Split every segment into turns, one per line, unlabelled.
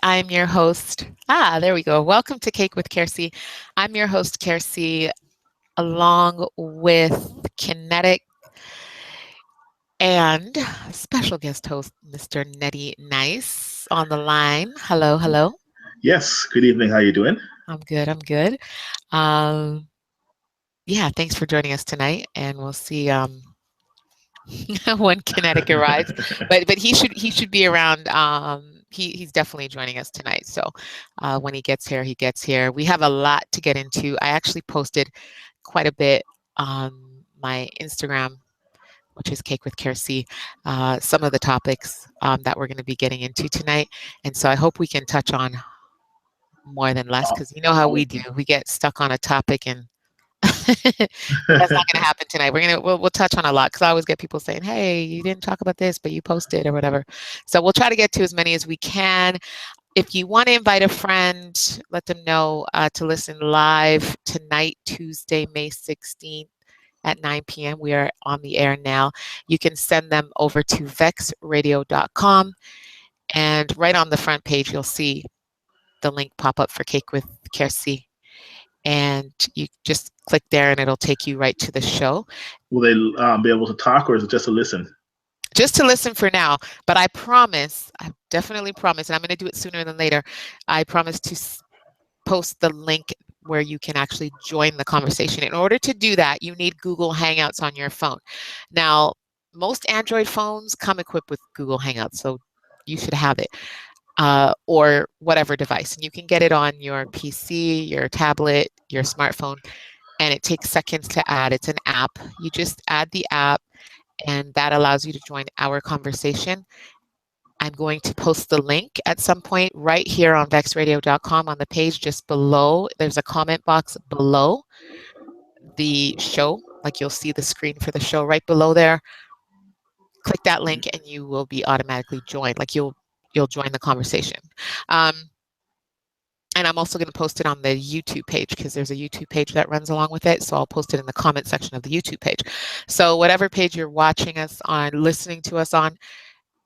I'm your host. There we go. Welcome to Cake with Kiersey. I'm your host, Kiersey, along with KINETIC and special guest host, Mr. Nettie Nice, on the line. Hello, hello.
Yes. Good evening. How you doing?
I'm good. I'm good. Um, yeah, thanks for joining us tonight, and we'll see when KINETIC arrives. But he should be around. He's definitely joining us tonight. So when he gets here, he gets here. We have a lot to get into. I actually posted quite a bit on my Instagram, which is Cake with Kiersey, some of the topics that we're going to be getting into tonight. And so I hope we can touch on more than less, because you know how we do. We get stuck on a topic and but that's not going to happen tonight. We'll touch on a lot, because I always get people saying, "Hey, you didn't talk about this, but you posted or whatever." So we'll try to get to as many as we can. If you want to invite a friend, let them know to listen live tonight, Tuesday, May 16th at 9 p.m. We are on the air now. You can send them over to vexradio.com, and right on the front page, you'll see the link pop up for Cake with Kiersey, and you just click there and it'll take you right to the show.
Will they be able to talk, or is it just a listen?
Just to listen for now, but I promise, I definitely promise, and I'm going to do it sooner than later. I promise to post the link where you can actually join the conversation. In order to do that, you need Google Hangouts on your phone. Now, most Android phones come equipped with Google Hangouts, so you should have it, or whatever device. And you can get it on your PC, your tablet, your smartphone, and it takes seconds to add. It's an app. You just add the app, and that allows you to join our conversation. I'm going to post the link at some point right here on vexradio.com on the page just below. There's a comment box below the show. Like, you'll see the screen for the show right below there. Click that link and you will be automatically joined. Like, you'll join the conversation. Um, and I'm also going to post it on the YouTube page, because there's a YouTube page that runs along with it. So I'll post it in the comment section of the YouTube page. So whatever page you're watching us on, listening to us on,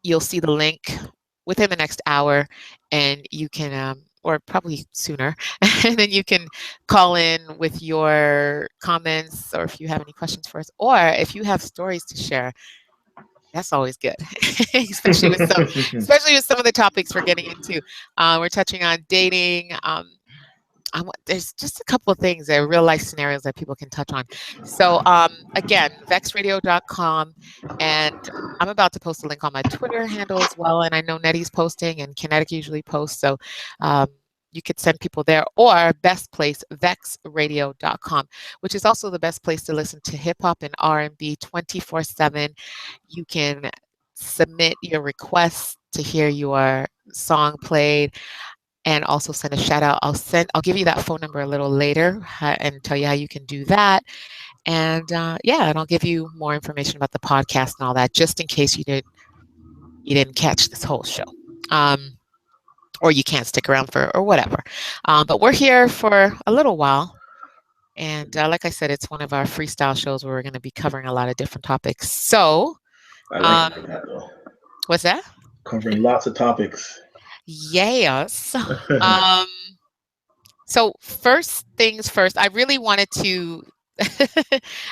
you'll see the link within the next hour, and you can, or probably sooner, and then you can call in with your comments, or if you have any questions for us, or if you have stories to share. That's always good, especially with some of the topics we're getting into. We're touching on dating. There's just a couple of things that are real life scenarios that people can touch on. So again, vexradio.com, and I'm about to post a link on my Twitter handle as well. And I know Nettie's posting, and KINETIC usually posts. So um, you could send people there, or best place, vexradio.com, which is also the best place to listen to hip hop and R&B 24/7. You can submit your requests to hear your song played, and also send a shout out. I'll give you that phone number a little later, and tell you how you can do that. And yeah, and I'll give you more information about the podcast and all that, just in case you didn't catch this whole show. Um, or you can't stick around for, or whatever. But we're here for a little while. And like I said, it's one of our freestyle shows where we're going to be covering a lot of different topics. So,
I like
um,
it like that, though.
what's that?
Covering lots of topics.
Yes. Um, so first things first, I really wanted to,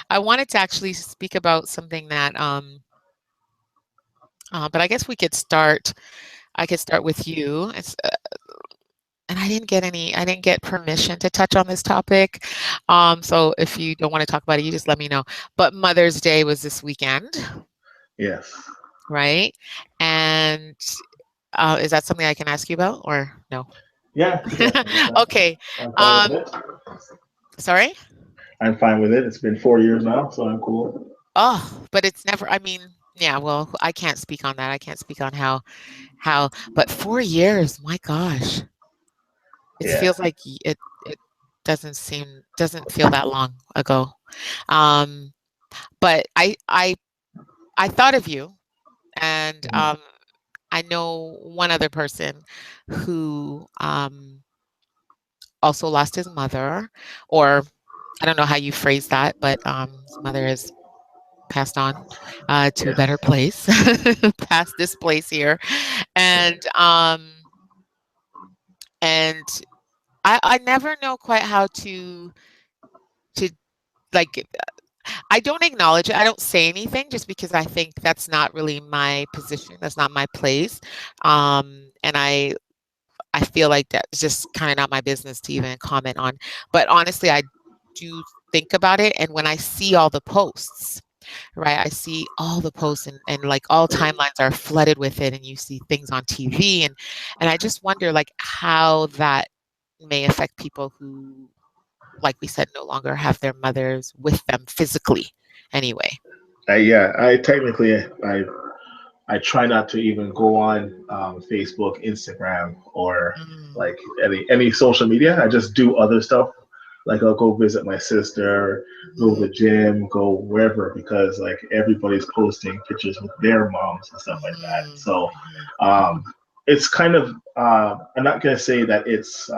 I wanted to actually speak about something that, but I guess we could start. I could start with you. And I didn't get permission to touch on this topic. So if you don't want to talk about it, you just let me know. But Mother's Day was this weekend,
Yes.
right? And is that something I can ask you about, or no?
Yeah.
Okay.
I'm fine
Um,
with it.
sorry?
I'm fine with it. It's been 4 years now, so I'm cool.
Oh, but it's never, I mean, yeah, well, I can't speak on that. I can't speak on but 4 years, my gosh. It
Yeah.
feels like it doesn't feel that long ago. Um, but I thought of you, and
Mhm.
I know one other person who also lost his mother, or I don't know how you phrase that, but his mother has passed on to a
Yes.
better place, past this place here. And and I never know quite how to like I don't acknowledge it. I don't say anything just because I think that's not really my position. That's not my place. And I feel like that's just kind of not my business to even comment on. But honestly, I do think about it. And when I see all the posts, right, I see all the posts and like all timelines are flooded with it. And you see things on TV. And I just wonder like how that may affect people who, like we said, no longer have their mothers with them physically anyway.
Yeah, I try not to even go on Facebook, Instagram, or
Mm,
like any social media. I just do other stuff. Like I'll go visit my sister, go to
mhm,
the gym, go wherever because like everybody's posting pictures with their moms and stuff like that.
mhm,
So
mhm,
um, it's kind of I'm not gonna say that it's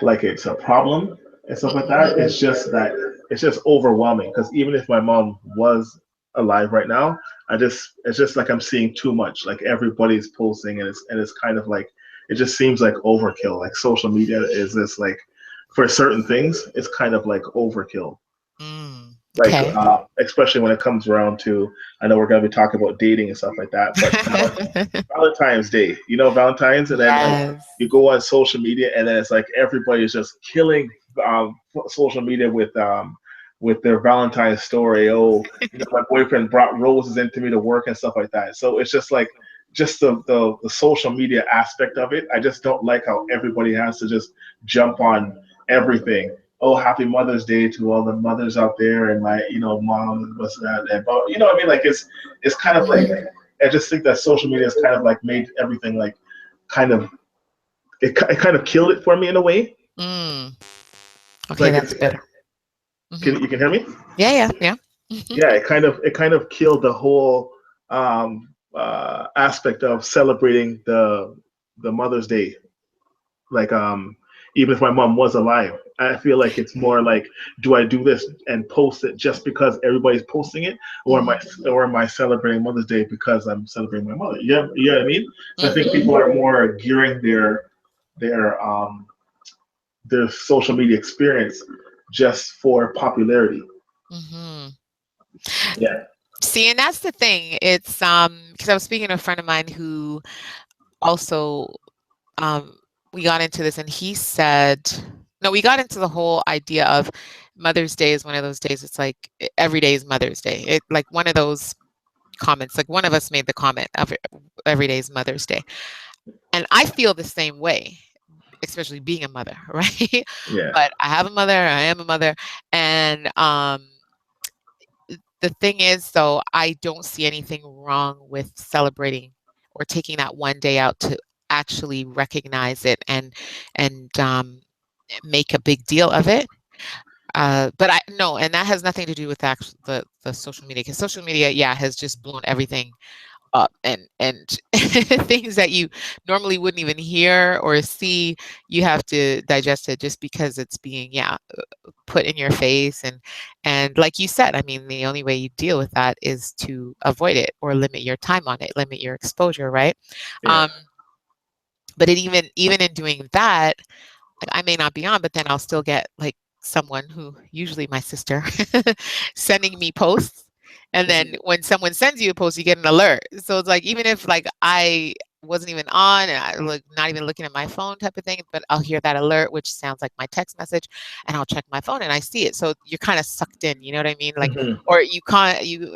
like it's a problem and stuff like
mhm,
that. It's just that it's just overwhelming because even if my mom was alive right now, it's just like I'm seeing too much. Like everybody's posting and it's kind of like it just seems like overkill. Like social media is this like for certain things, it's kind of like overkill.
mm.
Like
Okay.
especially when it comes around to I know we're gonna be talking about dating and stuff like that, but Valentine's Day, you know, Valentine's, and then like
Yes.
you go on social media, and then it's like everybody's just killing social media with their Valentine's story. Oh, you know, my boyfriend brought roses into me to work and stuff like that. So it's just like just the social media aspect of it. I just don't like how everybody has to just jump on everything. Oh, happy Mother's Day to all the mothers out there, and my mom was that, but you know what I mean? Like it's kind of like
Mhm,
I just think that social media has kind of like made everything like kind of it kind of killed it for me in a way.
mm. Okay,
Like
that's better. Mhm.
you can hear me?
Yeah, yeah, yeah. Mhm,
Yeah, it kind of killed the whole aspect of celebrating the Mother's Day. Like even if my mom was alive, I feel like it's more like do I do this and post it just because everybody's posting it,
mhm,
or am I celebrating Mother's Day because I'm celebrating my mother? Yeah, you know what I mean. So I think
mhm,
people are more gearing their their social media experience just for popularity.
mhm.
Yeah.
See, and that's the thing. It's because I was speaking to a friend of mine who also um we got into this and he said no, we got into the whole idea of Mother's Day is one of those days it's like every day is Mother's Day. It like one of those comments, like one of us made the comment of every day is Mother's Day. And I feel the same way, especially being a mother, right?
Yeah.
But I have a mother, I am a mother, and the thing is, though, I don't see anything wrong with celebrating or taking that one day out to actually recognize it and make a big deal of it. But I no, and that has nothing to do with the social media because social media, yeah, has just blown everything up and things that you normally wouldn't even hear or see, you have to digest it just because it's being, yeah, put in your face and like you said, I mean, the only way you deal with that is to avoid it or limit your time on it, limit your exposure, right?
Yeah.
Um, but even in doing that, like I may not be on, but then I'll still get like someone who usually my sister sending me posts. And then when someone sends you a post, you get an alert. So it's like even if like I wasn't even on and I look not even looking at my phone type of thing, but I'll hear that alert, which sounds like my text message, and I'll check my phone and I see it. So you're kind of sucked in, you know what I mean? Like,
Hmm.
or you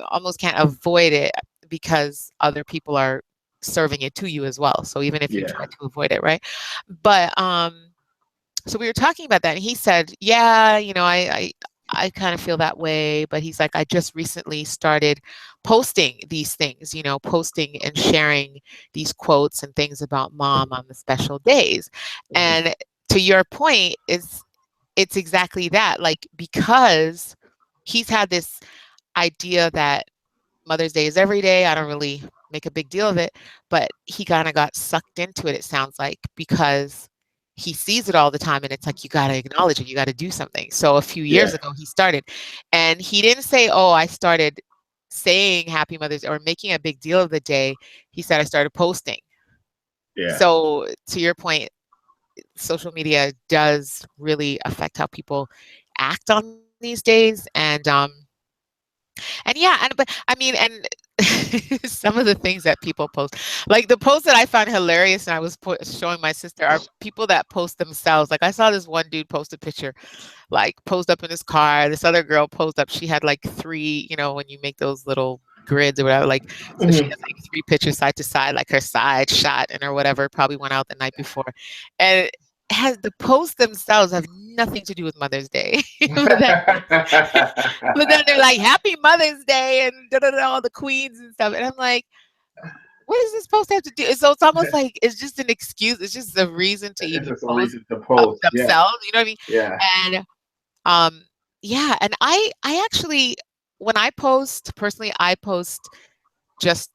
almost can't avoid it because other people are serving it to you as well. So even if you
Yeah.
try to avoid it, right? But so we were talking about that and he said, yeah, I kind of feel that way, but he's like, I just recently started posting these things, posting and sharing these quotes and things about mom on the special days.
Hmm.
And to your point, it's exactly that, like, because he's had this idea that Mother's Day is every day. I don't really make a big deal of it, but he kind of got sucked into it, it sounds like, because he sees it all the time and it's like, you got to acknowledge it. You got to do something. So a few years
Yeah.
ago, he started and he didn't say, oh, I started saying Happy Mother's Day or making a big deal of the day. He said, I started posting.
Yeah.
So to your point, social media does really affect how people act on these days. And yeah, but I mean, and some of the things that people post, like the post that I found hilarious, and I was showing my sister, are people that post themselves. Like I saw this one dude post a picture, like posed up in his car. This other girl posed up. She had like three, when you make those little grids or whatever, like so she
Mhm.
has like three pictures side to side, like her side shot and or whatever. Probably went out the night before, and it has the posts themselves have nothing to do with Mother's Day, but then but then they're like, "Happy Mother's Day," and da da da, all the queens and stuff, and I'm like, "What is this supposed to have to do?" So it's almost like it's just an excuse. It's just a reason to
It's
even
just a
post
reason to
of
post. Yeah.
themselves. You know what I mean?
Yeah.
And yeah, and I actually, when I post personally, I post just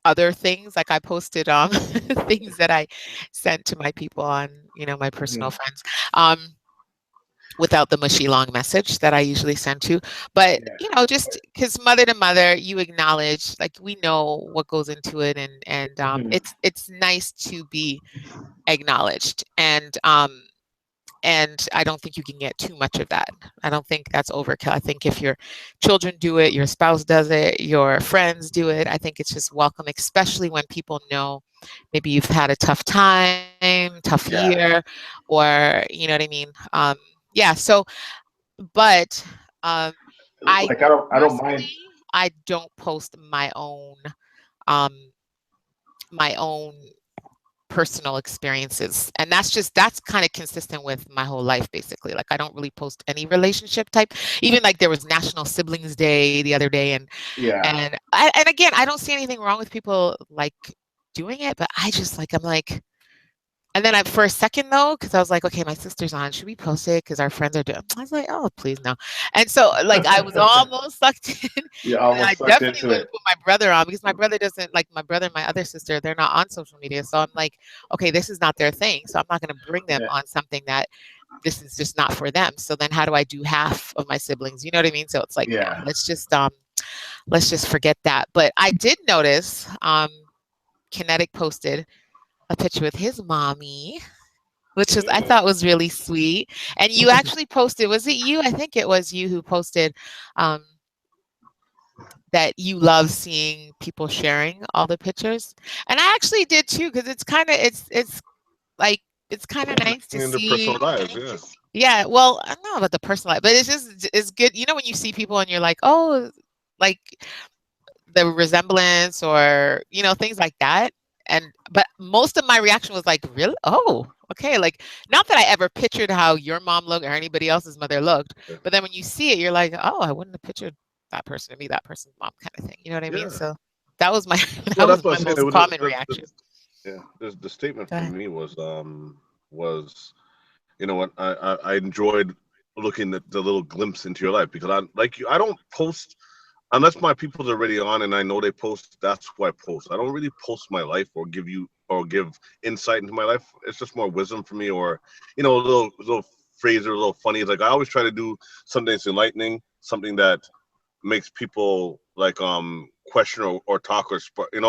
other things. Like I posted things that I sent to my people on, my personal
Mhm.
friends. Um, without the mushy long message that I usually send to. But,
Yeah.
just because mother to mother, you acknowledge, like we know what goes into it, and
Mhm.
it's nice to be acknowledged. And I don't think you can get too much of that. I don't think that's overkill. I think if your children do it, your spouse does it, your friends do it, I think it's just welcome, especially when people know maybe you've had a tough time, tough
Yeah.
year, or you know what I mean. Yeah. So, but um, I
Like I don't mind.
personally, I don't post um, my own personal experiences, and that's kind of consistent with my whole life basically. Like I don't really post any relationship type, even like there was National Siblings Day the other day, and
Yeah.
and and again, I don't see anything wrong with people like doing it, but I just like, I'm like, and then for a second though, because I was like, okay, my sister's on, should we post it because our friends are doing, I was like, oh please no. And so like I was almost sucked in, and
You're
I
almost sucked
definitely
into
wouldn't
it.
put my brother on because my brother doesn't, like my brother and my other sister, they're not on social media. So I'm like, okay, this is not their thing, so I'm not going to bring them
Yeah.
on something that this is just not for them. So then how do I do half of my siblings, you know what I mean? So it's like, no,
Yeah.
let's just forget that. But I did notice Kinetic posted a picture with his mommy, which was, I
Mm.
thought was really sweet. And you actually posted, was it you? I think it was you who posted um, that you love seeing people sharing all the pictures. And I actually did too, because it's like it's kind of nice to
In their personal
see.
lives, yeah.
Yeah, well, I don't know about the personal life, but it's good. You know, when you see people and you're like, oh, like the resemblance or things like that. And but most of my reaction was like, really? Oh, okay. Like, not that I ever pictured how your mom looked or anybody else's mother looked,
Yeah.
but then when you see it, you're like, oh, I wouldn't have pictured that person to be that person's mom, kind of thing. You know what I mean?
Yeah.
So that was my that
Well,
was
that's what
my
I'm saying.
most common reaction.
Yeah, the statement
Go
for
ahead.
me was you know what, I enjoyed looking at the little glimpse into your life, because I like you. I don't post unless my people's already on and I know they post. That's who I post. I don't really post my life or give insight into my life. It's just more wisdom for me, or a little phrase or a little funny. It's like I always try to do something that's enlightening, something that makes people like question or talk or spark, and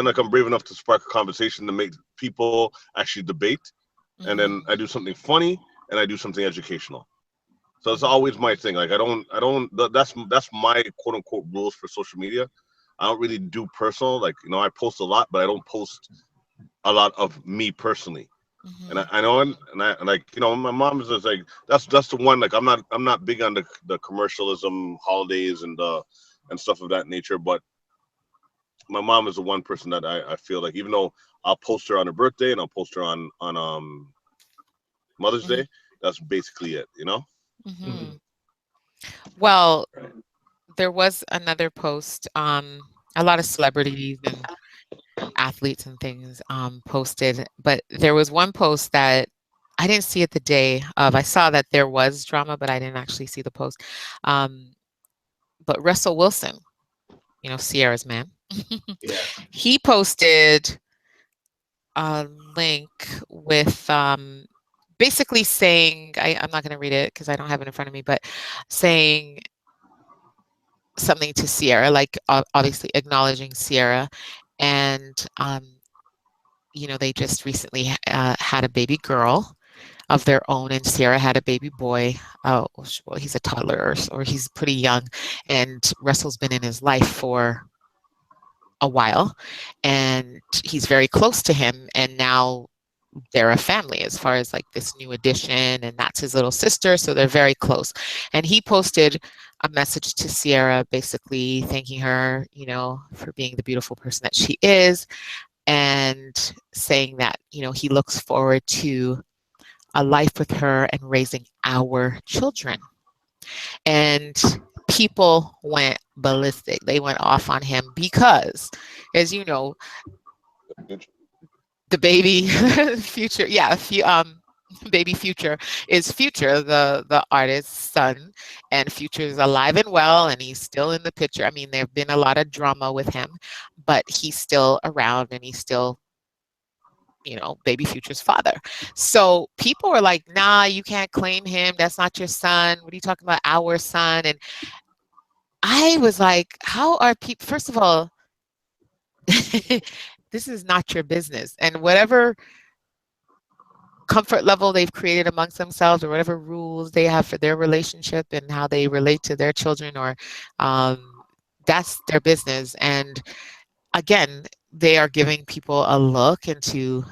like I'm brave enough to spark a conversation to make people actually debate. And then
Hmm.
I do something funny and I do something educational. So it's
Hmm.
always my thing. Like that's my quote unquote rules for social media. I don't really do personal. Like, I post a lot, but I don't post a lot of me personally. And I,
Hmm.
I know, and like, my mom is just like, that's the one. Like, I'm not big on the commercialism, holidays, and stuff of that nature. But my mom is the one person that I feel like, even though I'll post her on her birthday and I'll post her on Mother's
Hmm.
Day, that's basically it. You know?
Hmm.
Mhm.
Well,
Right.
there was another post. A lot of celebrities and athletes and things posted, but there was one post that I didn't see it the day of. I saw that there was drama, but I didn't actually see the post. Um, but Russell Wilson, Sierra's man,
Yes.
he posted a link with basically saying, I'm not going to read it because I don't have it in front of me, but saying something to Sierra, like obviously acknowledging Sierra, and they just recently had a baby girl of their own, and Sierra had a baby boy. Well, he's a toddler, or he's pretty young, and Russell's been in his life for a while, and he's very close to him, and now they're a family as far as like this new addition, and that's his little sister, so they're very close. And he posted a message to Sierra basically thanking her, for being the beautiful person that she is, and saying that, he looks forward to a life with her and raising our children. And people went ballistic. They went off on him because, as you know, the baby Future, baby Future is Future, the artist's son, and Future is alive and well, and he's still in the picture. I mean, there have been a lot of drama with him, but he's still around, and he's still, baby Future's father. So people were like, nah, you can't claim him. That's not your son. What are you talking about? Our son. And I was like, how are people, first of all, this is not your business. And whatever comfort level they've created amongst themselves, or whatever rules they have for their relationship and how they relate to their children, or that's their business. And again, they are giving people a look into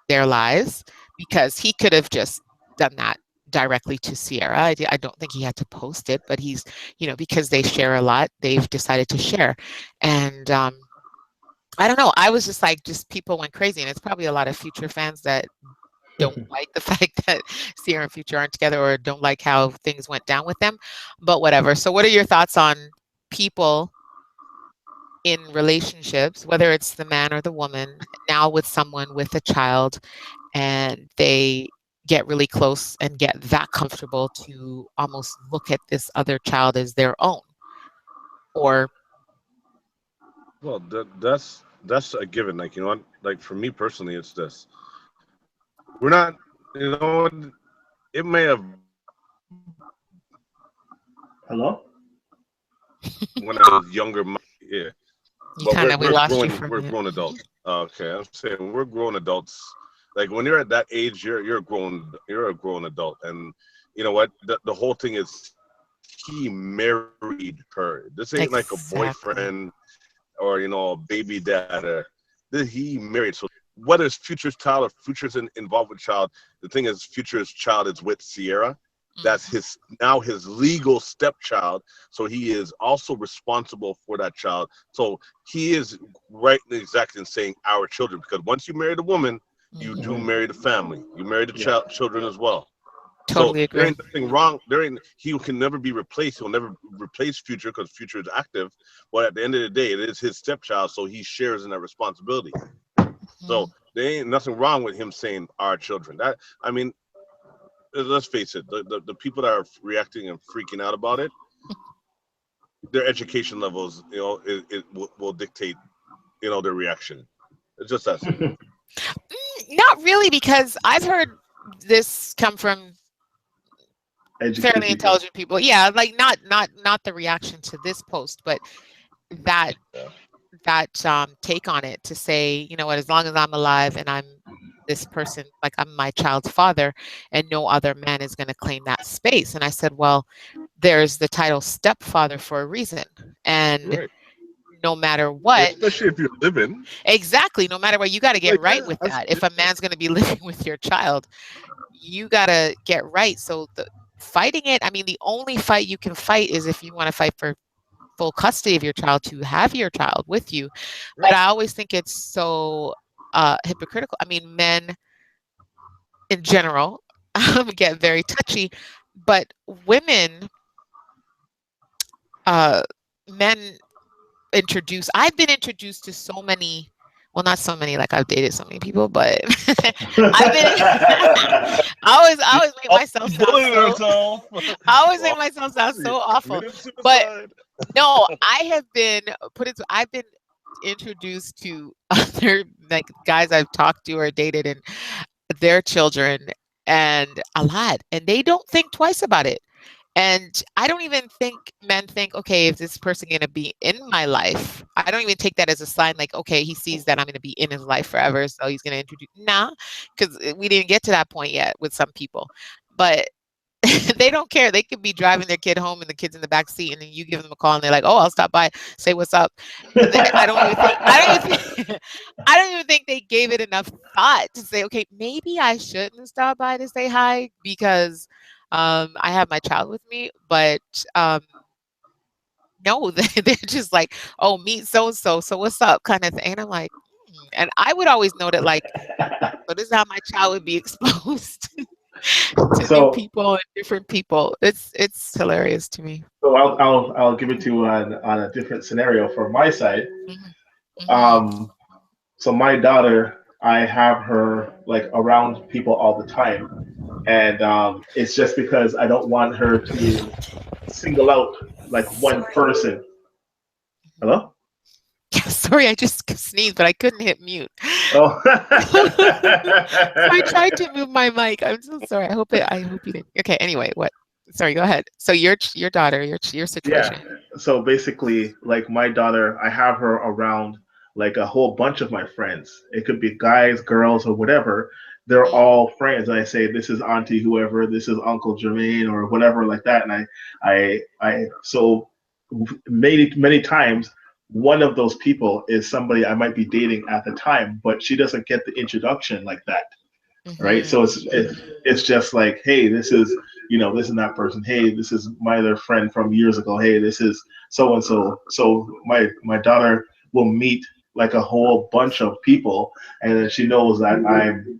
their lives, because he could have just done that directly to Sierra. I don't think he had to post it, but he's, because they share a lot, they've decided to share. And I don't know. I was just like, people went crazy, and it's probably a lot of Future fans that don't like the fact that Sierra and Future aren't together, or don't like how things went down with them, but whatever. So what are your thoughts on people in relationships, whether it's the man or the woman, now with someone with a child, and they get really close and get that comfortable to almost look at this other child as their own? Or
Well, that's a given. Like, like for me personally, it's this. We're not, it may have
Hello?
when I was younger, yeah.
you
But
kind of, we lost you
grown,
for a
we're
minute.
grown adults. Okay, I'm saying we're grown adults. Like when you're at that age, you're a grown adult, and you know what? The whole thing is he married her. This ain't like a
Exactly.
boyfriend or a baby dad. He married. So whether it's Future's child or Future's involved with child, the thing is Future's child is with Sierra. That's
Mhm.
his legal stepchild. So he is also responsible for that child. So he is right and exact in saying our children, because once you marry the woman, you do
Mhm.
marry the family. You marry the
Yeah.
children as well. So
Totally
there
agree.
ain't nothing wrong. He can never be replaced. He'll never replace Future because Future is active. But at the end of the day, it is his stepchild, so he shares in that responsibility. So
Mhm.
there ain't nothing wrong with him saying our children. That I mean, let's face it, the people that are reacting and freaking out about it, their education levels, will dictate, their reaction. It's just that simple.
Not really, because I've heard this come from
Educated
fairly
people.
intelligent people. Yeah, like not the reaction to this post, but that
Yeah.
take on it, to say, you know what, as long as I'm alive and I'm this person, like I'm my child's father, and no other man is going to claim that space. And I said, well, there's the title stepfather for a reason. And
Right.
no matter what,
Especially if you're living.
exactly, no matter what, you got to get
Like,
right
yeah,
with that. If a man's going to be living with your child, you got to get right. So the fighting it, I mean, the only fight you can fight is if you want to fight for full custody of your child, to have your child with you. But
right.
I always think it's so hypocritical. I mean, men in general get very touchy, but women, uh, men I've been introduced to so many, well, not so many, like I've dated so many people, but I've been, I always make myself sound
Bullying
so,
herself.
I always make
Well,
myself sound
you
so awful.
committed
But
suicide.
no, I have been I've been introduced to other, like, guys I've talked to or dated, and their children, and a lot, and they don't think twice about it. And I don't even think men think, okay, is this person going to be in my life? I don't even take that as a sign like, okay, he sees that I'm going to be in his life forever, so he's going to introduce. Nah, because we didn't get to that point yet with some people. But they don't care. They could be driving their kid home and the kid's in the back seat, and then you give them a call and they're like, "Oh, I'll stop by, say what's up." I don't even think. I don't even think. I don't even think they gave it enough thought to say, "Okay, maybe I shouldn't stop by to say hi because I have my child with me." But no, they're just like, "Oh, meet so and so. So what's up?" kind of thing. And I'm like, and I would always note it like, so this is how my child would be exposed to new
So
people and different people. It's hilarious to me.
I'll give it to you on a different scenario from my side.
Mhm, mhm.
Um, so my daughter, I have her like around people all the time, and it's just because I don't want her to single out like one
Sorry.
person. Hello?
Sorry, I just sneezed, but I couldn't hit mute.
Oh.
So I tried to move my mic. I'm so sorry. I hope you didn't. Okay, anyway, what? Sorry, go ahead. So your daughter, your
Yeah.
situation.
So basically, like my daughter, I have her around like a whole bunch of my friends. It could be guys, girls, or whatever. They're
Mm,
all friends. I say this is Auntie whoever, this is Uncle Jermaine, or whatever like that. And so many times one of those people is somebody I might be dating at the time, but she doesn't get the introduction like that, right? So
mhm,
it's just like, hey, this is this is that person. Hey, this is my other friend from years ago. Hey, this is so and so. So my daughter will meet like a whole bunch of people, and then she knows that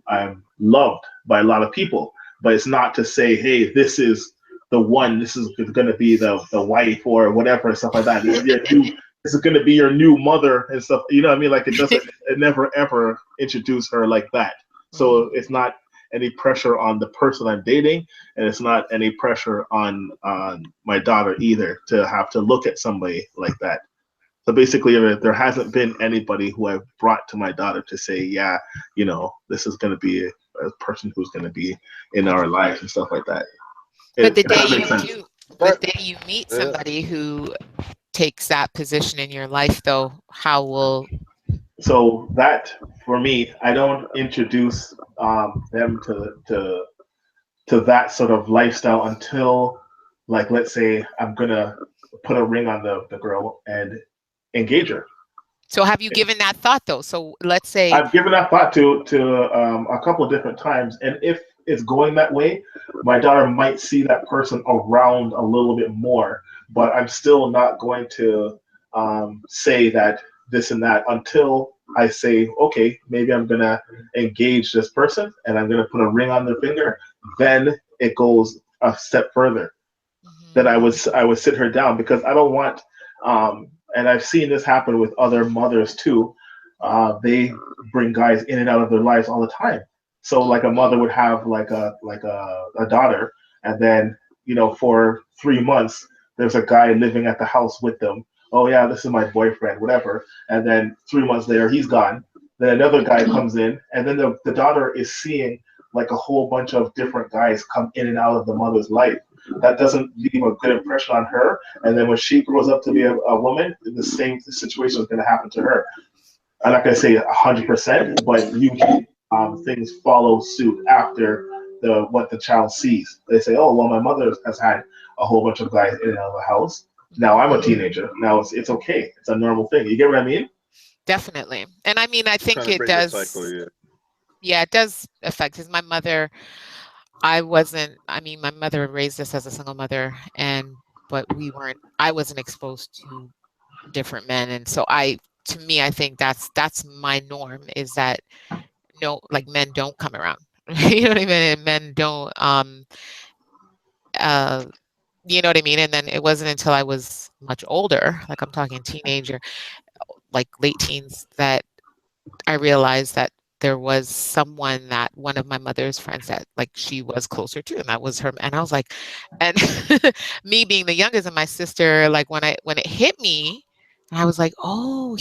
I'm loved by a lot of people. But it's not to say, hey, this is the one. This is going to be the wife or whatever and stuff like that. This is your new. This is going to be your new mother and stuff. You know what I mean? Like it never ever introduce her like that. So
mhm.
it's not any pressure on the person I'm dating, and it's not any pressure on my daughter either to have to look at somebody like that. So basically, there hasn't been anybody who I've brought to my daughter to say, yeah, this is going to be a person who's going to be in our life and stuff like that.
But the
If
day
that makes
you
sense.
do,
Right.
but the day you meet
Yeah.
somebody who takes that position in your life, though, how will?
So that for me, I don't introduce them to that sort of lifestyle until, like, let's say I'm gonna put a ring on the girl and engage her.
So have you given that thought though? So let's say,
I've given that thought to a couple of different times, and if it's going that way, my daughter might see that person around a little bit more. But I'm still not going to say that this and that until I say, okay, maybe I'm gonna engage this person and I'm gonna put a ring on their finger. Then it goes a step further. Then I would
mhm,
I would sit her down because I don't want. And I've seen this happen with other mothers too. They bring guys in and out of their lives all the time. So like a
mhm,
mother would have like a daughter, and then for 3 months there's a guy living at the house with them. Oh yeah, this is my boyfriend, whatever. And then 3 months later he's gone. Then another guy comes in, and then the daughter is seeing like a whole bunch of different guys come in and out of the mother's life. That doesn't leave a good impression on her. And then when she grows up to be a woman, the same situation is going to happen to her. I'm not going to say 100%, but usually things follow suit after what the child sees. They say, "Oh, well, my mother has had a whole bunch of guys in and out of the house. Now I'm a
mhm.
teenager. Now it's okay. It's a normal thing." You get what I mean?
Definitely. And I mean, I
Trying
think
to
it
break the cycle.
does.
Yeah.
Yeah, it does affect. Because my mother, I wasn't. I mean, my mother raised us as a single mother, and but we weren't. I wasn't exposed to different men, and so to me, I think that's my norm is that no, like men don't come around. You know what I mean? And men don't. Uh, you know what I mean? And then it wasn't until I was much older, like I'm talking teenager, like late teens, that I realized that there was someone that one of my mother's friends that like she was closer to, and that was her. And I was like, and me being the youngest and my sister, like when it hit me, I was like, oh,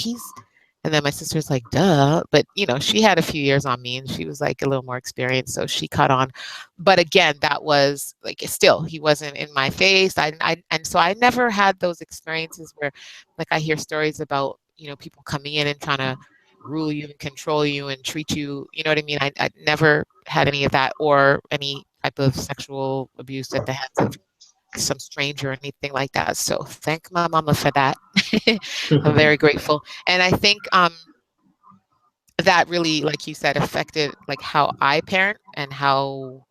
And then my sister's like, duh. But, she had a few years on me and she was like a little more experienced. So she caught on. But again, that was like, still, he wasn't in my face. And so I never had those experiences where, like, I hear stories about, people coming in and trying to rule you and control you and treat you, you know what I mean? I never had any of that or any type of sexual abuse at the hands of some stranger or anything like that. So thank my mama for that. I'm very grateful. And I think that really, like you said, affected like how I parent and how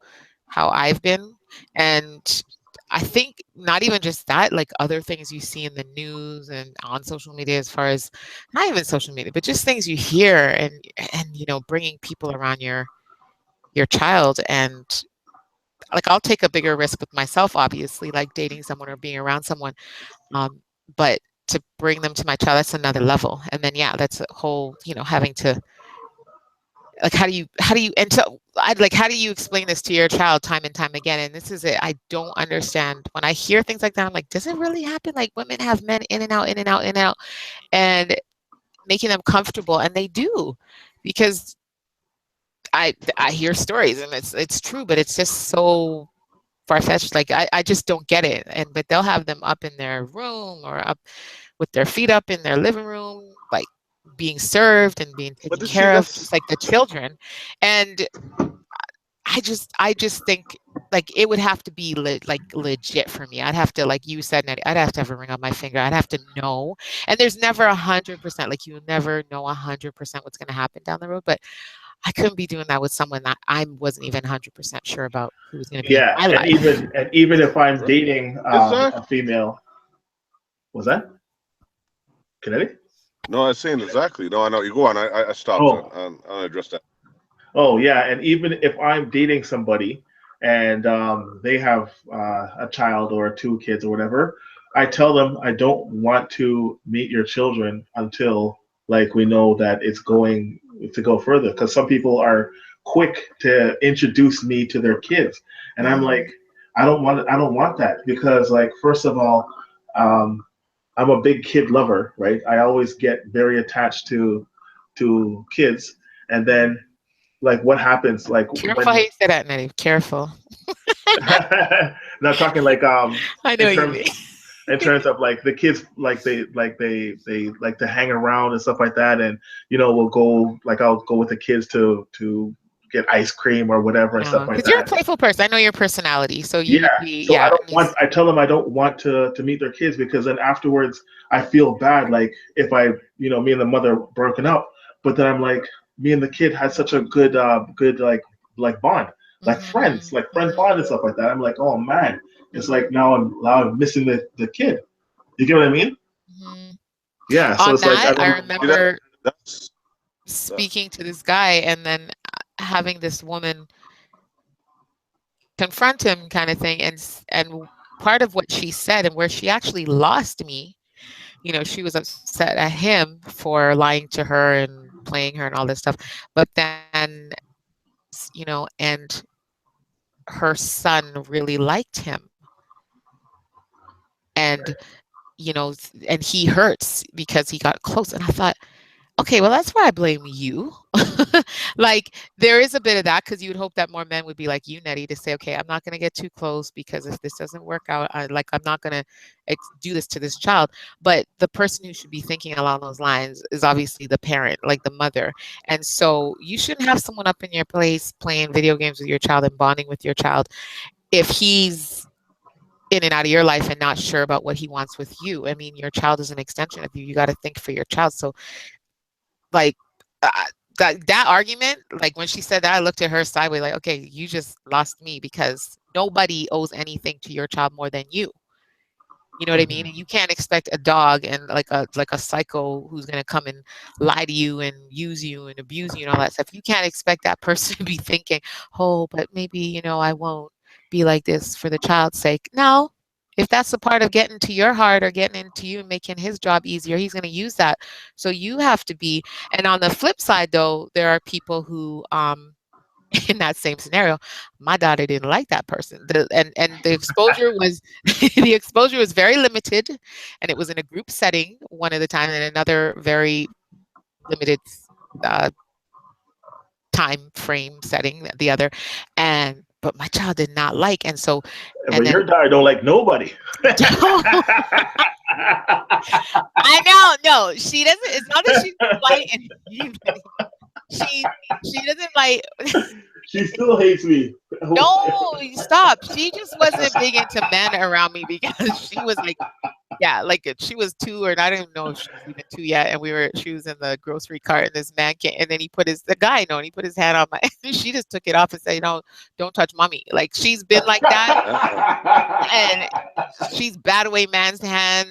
I've been. And I think not even just that, like other things you see in the news and on social media, as far as not even social media, but just things you hear and bringing people around your child. And like I'll take a bigger risk with myself, obviously, like dating someone or being around someone. But to bring them to my child, that's another level. And then yeah, that's a whole, having to like how do you and so I'd like how do you explain this to your child time and time again? And this is it. I don't understand when I hear things like that. I'm like, does it really happen? Like women have men in and out, in and out, in and out, and making them comfortable, and they do, because I hear stories and it's true, but it's just so far-fetched. Like I just don't get it. And but they'll have them up in their room or up with their feet up in their living room, like being served and being
But
taken
you see,
care of,
that's
just like the children. And I just think like it would have to be like legit for me. I'd have to, like you said, Nettie, I'd have to have a ring on my finger. I'd have to know. And there's never 100%, like you never know 100% what's going to happen down the road. But I couldn't be doing that with someone that I wasn't even 100% sure about who was going to be in
Yeah,
my
and
life.
even if I'm dating
exactly.
a female, was that kinetic?
No, I was saying exactly. No, I know. You go on. I stopped.
Oh,
I'll address that.
oh yeah, and even if I'm dating somebody and they have a child or two kids or whatever, I tell them I don't want to meet your children until like we know that it's going to go further. Because some people are quick to introduce me to their kids, and I'm like,
Mm,
I don't want that because like first of all, um, I'm a big kid lover, right? I always get very attached to kids, and
mhm.
then like what happens like
Careful how
when
you say that, Nettie. Careful.
not talking like
I know
in
what you
terms
mean.
in terms of like the kids like they like to hang around and stuff like that, and we'll go like I'll go with the kids to get ice cream or whatever and stuff like
Because you're a
that.
playful person. I know your personality, so you
Yeah,
would be,
so I
yeah.
don't want. I tell them I don't want to meet their kids because then afterwards I feel bad. Like if me and the mother broken up, but then I'm like, me and the kid had such a good like bond,
Mhm,
like friend
mhm,
bond and stuff like that. I'm like, oh man, it's like now I'm missing the kid. You get what I mean?
mhm.
Yeah. So
On
it's like I
that, I
don't.
See that?
remember
That's that.
speaking to this guy and then having this woman confront him kind of thing. And part of what she said and where she actually lost me, she was upset at him for lying to her and playing her and all this stuff. But then, and her son really liked him. And, and he hurts because he got close. And I thought, okay, well, that's why I blame you. Like, there is a bit of that because you would hope that more men would be like you, Nettie, to say, okay, I'm not going to get too close because if this doesn't work out, I'm not going to do this to this child. But the person who should be thinking along those lines is obviously the parent, like the mother. And so you shouldn't have someone up in your place playing video games with your child and bonding with your child if he's in and out of your life and not sure about what he wants with you. I mean, your child is an extension of you. You got to think for your child. So like uh, that argument, like when she said that, I looked at her sideways, like, okay, you just lost me because nobody owes anything to your child more than you. You know what I mean?
Mhm.
And you can't expect a dog and like a psycho who's gonna come and lie to you and use you and abuse you and all that stuff. You can't expect that person to be thinking, oh, but maybe, I won't be like this for the child's sake. No. If that's a part of getting to your heart or getting into you and making his job easier, he's gonna use that. So you have to be, and on the flip side though, there are people who in that same scenario, my daughter didn't like that person. And the exposure was the exposure was very limited, and it was in a group setting one of the time, and another very limited uh, time frame setting, the other, and but my child did not like, and so, and
But
then
your daughter don't like nobody.
I know, no, she doesn't. It's not that she doesn't like anybody. She she doesn't like.
She still hates me.
No, stop. She just wasn't big into men around me because she was like, yeah, like she was 2, or I don't even know if she was even 2 yet. And she was in the grocery cart, and this man came, and then the guy, no, and he put his hand on my, she just took it off and said, no, don't touch mommy. Like she's been like that, and she's bat away man's hand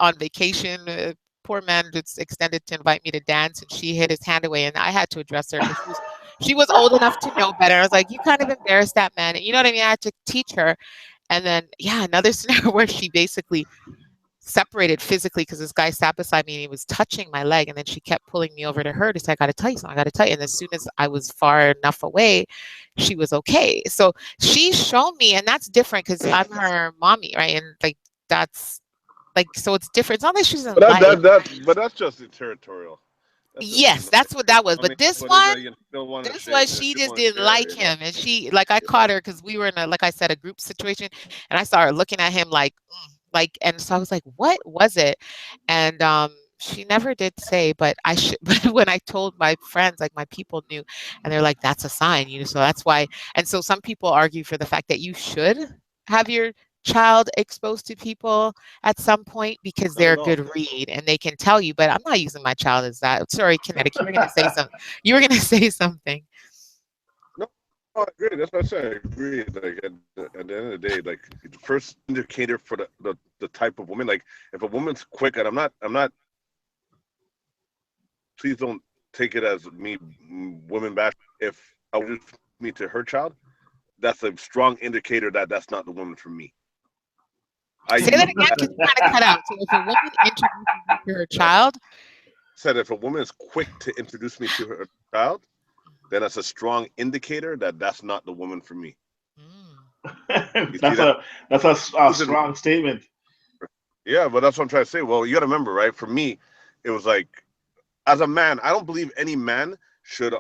on vacation. Poor man just extended to invite me to dance, and she hit his hand away, and I had to address her because she was old enough to know better. I was like, you kind of embarrassed that man. And you know what I mean? I had to teach her. And then, yeah, another scenario where she basically separated physically because this guy sat beside me and he was touching my leg. And then she kept pulling me over to her to say, I got to tell you something. I got to tell you. And as soon as I was far enough away, she was okay. So she's shown me, and that's different because I'm her mommy, right? And like, that's like, so it's different. It's not that she doesn't
But
like.
but that's just the territorial. That's just
Yes, that's what that was.
funny.
But this
But
one,
you still want to
this
share.
was,
You
she
still
just
want to
didn't
share.
like him, and she, like, I caught her because we were in a, like I said, a group situation, and I saw her looking at him like, like, and so I was like, what was it? And she never did say, but I should. But when I told my friends, like my people knew, and they're like, that's a sign, you know. So that's why. And so some people argue for the fact that you should have your child exposed to people at some point because
Not
they're
at
a
all.
good read and they can tell you. But I'm not using my child as that. Sorry, Kinetic, you were going to say something. You were going to say something.
No, I agree. That's what I said. I agree. Like at the end of the day, like the first indicator for the type of woman, like if a woman's quick, and I'm not. Please don't take it as me women bash. If I would me to her child, that's a strong indicator that that's not the woman for me. I
Say that again because you kind of cut out. So if a woman introduces you to her child,
said if a woman is quick to introduce me to her child, then that's a strong indicator that that's not the woman for me. You see
that's
that?
a strong statement.
Yeah, but that's what I'm trying to say. Well, you got to remember, right? For me, it was like as a man, I don't believe any man should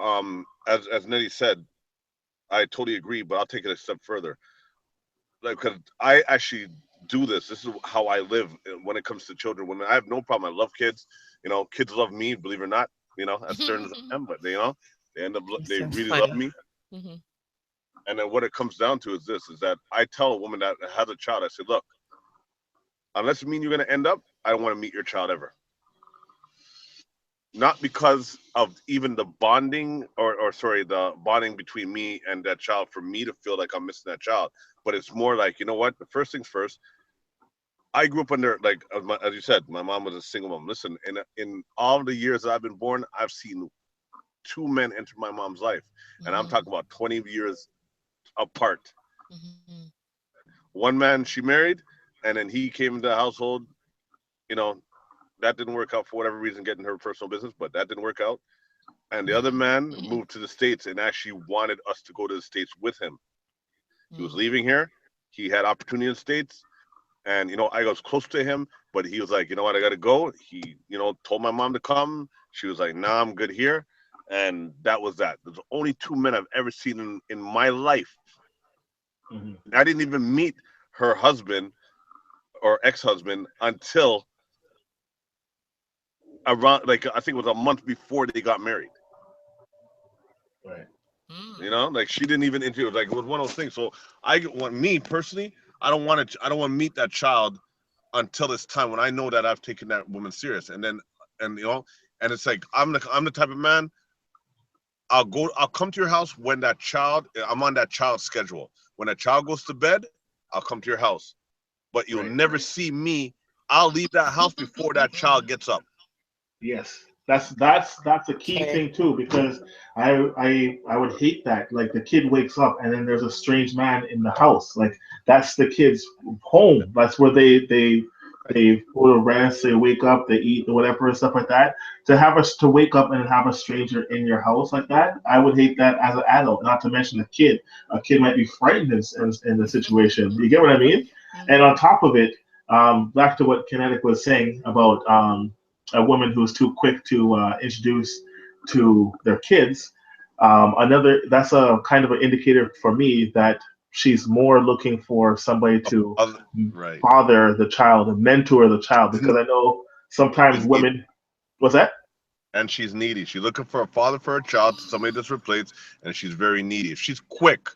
as Nettie said, I totally agree, but I'll take it a step further. Like because I actually do this. This is how I live when it comes to children. When I have no problem, I love kids. You know, kids love me, believe it or not. You know, as stern as I am, but they end up
it's
they
so
really love
funny.
me.
Mhm.
And then what it comes down to is this: is that I tell a woman that has a child, I say, look, unless you mean you're going to end up, I don't want to meet your child ever. Not because of even the bonding or sorry, the bonding between me and that child for me to feel like I'm missing that child, but it's more like you know what? The first things first. I grew up under like as you said, my mom was a single mom. Listen, in all the years that I've been born, I've seen two men enter my mom's life, and I'm talking about 20 years apart.
Mhm.
One man she married, and then he came into the household. You know that didn't work out for whatever reason, getting her personal business, but that didn't work out. And the other man
Mhm.
moved to the States and actually wanted us to go to the States with him. He was
Mhm.
leaving here. He had opportunity in the States. And, I was close to him, but he was like, you know what, I got to go. He, told my mom to come. She was like, nah, I'm good here. And that was that. There's only two men I've ever seen in my life.
Mhm.
I didn't even meet her husband or ex-husband until around, like, I think it was a month before they got married.
Right.
Like she didn't even into it. Like it was one of those things. So I want me personally, I don't want to meet that child until it's time when I know that I've taken that woman serious. And then and and it's like I'm the type of man I'll come to your house when I'm on that child's schedule. When that child goes to bed, I'll come to your house. But you'll
Right.
never see me. I'll leave that house before that child gets up.
Yes, that's a key
Okay.
thing too because I would hate that like the kid wakes up and then there's a strange man in the house like that's the kid's home that's where they go to rest they wake up they eat or whatever and stuff like that to have us to wake up and have a stranger in your house like that I would hate that as an adult not to mention a kid might be frightened in the situation you get what I mean and
Mhm.
on top of it back to what Kinetic was saying about a woman who's too quick to introduce to their kids, another that's a kind of an indicator for me that she's more looking for somebody to
Right.
father the child and mentor the child, because I know sometimes
She's needy,
women. What's that?
and she's needy. She's looking for a father for her child, somebody that's replaced, and she's very needy. If she's quick,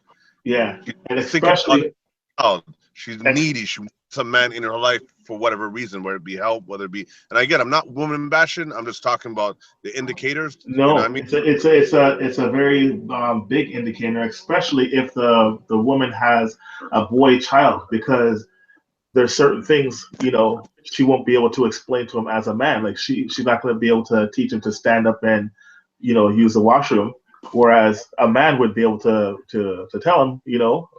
Yeah,
she's
and
thinking about
especially
the child. She's
ex-
needy. She wants a man in her life for whatever reason, whether it be help, whether it be. And again, I'm not woman bashing. I'm just talking about the indicators. You know what I
no,
mean?
it's a very big indicator, especially if the woman has a boy child, because there's certain things, she won't be able to explain to him as a man. Like she's not going to be able to teach him to stand up and use the washroom, whereas a man would be able to tell him,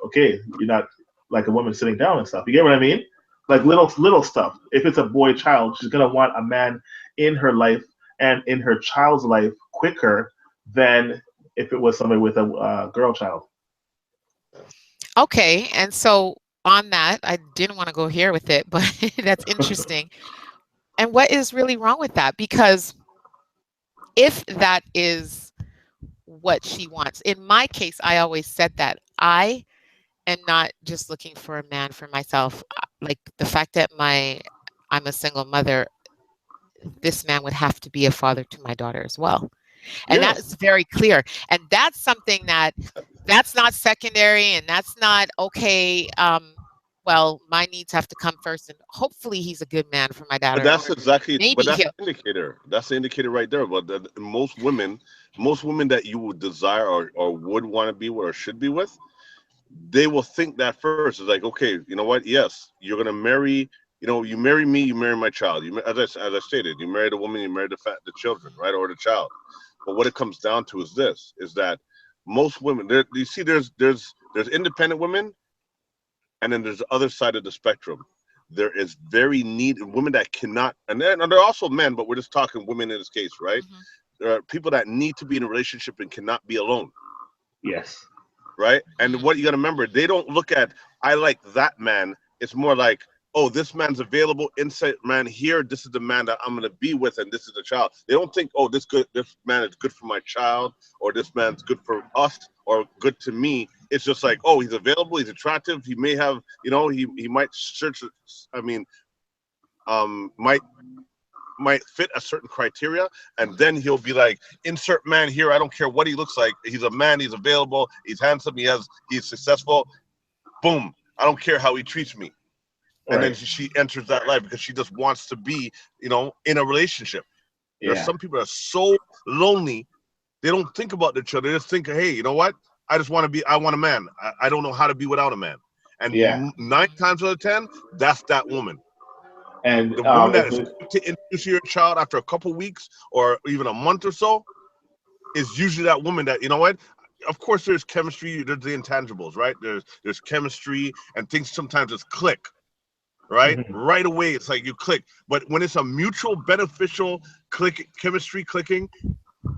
okay, you're not like a woman sitting down and stuff. You get what I mean? Like little stuff. If it's a boy child, she's gonna want a man in her life and in her child's life quicker than if it was somebody with a girl child.
Okay, and so on that, I didn't want to go here with it, but that's interesting. And what is really wrong with that? Because if that is what she wants, in my case, I always said that I am not just looking for a man for myself. Like the fact that I'm a single mother, this man would have to be a father to my daughter as well. And
Yes.
that's very clear. And that's something that's not secondary, and that's not okay. Well, my needs have to come first, and hopefully he's a good man for my
But
daughter,
that's
or
exactly,
maybe
but that's
he'll.
the indicator. That's the indicator right there. But most women that you would desire or would want to be with or should be with, they will think that first. It's like, okay, you know what? Yes, you're gonna marry. You marry me, you marry my child. As I stated, you marry the woman, you marry the children, right, or the child. But what it comes down to is this: is that most women, you see, there's independent women, and then there's the other side of the spectrum. There is very need women that cannot, and there are also men, but we're just talking women in this case, right?
Mhm.
There are people that need to be in a relationship and cannot be alone,
Yes.
right? And
Mm.
what you got to remember, they don't look at I like that man. It's more like, oh, this man's available. Inside man here. This is the man that I'm gonna be with, and this is the child. They don't think, oh, this man is good for my child, or this man's good for us, or good to me. It's just like, oh, he's available. He's attractive. He may have, he might search. I mean, might fit a certain criteria, and then he'll be like, insert man here. I don't care what he looks like. He's a man. He's available. He's handsome. He's successful. Boom. I don't care how he treats me. And then
Right.
she enters that life because she just wants to be, in a relationship. There are
Yeah.
some people that are so lonely, they don't think about their children. They just think, hey, you know what? I want a man. I don't know how to be without a man. And
Yeah.
nine times out of 10, that's that woman.
And
The woman that
if
is
it,
quick to introduce your child after a couple weeks or even a month or so is usually that woman that, you know what? Of course, there's chemistry, there's the intangibles, right? There's chemistry and things sometimes just click. Right?
Mhm.
Right away, it's like you click. But when it's a mutual beneficial chemistry clicking,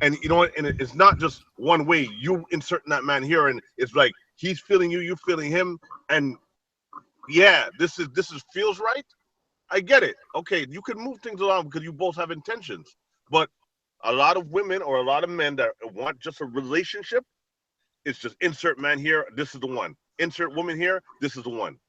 and you know what, and it's not just one way, you inserting that man here, and it's like he's feeling you, you feeling him, and yeah, this is feels right. I get it. Okay, you can move things along because you both have intentions. But a lot of women or a lot of men that want just a relationship, it's just insert man here, this is the one. Insert woman here, this is the one.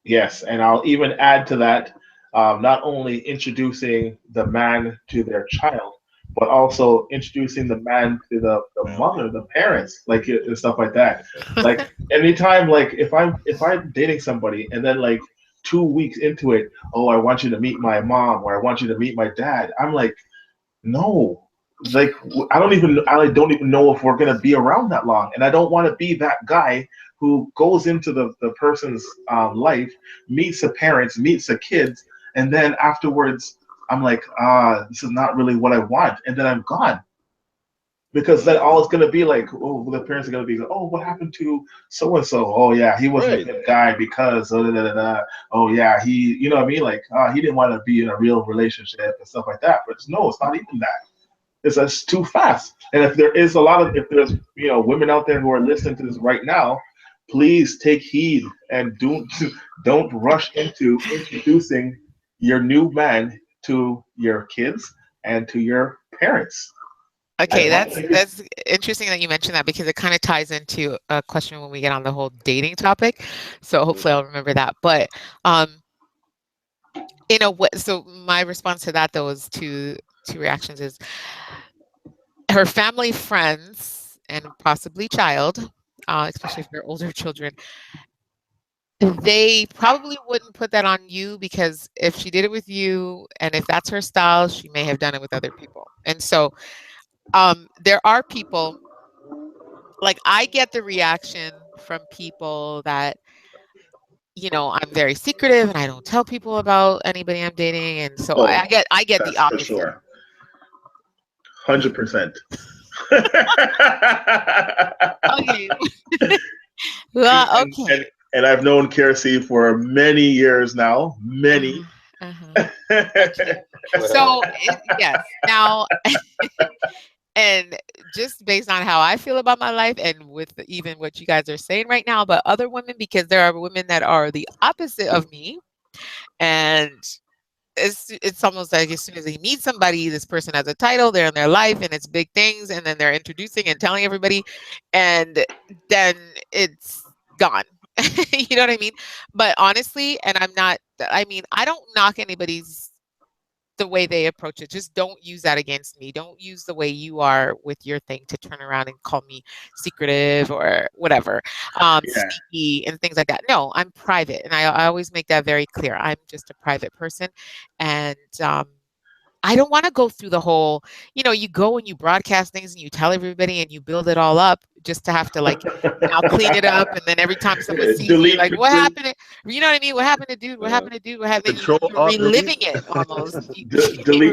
Yes, and I'll even add to that, not only introducing the man to their child, but also introducing the man to the
Family.
mother, the parents, like and stuff like that. Like anytime, like if I'm dating somebody and then like 2 weeks into it, oh, I want you to meet my mom or I want you to meet my dad. I'm like, no. Like I don't even know if we're gonna be around that long, and I don't want to be that guy who goes into the person's life, meets the parents, meets the kids, and then afterwards I'm like, this is not really what I want, and then I'm gone, because then all it's gonna be like, oh, the parents are gonna be like, oh, what happened to so and so? Oh yeah, he wasn't a
Right.
good guy because oh yeah, you know what I mean? Like he didn't want to be in a real relationship and stuff like that. But no, it's not even that. It's just too fast. And if there's women out there who are listening to this right now, please take heed and don't rush into introducing your new man to your kids and to your parents.
Okay, that's interesting that you mentioned that because it kind of ties into a question when we get on the whole dating topic. So hopefully I'll remember that. But in a way, so my response to that though is two reactions is her family, friends, and possibly child, especially if they're older children, they probably wouldn't put that on you because if she did it with you and if that's her style, she may have done it with other people. And so there are people like I get the reaction from people that I'm very secretive and I don't tell people about anybody I'm dating, and so
Oh,
I get the
that's for
opposite.
sure. 100%.
Okay. Well,
and,
okay.
and and I've known Kiersey for many years now. Many.
Uh-huh. Okay. So yes. Now, and just based on how I feel about my life and with even what you guys are saying right now about other women, because there are women that are the opposite of me, and it's almost like as soon as they meet somebody, this person has a title, they're in their life, and it's big things, and then they're introducing and telling everybody, and then it's gone. You know what I mean? But honestly, and I don't knock anybody's the way they approach it. Just don't use that against me. Don't use the way you are with your thing to turn around and call me secretive or whatever,
Yeah.
sneaky and things like that. No, I'm private, and I always make that very clear. I'm just a private person, and I don't want to go through the whole, you go and you broadcast things and you tell everybody and you build it all up just to have to like now clean it up. And then every time someone sees you, like, what happened? You know what I mean? What happened to dude? What happened to dude? What happened?
Control,
You're reliving it almost,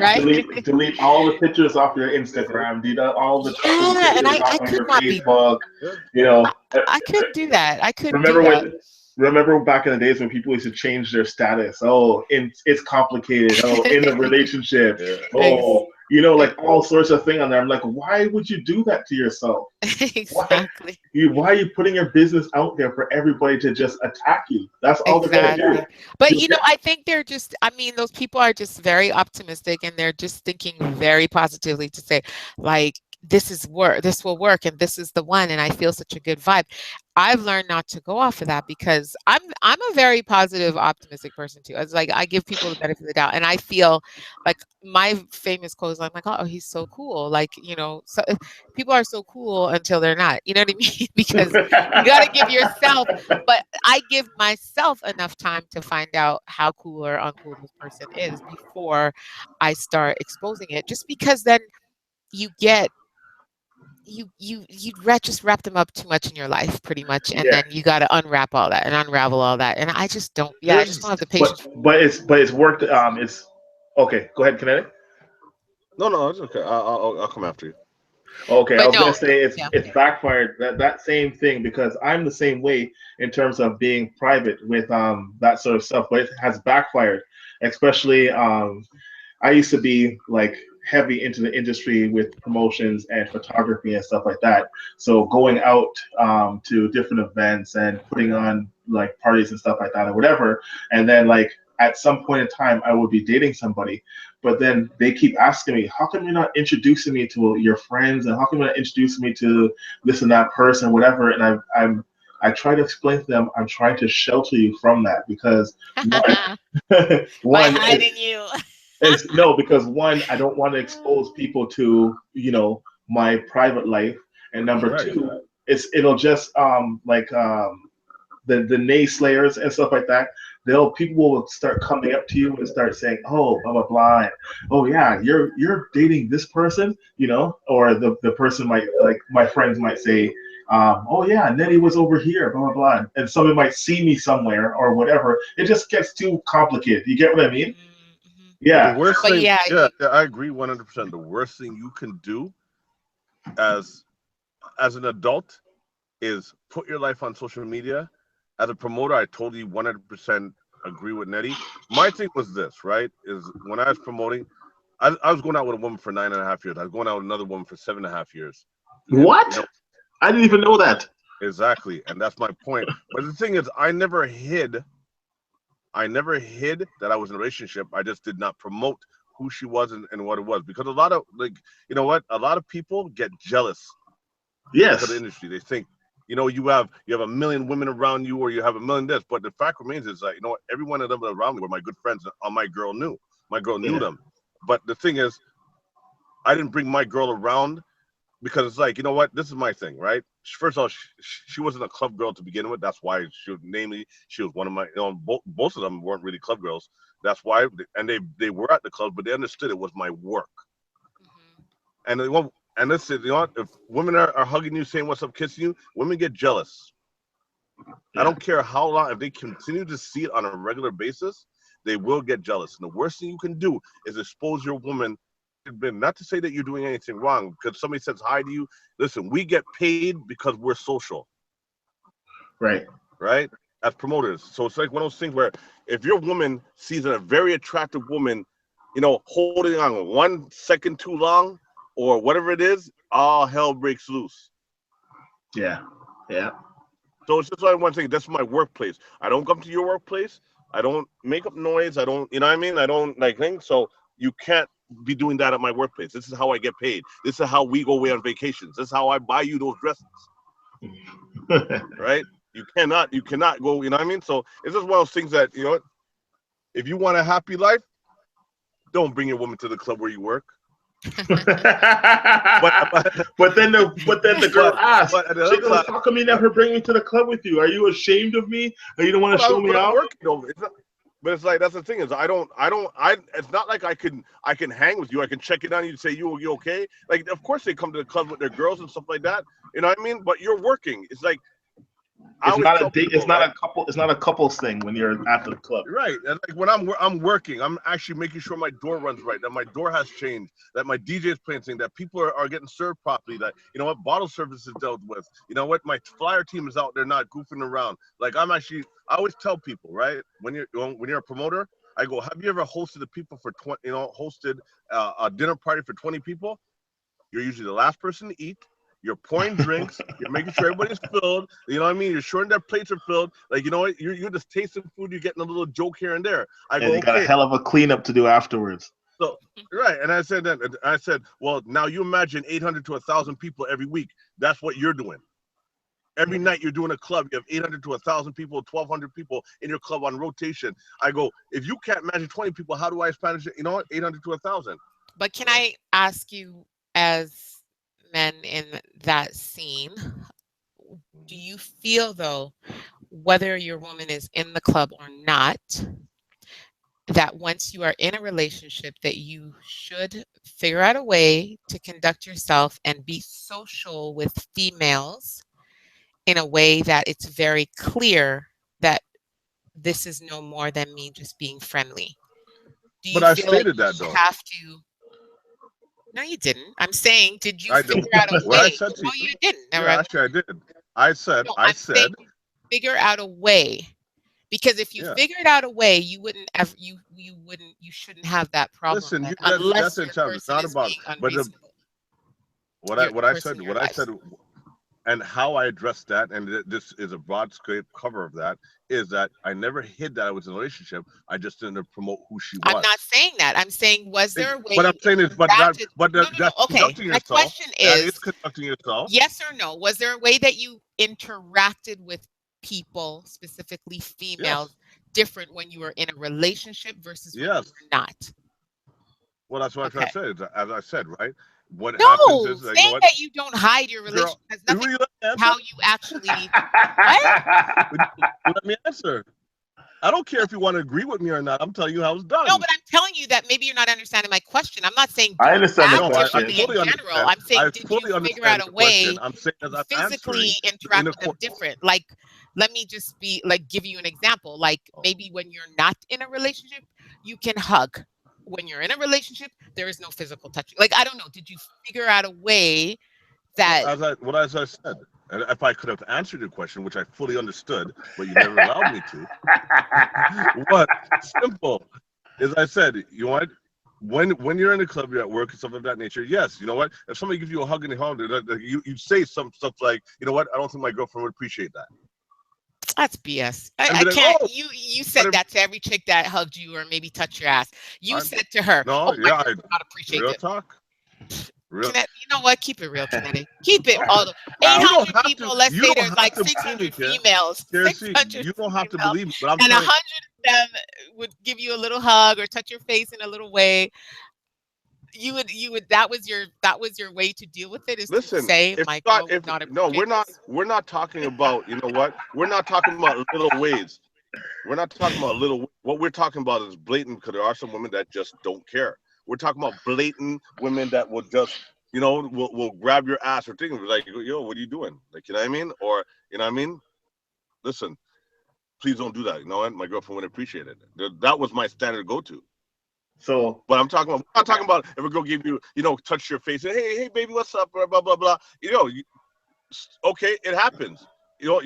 right?
delete all the pictures off your Instagram. Delete all the
Yeah, and
pictures
I
off of
could
your
not be.
Facebook. You know,
I could do that. I could do
remember
that.
remember back in the days when people used to change their status. Oh, it's complicated. Oh, in a relationship. Oh, like all sorts of things on there. I'm like, why would you do that to yourself?
Exactly.
Why are you putting your business out there for everybody to just attack you? That's all they're gonna do.
But I think they're just, those people are just very optimistic and they're just thinking very positively to say, like, this will work and this is the one and I feel such a good vibe. I've learned not to go off of that because I'm a very positive, optimistic person too. It's like I give people the benefit of the doubt, and I feel like my famous quote is like, "Oh, he's so cool." Like so people are so cool until they're not. You know what I mean? Because you got to give yourself. But I give myself enough time to find out how cool or uncool this person is before I start exposing it. Just because then you get just wrap them up too much in your life pretty much, and then you got to unwrap all that and unravel all that, and I just don't have the patience.
But it's worked. It's okay. Go ahead, Kinetic.
No, it's okay. I'll come after you.
Okay,
But
I was
no,
gonna say it's backfired that same thing because I'm the same way in terms of being private with that sort of stuff, but it has backfired, especially I used to be like heavy into the industry with promotions and photography and stuff like that. So going out to different events and putting on like parties and stuff like that or whatever. And then like at some point in time, I would be dating somebody, but then they keep asking me, how come you're not introducing me to your friends? And how come you're not introducing me to this and that person, whatever? And I try to explain to them, I'm trying to shelter you from that because
by hiding you.
no, because one, I don't want to expose people to my private life, and number two, it'll just the naysayers and stuff like that. People will start coming up to you and start saying, oh, blah blah blah, and, oh yeah, you're dating this person, or the person might, like my friends might say, oh yeah, Nettie was over here, blah blah blah, and somebody might see me somewhere or whatever. It just gets too complicated. You get what I mean? Yeah.
The worst
But
thing,
yeah,
I agree 100%. The worst thing you can do as an adult is put your life on social media. As a promoter, I totally 100% agree with Nettie. My thing was this, right? Is when I was promoting, I was going out with a woman for 9.5 years. I was going out with another woman for 7.5 years.
What? I didn't even know that.
Exactly, and that's my point. But the thing is, I never hid that I was in a relationship. I just did not promote who she was and what it was. Because a lot of, like, you know what, a lot of people get jealous
Yes.
of the industry. They think, you know, you have a million women around you, or you have a million this. But the fact remains is that, you know what, every one of them around me were my good friends, and my girl knew. My girl knew them. But the thing is, I didn't bring my girl around because it's like, you know what, this is my thing, right? First of all, she wasn't a club girl to begin with. That's why she was one of my, you know, both of them weren't really club girls. That's why, and they were at the club, but they understood it was my work. And they won't. And listen, you know what? If women are hugging you, saying what's up, kissing you, women get jealous. I don't care how long. If they continue to see it on a regular basis, they will get jealous. And the worst thing you can do is expose your woman. Not to say that you're doing anything wrong, because somebody says hi to you. Listen, we get paid because we're social.
Right.
Right? As promoters. So it's like one of those things where if your woman sees a very attractive woman, you know, holding on 1 second too long or whatever it is, all hell breaks loose.
Yeah. Yeah.
So it's just like one thing. That's my workplace. I don't come to your workplace. I don't make up noise. I don't, you know what I mean? I don't like things. So you can't be doing that at my workplace. This is how I get paid. This is how we go away on vacations. This is how I buy you those dresses. Right? You cannot go, you know what I mean? So it's just one of those things that, you know, if you want a happy life, don't bring your woman to the club where you work.
but then the girl asked, how come you never bring me to the club with you? Are you ashamed of me? Or you don't want to show me out?
But it's like, that's the thing is, it's not like I can hang with you. I can check it on you and say, you okay? Like, of course they come to the club with their girls and stuff like that. You know what I mean? But you're working. It's like,
it's not a date. It's not a couple. It's not a couples thing when you're at the club.
Right. And like when I'm working, I'm actually making sure my door runs right, that my door has changed, that my DJ is playing thing, that people are getting served properly, that, you know what, bottle service is dealt with. You know what, my flyer team is out there not goofing around. Like I always tell people, right, when you're a promoter, I go, have you ever hosted hosted a dinner party for 20 people? You're usually the last person to eat. You're pouring drinks. You're making sure everybody's filled. You know what I mean? You're ensuring their plates are filled. Like, you know what? You're just tasting food. You're getting a little joke here and there.
You got a hell of a cleanup to do afterwards.
So, right. And I said, well, now you imagine 800 to 1,000 people every week. That's what you're doing. Every night you're doing a club. You have 800 to 1,000 people, 1,200 people in your club on rotation. I go, if you can't manage 20 people, how do I manage it? You know what? 800 to 1,000.
But can I ask you, as men in that scene, do you feel though, whether your woman is in the club or not, that once you are in a relationship that you should figure out a way to conduct yourself and be social with females in a way that it's very clear that this is no more than me just being friendly? Do you
but I
feel
stated
like
that
you
though.
have to? No, you didn't. I'm saying, did you figure out a way?
I said to
no, you didn't.
Yeah, actually, I did. I said,
no, I'm saying figure out a way, because if you figured out a way, you wouldn't ever, you shouldn't have that problem.
Listen,
unless
that's
your person
it's not
is
about
being
but
unreasonable.
what I said, and how I addressed that, and this is a broad scope cover of that, is that I never hid that I was in a relationship. I just didn't promote who she was.
I'm not saying that. I'm saying, was there a way?
But I'm saying is, that's
okay. My question is,
that is conducting yourself.
Yes or no? Was there a way that you interacted with people, specifically females, different when you were in a relationship versus when you were not?
Well, that's what I'm trying to say. As I said, right? What
no,
happens is,
saying that you don't hide your relationship has nothing to do with how you actually.
Let me answer. I don't care if you want to agree with me or not. I'm telling you how it's done.
No, but I'm telling you that maybe you're not understanding my question. I'm not saying
I understand the question.
in general. I'm saying, did you figure out a way to physically interact with them different? Like, let me just give you an example. Like, maybe when you're not in a relationship, you can hug. When you're in a relationship, there is no physical touching. Like, I don't know. Did you figure out a way that?
As I said, and if I could have answered your question, which I fully understood, but you never allowed me to. What? Simple. As I said, you know what? When you're in a club, you're at work and stuff of that nature, yes, you know what? If somebody gives you a hug in the home, you say some stuff like, you know what? I don't think my girlfriend would appreciate that.
That's BS.
And
I
be like,
can't.
oh,
You
but
said that to every chick that hugged you or maybe touched your ass. You
I,
said to her,
no,
"Oh, my
yeah,
girl would not appreciate
real
this."
talk, real.
You know what? Keep it real, Kinetic. Keep it
No,
all the
you don't
800
have to.
people. Let's
You
say
don't
there's
have
like
to believe me,
600
kid.
females,
Seriously,
600
you don't have to
females,
believe me, but I'm
and
telling
100 of them would give you a little hug or touch your face in a little way. You would that was your way to deal with it, is to
listen,
say
if
my
not,
girl
if
would not
no,
appreciate this.
we're not talking about, you know what? We're not talking about little ways. We're not talking about little. What we're talking about is blatant, because there are some women that just don't care. We're talking about blatant women that will just, will grab your ass or think like, yo, what are you doing? Like, you know what I mean? Or, you know what I mean? Listen, please don't do that. You know what? My girlfriend would appreciate it. That was my standard go-to.
So,
But I'm not talking about if a girl give you, touch your face, and hey, baby, what's up? Blah blah blah blah. Okay, it happens. You're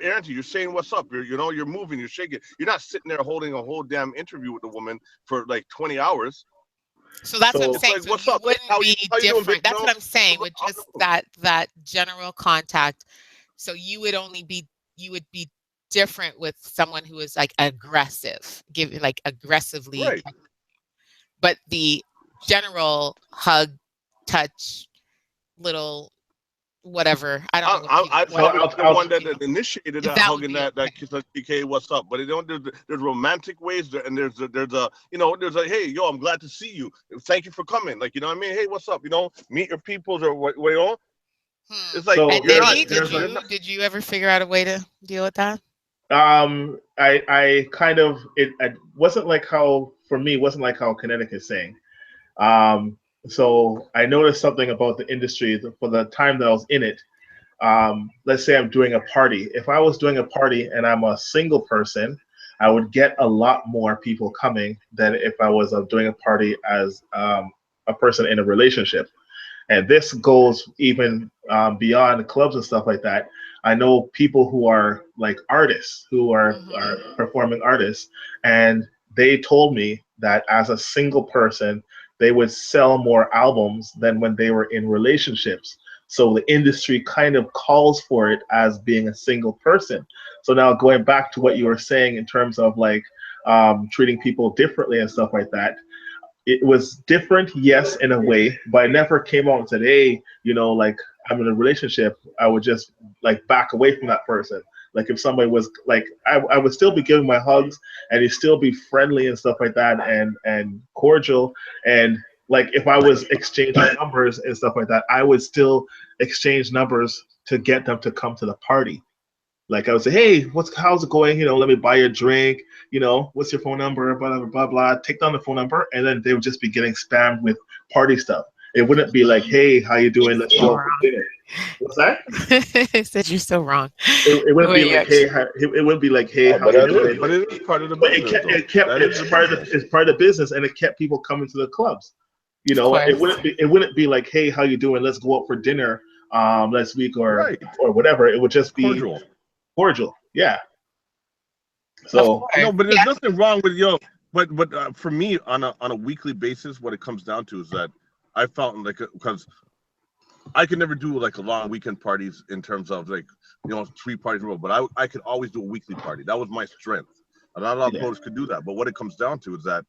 answering. You're saying what's up. You're moving. You're shaking. You're not sitting there holding a whole damn interview with the woman for like 20 hours.
So that's what I'm
so,
It's
saying.
like,
So
what's
you
up?
wouldn't
How
be
you doing, baby?
different. That's what I'm saying with just
No.
that general contact. So you would be different with someone who is like aggressive, giving like aggressively,
Right.
but the general hug, touch, little whatever. I don't know what
I
so
whatever
probably
I'll,
the
I'll
one that initiated
if
that
that would
hugging,
be
that
okay.
kiss, like, PK, what's up? But there's romantic ways there, and there's a hey, yo, I'm glad to see you. Thank you for coming. Like, you know what I mean? Hey, what's up? Meet your peoples or what. It's like
And
so
Eddie, did
there's a
you did you ever figure out a way to deal with that?
I kind of it wasn't like how for me it wasn't like how Kinetic is saying. Um, so I noticed something about the industry for the time that I was in it. Let's say I'm doing a party. If I was doing a party and I'm a single person, I would get a lot more people coming than if I was doing a party as a person in a relationship. And this goes even beyond clubs and stuff like that. I know people who are like artists, who are
Hmm.
performing artists, and they told me that as a single person, they would sell more albums than when they were in relationships. So the industry kind of calls for it as being a single person. So now going back to what you were saying in terms of like treating people differently and stuff like that, it was different, yes, in a way, but I never came out and said, hey, like I'm in a relationship. I would just like back away from that person. Like if somebody was like, I would still be giving my hugs and he'd still be friendly and stuff like that and cordial. And like if I was exchanging numbers and stuff like that, I would still exchange numbers to get them to come to the party. Like I would say, hey, how's it going? Let me buy you a drink. What's your phone number? Blah blah blah blah. Take down the phone number, and then they would just be getting spammed with party stuff. It wouldn't be like, hey, how you doing? Let's
You're
go
so
out for dinner. What's that?
wrong. I said you're so wrong.
It
The
wouldn't
way
be
you
like, hey,
actually,
it wouldn't be like, hey,
Oh,
how
but
you
that is,
doing?
but it is part of the
But
business, though. That is
it's
the
part of
business.
it's part of the business, and it kept people coming to the clubs.
of
It
course.
wouldn't be like, hey, how you doing? Let's go out for dinner next week
Right.
or whatever. It would just be
Cordial.
cordial. Yeah.
Of
So
course.
No, but there's
Yeah.
nothing wrong with But for me, on a weekly basis, what it comes down to is that I felt like, because I could never do like a long weekend parties in terms of like 3 parties in a row, but I could always do a weekly party. That was my strength. And not a lot of
yeah.
promoters could do that. But what it comes down to is that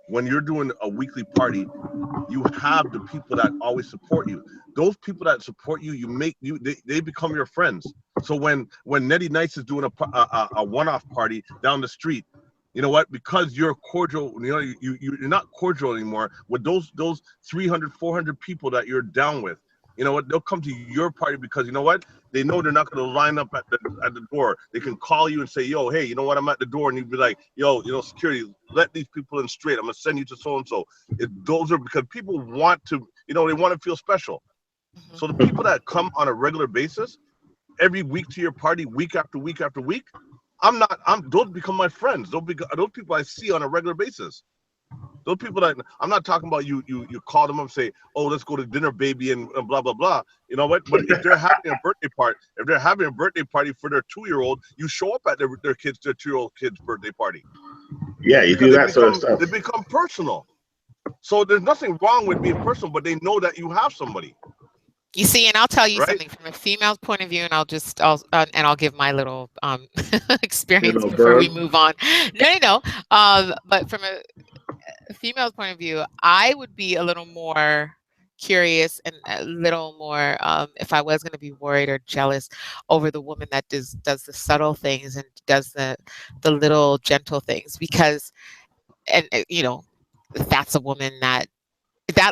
when you're doing a weekly party, you have the people that always support you. Those people that support you, they become your friends. So when Nettie Nice is doing a one-off party down the street, you know what? Because you're cordial, you're not cordial anymore with those 300, 400 people that you're down with. You know what? They'll come to your party because you know what? They know they're not going to line up at the door. They can call you and say, "Yo, hey, you know what? I'm at the door," and you'd be like, "Yo, security, let these people in straight. I'm gonna send you to so and so." Those are because people want to, they want to feel special. So the
Mhm.
people that come on a regular basis, every week to your party, week after week after week, those become my friends. Those people I see on a regular basis. Those people that I'm not talking about, you call them up and say, "Oh, let's go to dinner, baby," and blah blah blah. You know what? But if they're having a birthday party for their 2-year-old, you show up at their 2-year-old kid's birthday party
Yeah, you
because
do that sort of stuff.
they become personal. So there's nothing wrong with being personal, but they know that you have somebody.
You see, and I'll tell you
right?
something from a female's point of view, and I'll give my little
You
experience
know,
before we
bird.
move on. No, no, no. But from a female's point of view, I would be a little more curious and a little more if I was going to be worried or jealous over the woman that does the subtle things and does the little gentle things, because and that's a woman that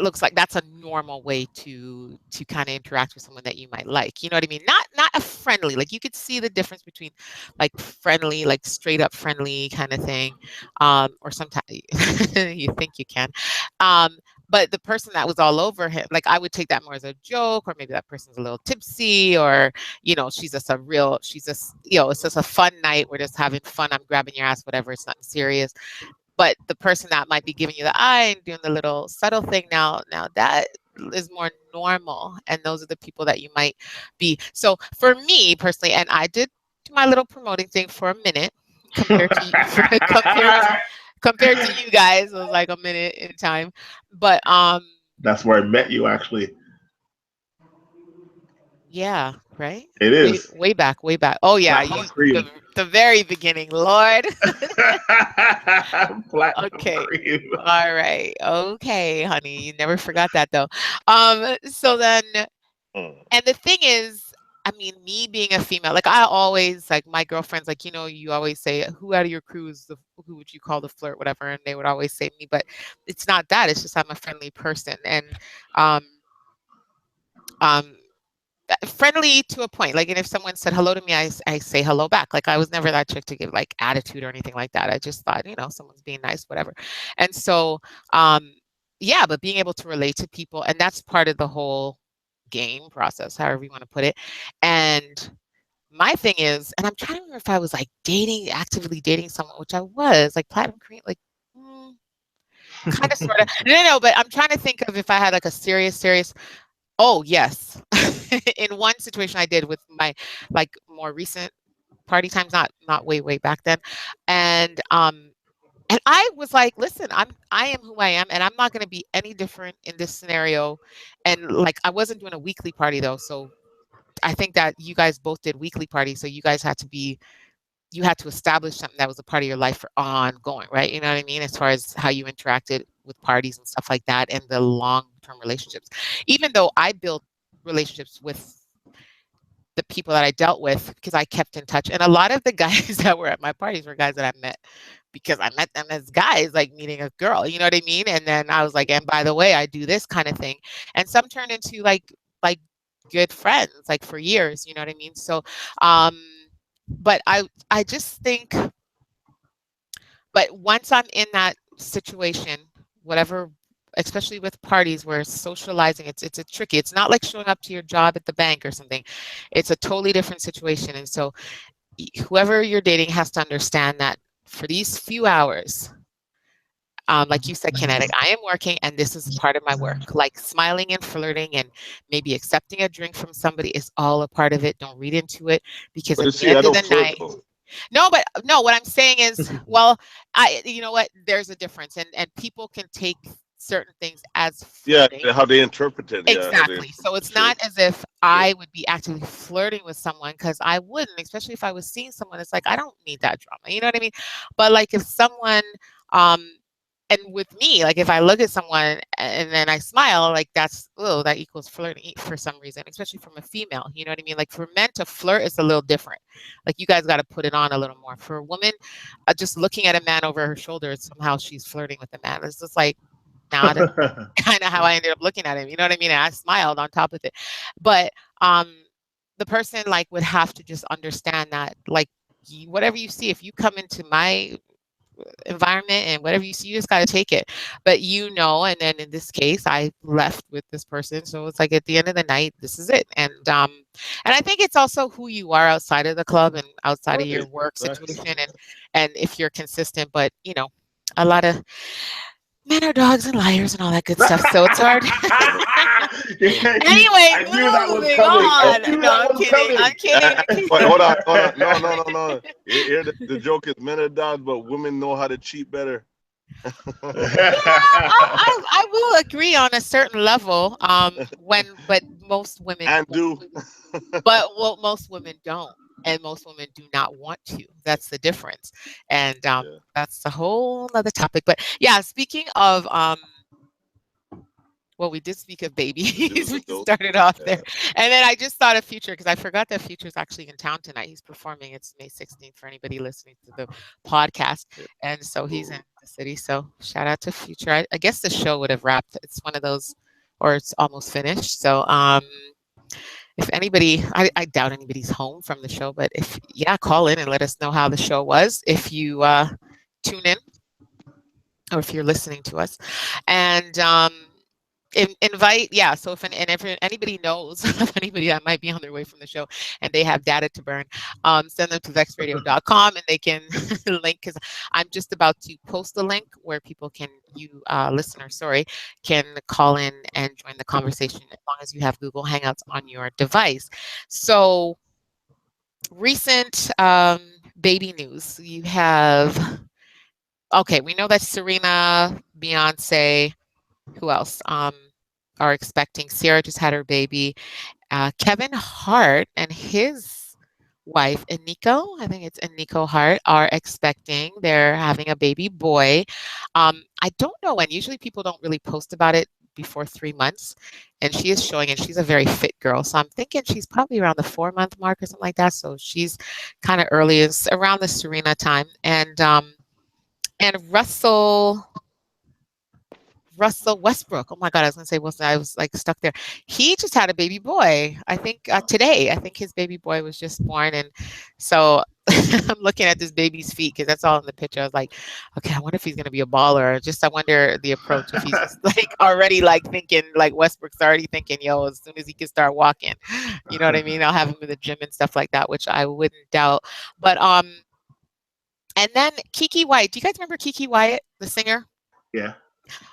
looks like that's a normal way to kind of interact with someone that you might like. You know what I mean? Not a friendly, like you could see the difference between like friendly, like straight up friendly kind of thing, or sometimes you think you can, um, but the person that was all over him, like I would take that more as a joke, or maybe that person's a little tipsy, or she's just it's just a fun night. We're just having fun. I'm grabbing your ass, whatever. It's nothing serious. But the person that might be giving you the eye and doing the little subtle thing, now that is more normal, and those are the people that you might be. So for me personally, and I did do my little promoting thing for a minute compared to compared to you guys, it was like a minute in time. But
That's where I met you, actually.
yeah, right,
It
way
is.
way back, way back. Oh yeah,
Platinum
you the
cream.
the very beginning, Lord.
Platinum
Okay.
cream.
All right. Okay, honey. You never forgot that though. So then,
Mm.
and the thing is, I mean, me being a female, like I always like my girlfriends, like you always say, who out of your crew is who would you call the flirt, whatever, and they would always say me, but it's not that. It's just I'm a friendly person, and um um friendly to a point. Like, and if someone said hello to me, I say hello back. Like, I was never that chick to give like attitude or anything like that. I just thought, someone's being nice, whatever. And so, yeah, but being able to relate to people, and that's part of the whole game process, however you want to put it. And my thing is, and I'm trying to remember if I was like actively dating someone, which I was, like platinum cream, like. Kind of, sort of. No, no, no, but I'm trying to think of if I had like a serious. Oh, yes. In one situation I did with my, like, more recent party times, not way, way back then. And I was like, "Listen, I am who I am, and I'm not gonna be any different in this scenario." And, like, I wasn't doing a weekly party, though, so I think that you guys both did weekly parties, so you had to establish something that was a part of your life for ongoing, right? You know what I mean? As far as how you interacted with parties and stuff like that, and the long-term relationships. Even though I built relationships with the people that I dealt with because I kept in touch, and a lot of the guys that were at my parties were guys that I met because I met them as guys, like meeting a girl, you know what I mean? And then I was like, and by the way, I do this kind of thing. And some turned into like good friends, like for years, you know what I mean? So um but I just think, but once I'm in that situation, whatever, especially with parties where socializing, it's a tricky. It's not like showing up to your job at the bank or something. It's a totally different situation. And so whoever you're dating has to understand that for these few hours, like you said, Kinetic, I am working and this is part of my work. Like smiling and flirting and maybe accepting a drink from somebody is all a part of it. Don't read into it, because
But you
at the
see, I
end of
don't
the
flirt
night,
though.
no, but no, what I'm saying is, well, you know what? There's a difference, and people can take certain things as
Yeah,
flirting.
how they interpret it. Yeah, how they
Exactly.
interpret
So
it.
it's
True.
not as if
True.
I would be actively flirting with someone, because I wouldn't, especially if I was seeing someone. It's like I don't need that drama. You know what I mean? But like if someone, um, and with me, like if I look at someone and then I smile, like that equals flirting for some reason, especially from a female. You know what I mean? Like for men to flirt is a little different. Like you guys got to put it on a little more. For a woman, just looking at a man over her shoulder, somehow she's flirting with a man. It's just like, nah, kind of how I ended up looking at him. You know what I mean? And I smiled on top of it. But the person like would have to just understand that, like, whatever you see, if you come into my environment and whatever you see, you just got to take it. But and then in this case, I left with this person, so it's like at the end of the night, this is it. And I think it's also who you are outside of the club and outside of your
Right.
work
Facts.
situation, and if you're consistent. But a lot of men are dogs and liars and all that good stuff, so it's hard. Anyway,
I knew that was
moving
coming. I
on.
knew
No,
that
I'm
was
kidding. I'm
coming.
kidding. I'm
Wait,
kidding.
hold on, hold on. No, no, no, no. Here the joke is men are dogs, but women know how to cheat better.
I will agree on a certain level. But most women
And
won't.
do.
But well, most women don't, and most women do not want to. That's the difference, and
Yeah.
that's a whole other topic. But yeah, speaking of well, we did speak of babies.
News
We
adults.
started off there.
Yeah.
And then I just thought of Future because I forgot that Future's actually in town tonight. He's performing. It's May 16th for anybody listening to the podcast.
Yeah.
And so he's in
Ooh.
the city. So shout out to Future. I guess the show would have wrapped. It's one of those, or it's almost finished. So if anybody, I doubt anybody's home from the show, but if, yeah, call in and let us know how the show was if you tune in or if you're listening to us. And invite, yeah, so if anybody knows of anybody that might be on their way from the show and they have data to burn, send them to vexradio.com and they can link, because I'm just about to post a link where people can, you listener, sorry, can call in and join the conversation as long as you have Google Hangouts on your device. So recent baby news, you have, okay, we know that Serena, Beyonce, who else are expecting. Sierra just had her baby. Kevin Hart and his wife, Eniko, I think it's Eniko Hart, are expecting. They're having a baby boy. I don't know when. Usually people don't really post about it before 3 months. And she is showing, and she's a very fit girl. So I'm thinking she's probably around the 4-month mark or something like that. So she's kind of early. It's around the Serena time. And Russell Westbrook. Oh my God, I was gonna say Wilson. I was like stuck there. He just had a baby boy. I think today. I think his baby boy was just born, and so I'm looking at this baby's feet because that's all in the picture. I was like, okay, I wonder if he's gonna be a baller. Just I wonder the approach if he's just like already like thinking like Westbrook's already thinking, yo, as soon as he can start walking, you know what I mean? I'll have him in the gym and stuff like that, which I wouldn't doubt. But and then Kiki Wyatt. Do you guys remember Kiki Wyatt, the singer?
Yeah.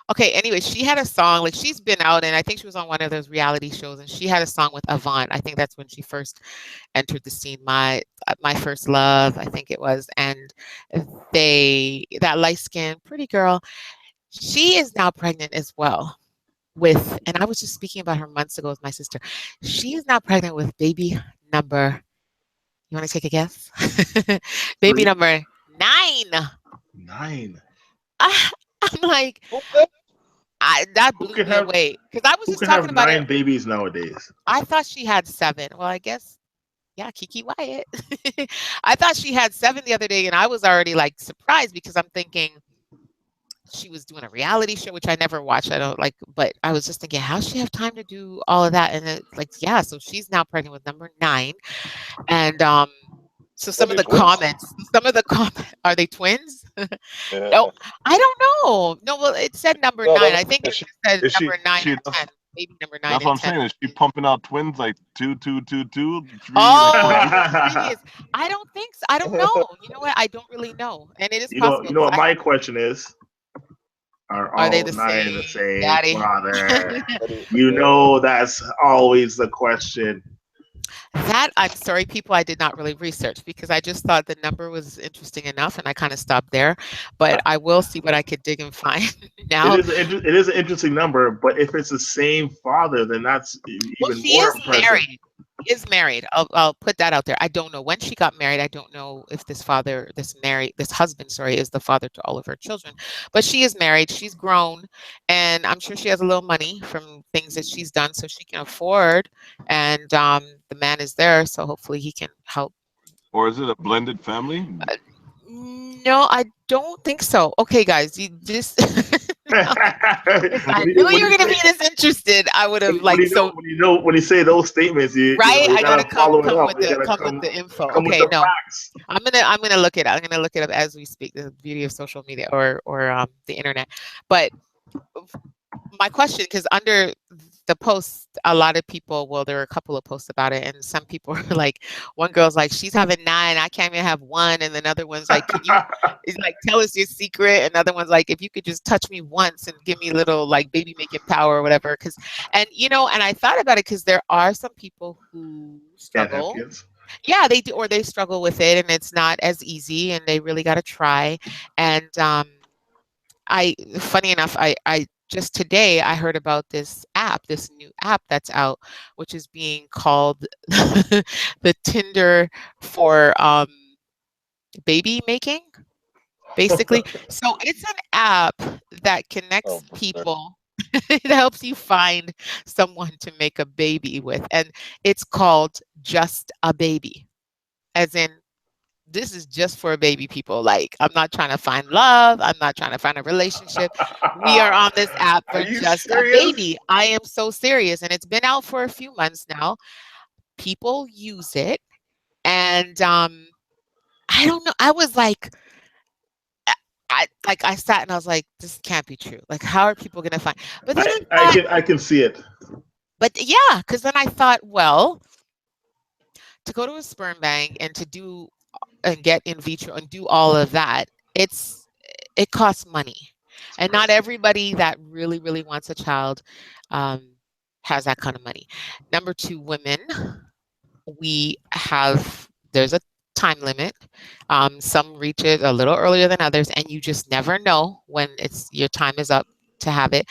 Okay, anyway, she had a song, like she's been out and I think she was on one of those reality shows and she had a song with Avant. I think that's when she first entered the scene, my first love, I think it was. And that light-skinned pretty girl, she is now pregnant as well with, and I was just speaking about her months ago with my sister. She is now pregnant with baby number, you want to take a guess? Baby
3.
number 9.
9.
I'm like,
Okay.
that
Who
blew
can
me
have
away because I was
who
just
can
talking
have
about it.
9 babies nowadays?
I thought she had 7. Well, I guess, yeah, Kiki Wyatt. I thought she had 7 the other day, and I was already like surprised because I'm thinking she was doing a reality show, which I never watched. I don't like, but I was just thinking, how does she have time to do all of that? And it, like, yeah, so she's now pregnant with number 9, and so
Are
some of
they
the
twins?
comments, are they twins?
Yeah.
No, I don't know. No, well, it said number
No,
9.
that's,
I think it
is she?
just said
Is she?
number 9
She.
and 10. Maybe number 9
That's
and
what I'm
10.
saying. Is she pumping out twins like 2, 2, 2, 2, 3, like
Oh, you know, 3
4?
is. I don't think so. I don't know. You know what? I don't really know, and it is
You know,
possible
you know
because
what my question is? Are
are they
all
the
9 the
same,
same
daddy?
father? You know that's always the question.
That I'm sorry, people, I did not really research because I just thought the number was interesting enough, and I kind of stopped there. But I will see what I could dig and find
It
now.
is it is an interesting number, but if it's the same father, then that's
Well,
even
she
more
is
impressive.
married. She is married. I'll put that out there. I don't know when she got married. I don't know if this husband, sorry, is the father to all of her children. But she is married. She's grown, and I'm sure she has a little money from things that she's done, so she can afford. And the man is there, so hopefully he can help.
Or is it a blended family?
Uh, no, I don't think so. Okay, guys, you just if I
when
knew
when
you were
you
gonna
say
be this interested, I would have
when
like so.
when you say those statements,
Right?
you
I gotta
gotta
come
follow it
come
up.
with
You
the
gotta
come with the info.
come with
Okay,
the
no.
facts.
I'm gonna look it up. I'm gonna look it up as we speak. The beauty of social media or the internet. But my question, because under the post, a lot of people, well, there were a couple of posts about it, and some people were like, one girl's like, she's having 9, I can't even have 1, and another one's like, can you, it's like, tell us your secret, another one's like, if you could just touch me once and give me a little like baby making power or whatever, because, and and I thought about it because there are some people who
Can't have
struggle.
kids.
Yeah, they do, or they struggle with it, and it's not as easy, and they really got to try, and funny enough, I just today I heard about this app, this new app that's out, which is being called the Tinder for baby making, basically. So it's an app that
Oh,
connects
man.
people. It helps you find someone to make a baby with, and it's called Just a Baby, as in this is just for baby people. Like, I'm not trying to find love. I'm not trying to find a relationship. We are on this app
Are
for
you
just a
serious?
baby. I am so serious. And it's been out for a few months now. People use it. And I don't know. I was like, I sat and I was like, this can't be true. Like, how are people gonna find? But then I thought,
I can see it.
but yeah, because then I thought, well, to go to a sperm bank and to do and get in vitro and do all of that, it costs money.
It's
And not
crazy.
everybody that really, really wants a child um, has that kind of money. Number two, women, there's a time limit. Some reach it a little earlier than others, and you just never know when your time is up to have it.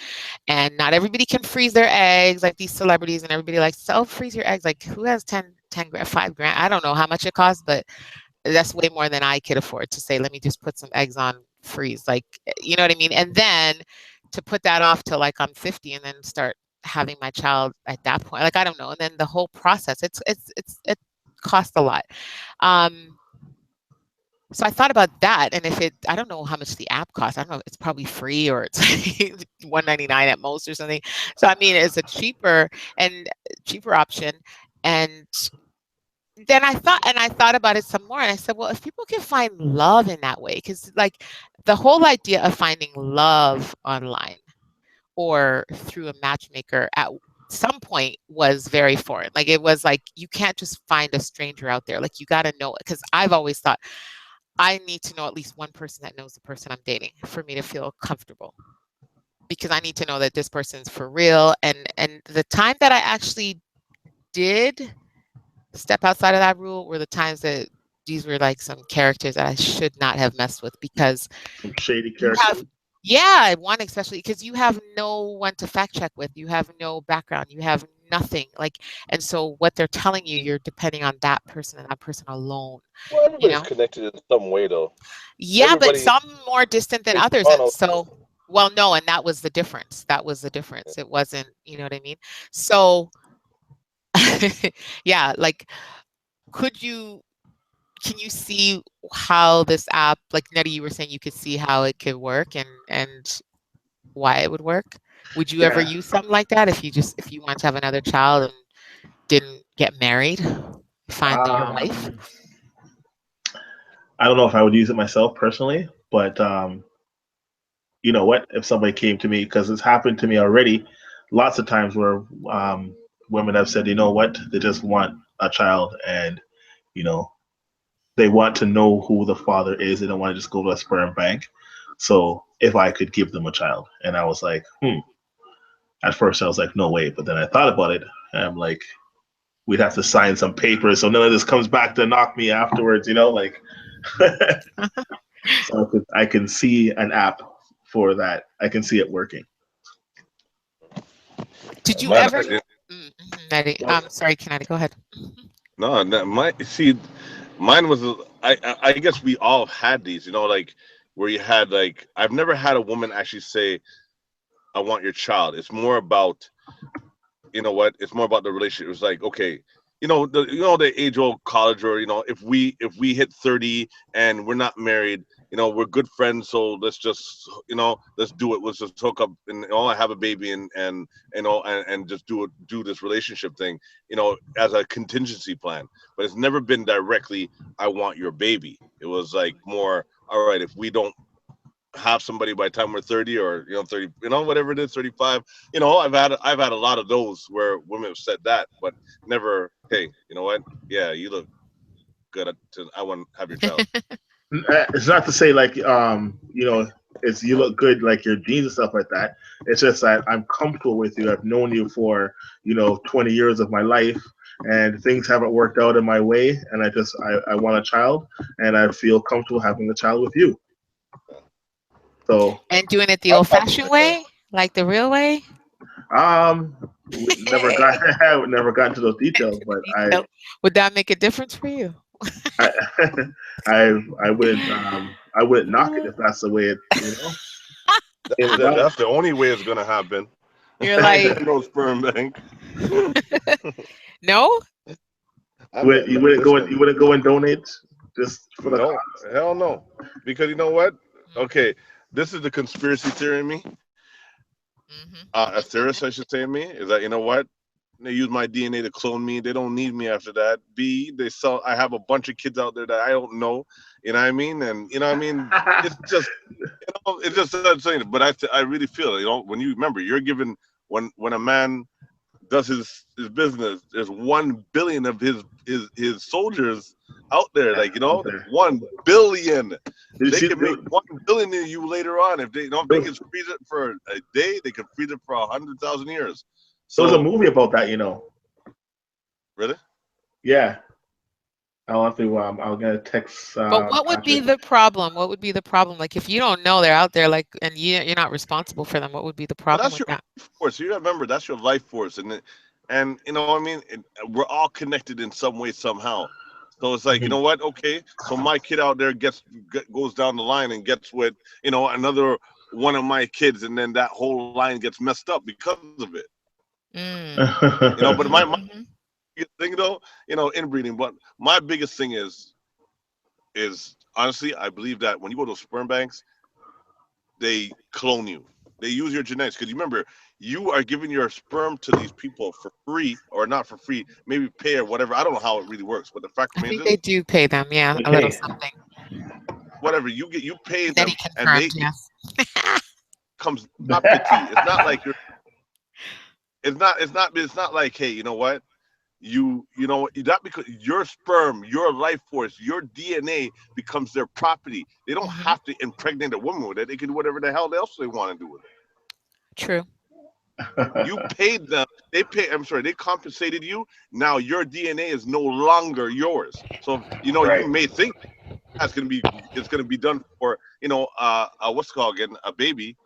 And not everybody can freeze their eggs like these celebrities, and everybody likes to, oh, freeze your eggs. Like, who has 10 grand, 5 grand? I don't know how much it costs, but that's way more than I could afford to say, let me just put some eggs on freeze. Like, you know what I mean? And then to put that off till like I'm 50 and then start having my child at that point. Like, I don't know. And then the whole process, it costs a lot. Um, so I thought about that, and I don't know how much the app costs. I don't know. It's probably free or it's $1.99 at most or something. So I mean, it's a cheaper option. And then I thought about it some more, and I said, well, if people can find love in that way, because like the whole idea of finding love online or through a matchmaker at some point was very foreign. Like, it was like, you can't just find a stranger out there. Like, you got to know it. Because I've always thought I need to know at least one person that knows the person I'm dating for me to feel comfortable. Because I need to know that this person's for real. And the time that I actually did step outside of that rule were the times that these were like some characters that I should not have messed with, because
Some shady
you have,
characters.
yeah, one especially because you have no one to fact check with, you have no background, you have nothing. Like, and so what they're telling you, you're depending on that person and that person alone,
Well,
you
everybody's
know?
connected in some way, though.
Yeah, but
Everybody,
some more distant than
in
others. And
Toronto,
so, well, no, and that was the difference. That was the difference. It wasn't, you know what I mean? So, yeah, like, could you can you see how this app, like Nettie, you were saying you could see how it could work and why it would work? Would you ever
Yeah.
use something like that if you want to have another child and didn't get married, find your wife?
Um, I don't know if I would use it myself personally, but you know what? If somebody came to me, because it's happened to me already, lots of times where women have said, you know what, they just want a child, and you know they want to know who the father is. They don't want to just go to a sperm bank. So if I could give them a child, and I was like, At first, I was like, no way. But then I thought about it, and I'm like, we'd have to sign some papers, so none of this comes back to knock me afterwards. Like. So I can see an app for that. I can see it working.
Did you
man,
ever? Nettie,
Well,
sorry, can I go ahead?
no, my see, mine was I guess we all had these, like where you had like I've never had a woman actually say, "I want your child." It's more about it's more about the relationship. It's like, okay, the age old college, or if we hit 30 and we're not married, we're good friends, so let's just let's do it. Let's just hook up and have a baby and just do this relationship thing, as a contingency plan. But it's never been directly, "I want your baby." It was like more, all right, if we don't have somebody by the time we're 30, or 30, whatever it is, 35. I've had a lot of those where women have said that, but never, "Hey, you know what, yeah, you look good, I want to have your child."
it's not to say like it's you look good like your jeans and stuff like that. It's just that I'm comfortable with you. I've known you for 20 years of my life, and things haven't worked out in my way, and I want a child, and I feel comfortable having a child with you. So
And doing it the old-fashioned way, like the real way.
we never got into those details, but
Detail. Would that make a difference for you?
I I wouldn't knock it if that's the way it, came about.
That's the only way it's gonna happen.
You're like,
No sperm bank.
no?
You wouldn't go and donate just for the
No,
cause?
hell no. Because you know what? Okay, this is the conspiracy theory in me. A theorist, I should say, in me is that, you know what? They use my DNA to clone me. They don't need me after that. B, they sell. I have a bunch of kids out there that I don't know. You know what I mean? And you know what I mean? It's just, it's just saying. But I really feel it. When you remember, you're given when a man does his business, there's 1 billion of his soldiers out there. Like,
Okay.
1 billion.
Did you
They
see
can make 1 billion of you later on. If they if they can freeze it for a day, they can freeze it for 100,000 years.
there was a
So
movie about that,
really,
Yeah. I'll have to. I'll get a text.
But what would be the problem? What would be the problem? Like, if you don't know they're out there, like, and you're not responsible for them, what would be the
but
problem
that's
with
your
that?
life force. You remember that's your life force, and you know what I mean. We're all connected in some way somehow. So it's like, you know what? Okay, so my kid out there goes down the line and gets with another one of my kids, and then that whole line gets messed up because of it. But my biggest thing though, inbreeding. But my biggest thing is honestly, I believe that when you go to sperm banks, they clone you. They use your genetics because you remember you are giving your sperm to these people for free or not for free, maybe pay or whatever. I don't know how it really works, but the fact
I
remains
think they
is
do pay them, yeah, a little something.
whatever you pay them,
Nettie
and
confirmed, yes.
comes not pity. It's not like it's not like, hey, you know what? That because your sperm, your life force, your DNA becomes their property. They don't have to impregnate a woman with it. They can do whatever the hell else they want to do with it.
True.
You paid them. They compensated you. Now your DNA is no longer yours. So
Right.
you may think it's gonna be done for what's it called again, a baby,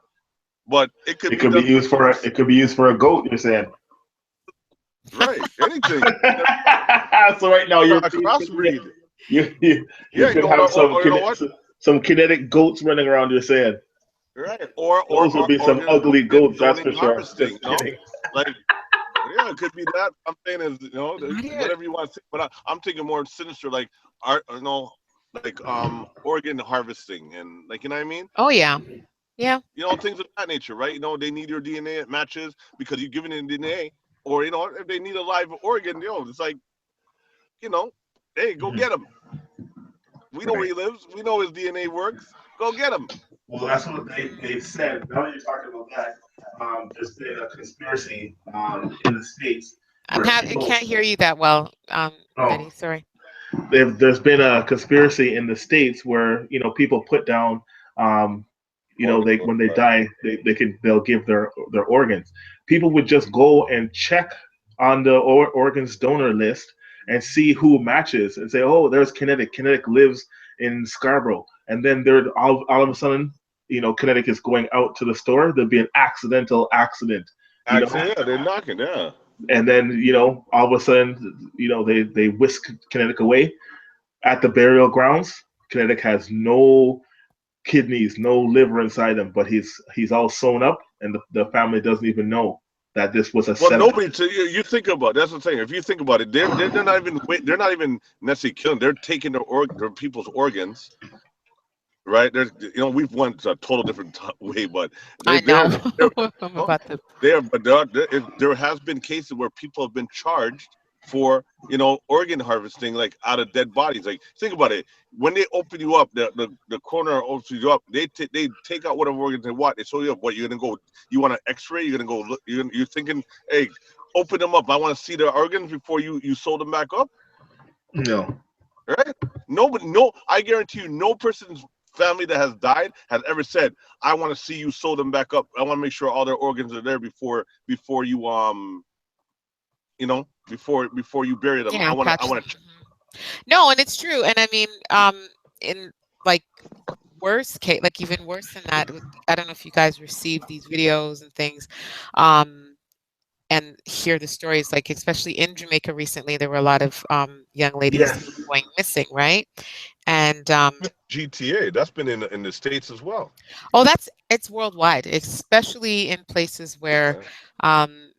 but it could be done
used for it could be used for a goat. You're saying.
right, anything.
So right now
A crossbreed.
you
Yeah,
could have
or you know what?
some kinetic goats running around. You're saying.
Right, or
Those would be some ugly goats, that's for sure.
harvesting.
Just kidding.
Like, yeah, it could be that. I'm saying is, whatever you want to say, but I'm thinking more sinister, like art, like organ harvesting and like, you know what I mean?
Oh, yeah. Yeah.
Things of that nature, right? They need your DNA, it matches because you're giving it DNA, or if they need a live organ, it's like, hey, go get him. We know where he lives. We know his DNA works. Go get him.
Well, that's what they said. Now that you're talking about that, there's been a conspiracy in the States.
I can't hear you that well, Betty. Sorry.
There's been a conspiracy in the States where people put down, when they die, they'll give their organs. People would just go and check on the organs donor list and see who matches and say, oh, there's Kinetic. Kinetic lives in Scarborough, and then there all of a sudden, Kinetic is going out to the store. There'll be an accidental accident.
Yeah, they're knocking, yeah.
And then all of a sudden, they whisk Kinetic away. At the burial grounds, Kinetic has no kidneys, no liver inside him, but he's all sewn up, and the family doesn't even know that this was a
well,
setup.
nobody. You think about it, that's the thing. If you think about it, they're not even necessarily killing. They're taking their people's organs, right? We've went a total different way, but
I know. I'm about to.
There has been cases where people have been charged for organ harvesting, like out of dead bodies. Like, think about it. When they open you up, the coroner opens you up. They take out whatever organs they want. They show you up. What you're gonna go? You want an X-ray? You're gonna go look. You're thinking, hey, open them up. I want to see the organs before you sew them back up.
No.
Right? Nobody. No. I guarantee you, no person's family that has died has ever said, I want to see you sew them back up. I want to make sure all their organs are there before you before you bury them.
Yeah,
I want to.
No, and it's true. And I mean, in like worst case, like even worse than that, I don't know if you guys received these videos and things, and hear the stories, like especially in Jamaica recently, there were a lot of young ladies
Yes.
going missing, right? And
GTA. That's been in the States as well.
oh, it's worldwide, especially in places where
Yeah.
um,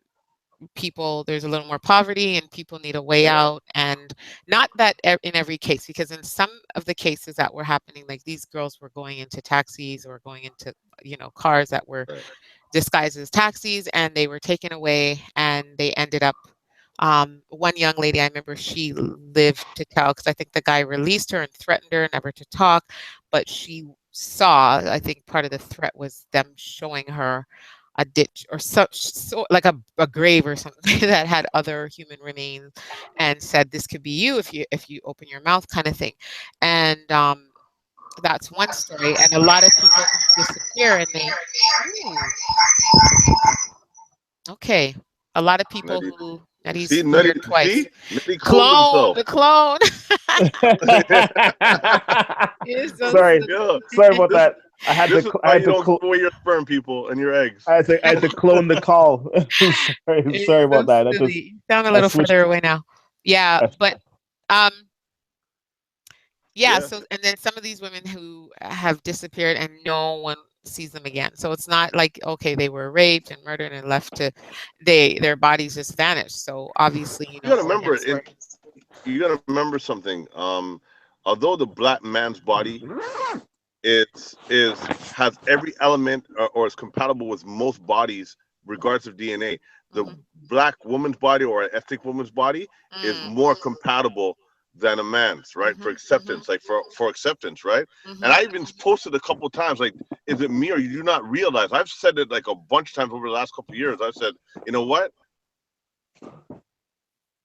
people there's a little more poverty and people need a way out, and not that in every case, because in some of the cases that were happening, like these girls were going into taxis or going into cars that were
Right.
disguised as taxis, and they were taken away, and they ended up one young lady, I remember, she lived to tell, because I think the guy released her and threatened her never to talk, but she saw, I think part of the threat was them showing her a ditch or so like a grave or something that had other human remains, and said this could be you if you open your mouth, kind of thing. And that's one story, and a lot of people disappear, and they ooh, okay, a lot of people
Nettie,
who
see,
Nettie's
Nettie,
muted twice.
see, Nettie cloned
Clone,
himself.
the clone. You're so
Sorry,
Yeah,
sorry about
stupid.
that. I had
this is
to. I
why
had
you
to.
don't give away your sperm, people, and your eggs.
I had to clone the call. sorry,
You're
sorry
so
about that. I
silly.
just
You sound a
I
little
switched.
further away now. Yeah,
I,
but um yeah,
Yeah,
so and then some of these women who have disappeared and no one sees them again. So it's not like, okay, they were raped and murdered and left to their bodies just vanished. So obviously,
you gotta remember
organs
it.
were
You gotta remember something. Although the black man's body has every element or is compatible with most bodies, regardless of DNA, the
mhm,
black woman's body or an ethnic woman's body is
mm,
more compatible than a man's, right? For
mhm, mhm,
acceptance, like for acceptance, right? And
mhm,
I even posted a couple of times, like, is it me or you do not realize? I've said it like a bunch of times over the last couple of years. I've said, you know what?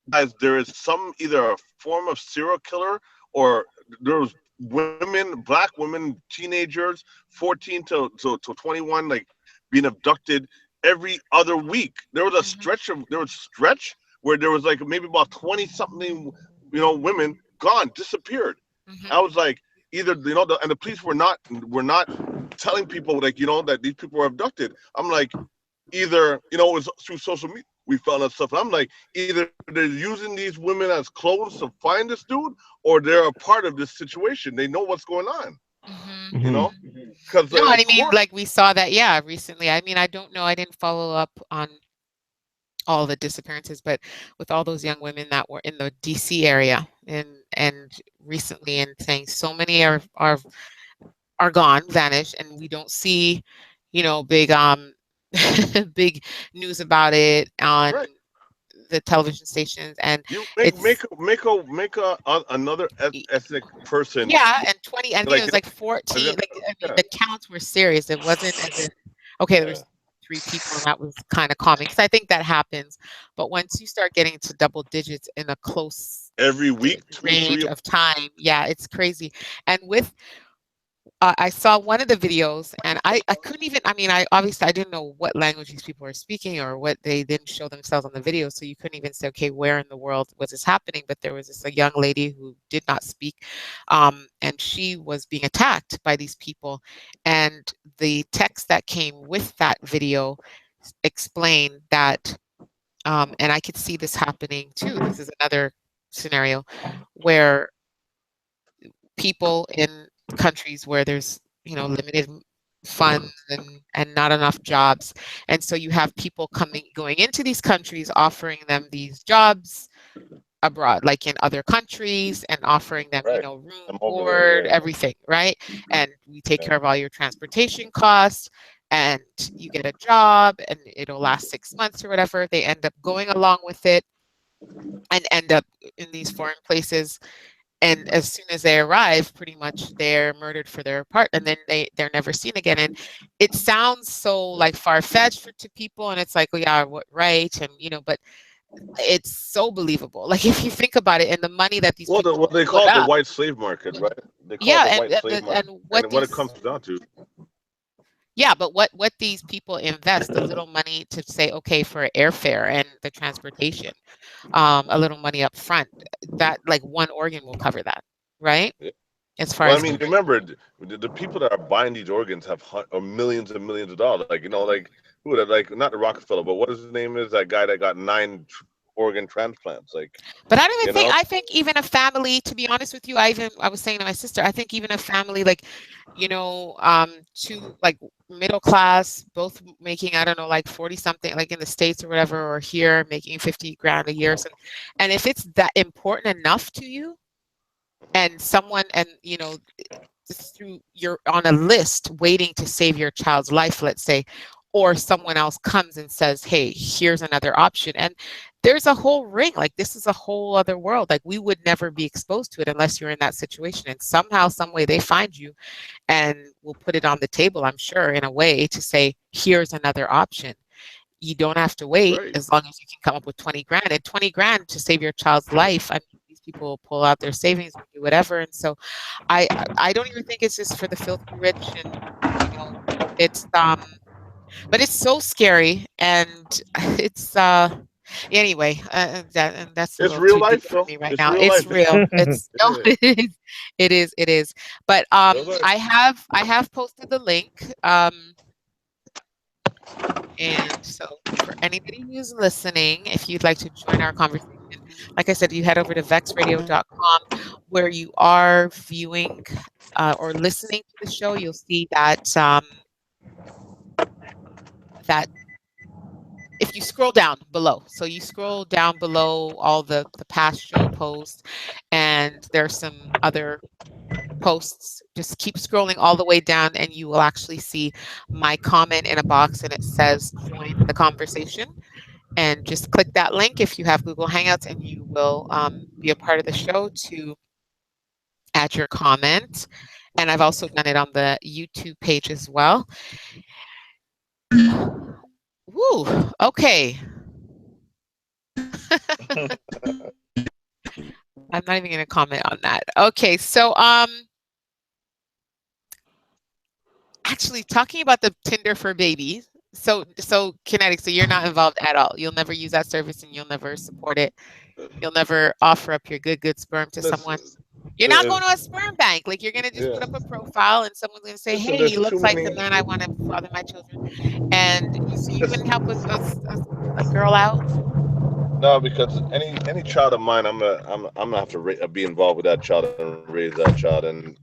Guys, there is some either a form of serial killer or there's women, black women, teenagers, 14 to 21, like being abducted every other week.
mhm,
There was stretch where there was like maybe about 20 something, women gone, disappeared.
mhm,
I was like, either and the police were not telling people like that these people were abducted. I'm like, either it was through social media we found out stuff. And I'm like, either they're using these women as clothes to find this dude, or they're a part of this situation. They know what's going on,
mhm,
you
Mhm.
know?
mhm.
Because
No,
of
I mean,
course,
like we saw that, yeah, recently. I mean, I don't know, I didn't follow up on all the disappearances, but with all those young women that were in the DC area and recently, and saying so many are gone, vanished, and we don't see, big big news about it on
right?
the television stations, and
You
it's
another ethnic person
yeah, and 20, I think it
like
was like 14, like I mean
yeah,
the counts were serious. It wasn't as if okay, there
yeah.
was three people and that was kind of calming, because I think that happens, but once you start getting to double digits in a close
Every week, two,
range
three.
of time, yeah, it's crazy. And with I saw one of the videos, and I couldn't even, I mean, I obviously I didn't know what language these people were speaking or what, they didn't show themselves on the video, so you couldn't even say, okay, where in the world was this happening? But there was this a young lady who did not speak, and she was being attacked by these people, and the text that came with that video explained that, and I could see this happening too. This is another scenario where people in countries where there's limited funds and not enough jobs, and so you have people going into these countries, offering them these jobs abroad, like in other countries, and offering them
Right.
room,
I'm over there.
board,
Yeah.
everything, right? And we take
Yeah.
care of all your transportation costs, and you get a job and it'll last 6 months or whatever. They end up going along with it and end up in these foreign places, and as soon as they arrive, pretty much they're murdered for their part, and then they're never seen again. And it sounds so like far-fetched to people, and it's like, oh yeah, what, right? And but it's so believable, like if you think about it, and the money that these
Well,
people
what they
put
call it the
up.
white slave market, right? They call it
Yeah,
the white slave
and
market,
what
and what it
these
comes down to.
yeah, but what these people invest a little money to say, okay, for airfare and the transportation, a little money up front, that like one organ will cover that, right? as far
Well, I
as
mean, remember the people that are buying these organs have millions and millions of dollars. Like like who that like not the Rockefeller, but what his name is that guy that got nine organ transplants. Like
But I don't even
you
think
know,
I think even a family, to be honest with you, I was saying to my sister, I think even a family like, two like middle class, both making, I don't know, like 40 something, like in the States or whatever, or here making 50 grand a year. So, and if it's that important enough to you and someone and just through you're on a list waiting to save your child's life, let's say, or someone else comes and says, hey, here's another option. And there's a whole ring, like this is a whole other world. Like we would never be exposed to it unless you're in that situation. And somehow, some way they find you and will put it on the table, I'm sure, in a way to say, here's another option. You don't have to wait
right?
as long as you can come up with 20 grand. And 20 grand to save your child's life. I mean, these people pull out their savings or do whatever. And so I don't even think it's just for the filthy rich and you know it's but it's so scary and it's anyway and that's a
It's
little
real
too deep
life,
for
though.
me right
It's
now.
real
It's
life.
real. It's no,
It
it is but
is. Real life.
I have posted the link and so for anybody who's listening, if you'd like to join our conversation, like I said, you head over to vexradio.com where you are viewing or listening to the show. You'll see that if you scroll down below, so you scroll down below all the past show posts, and there's some other posts. Just keep scrolling all the way down, and you will actually see my comment in a box, and it says "Join the conversation." And just click that link if you have Google Hangouts, and you will be a part of the show to add your comment. And I've also done it on the YouTube page as well. Woo, okay. I'm not even going to comment on that. Okay, so actually talking about the Tinder for babies. So Kinetic, so you're not involved at all. You'll never use that service and you'll never support it. You'll never offer up your good sperm to
Listen,
someone. You're not going to a sperm bank. Like you're gonna just
yeah.
put up a profile and someone's gonna say,
Listen,
"Hey, he
there's too
looks like
many.
the man I want to father my children." And so you
Listen,
wouldn't help a girl out.
no, because any child of mine, I'm gonna have to be involved with that child and raise that child, and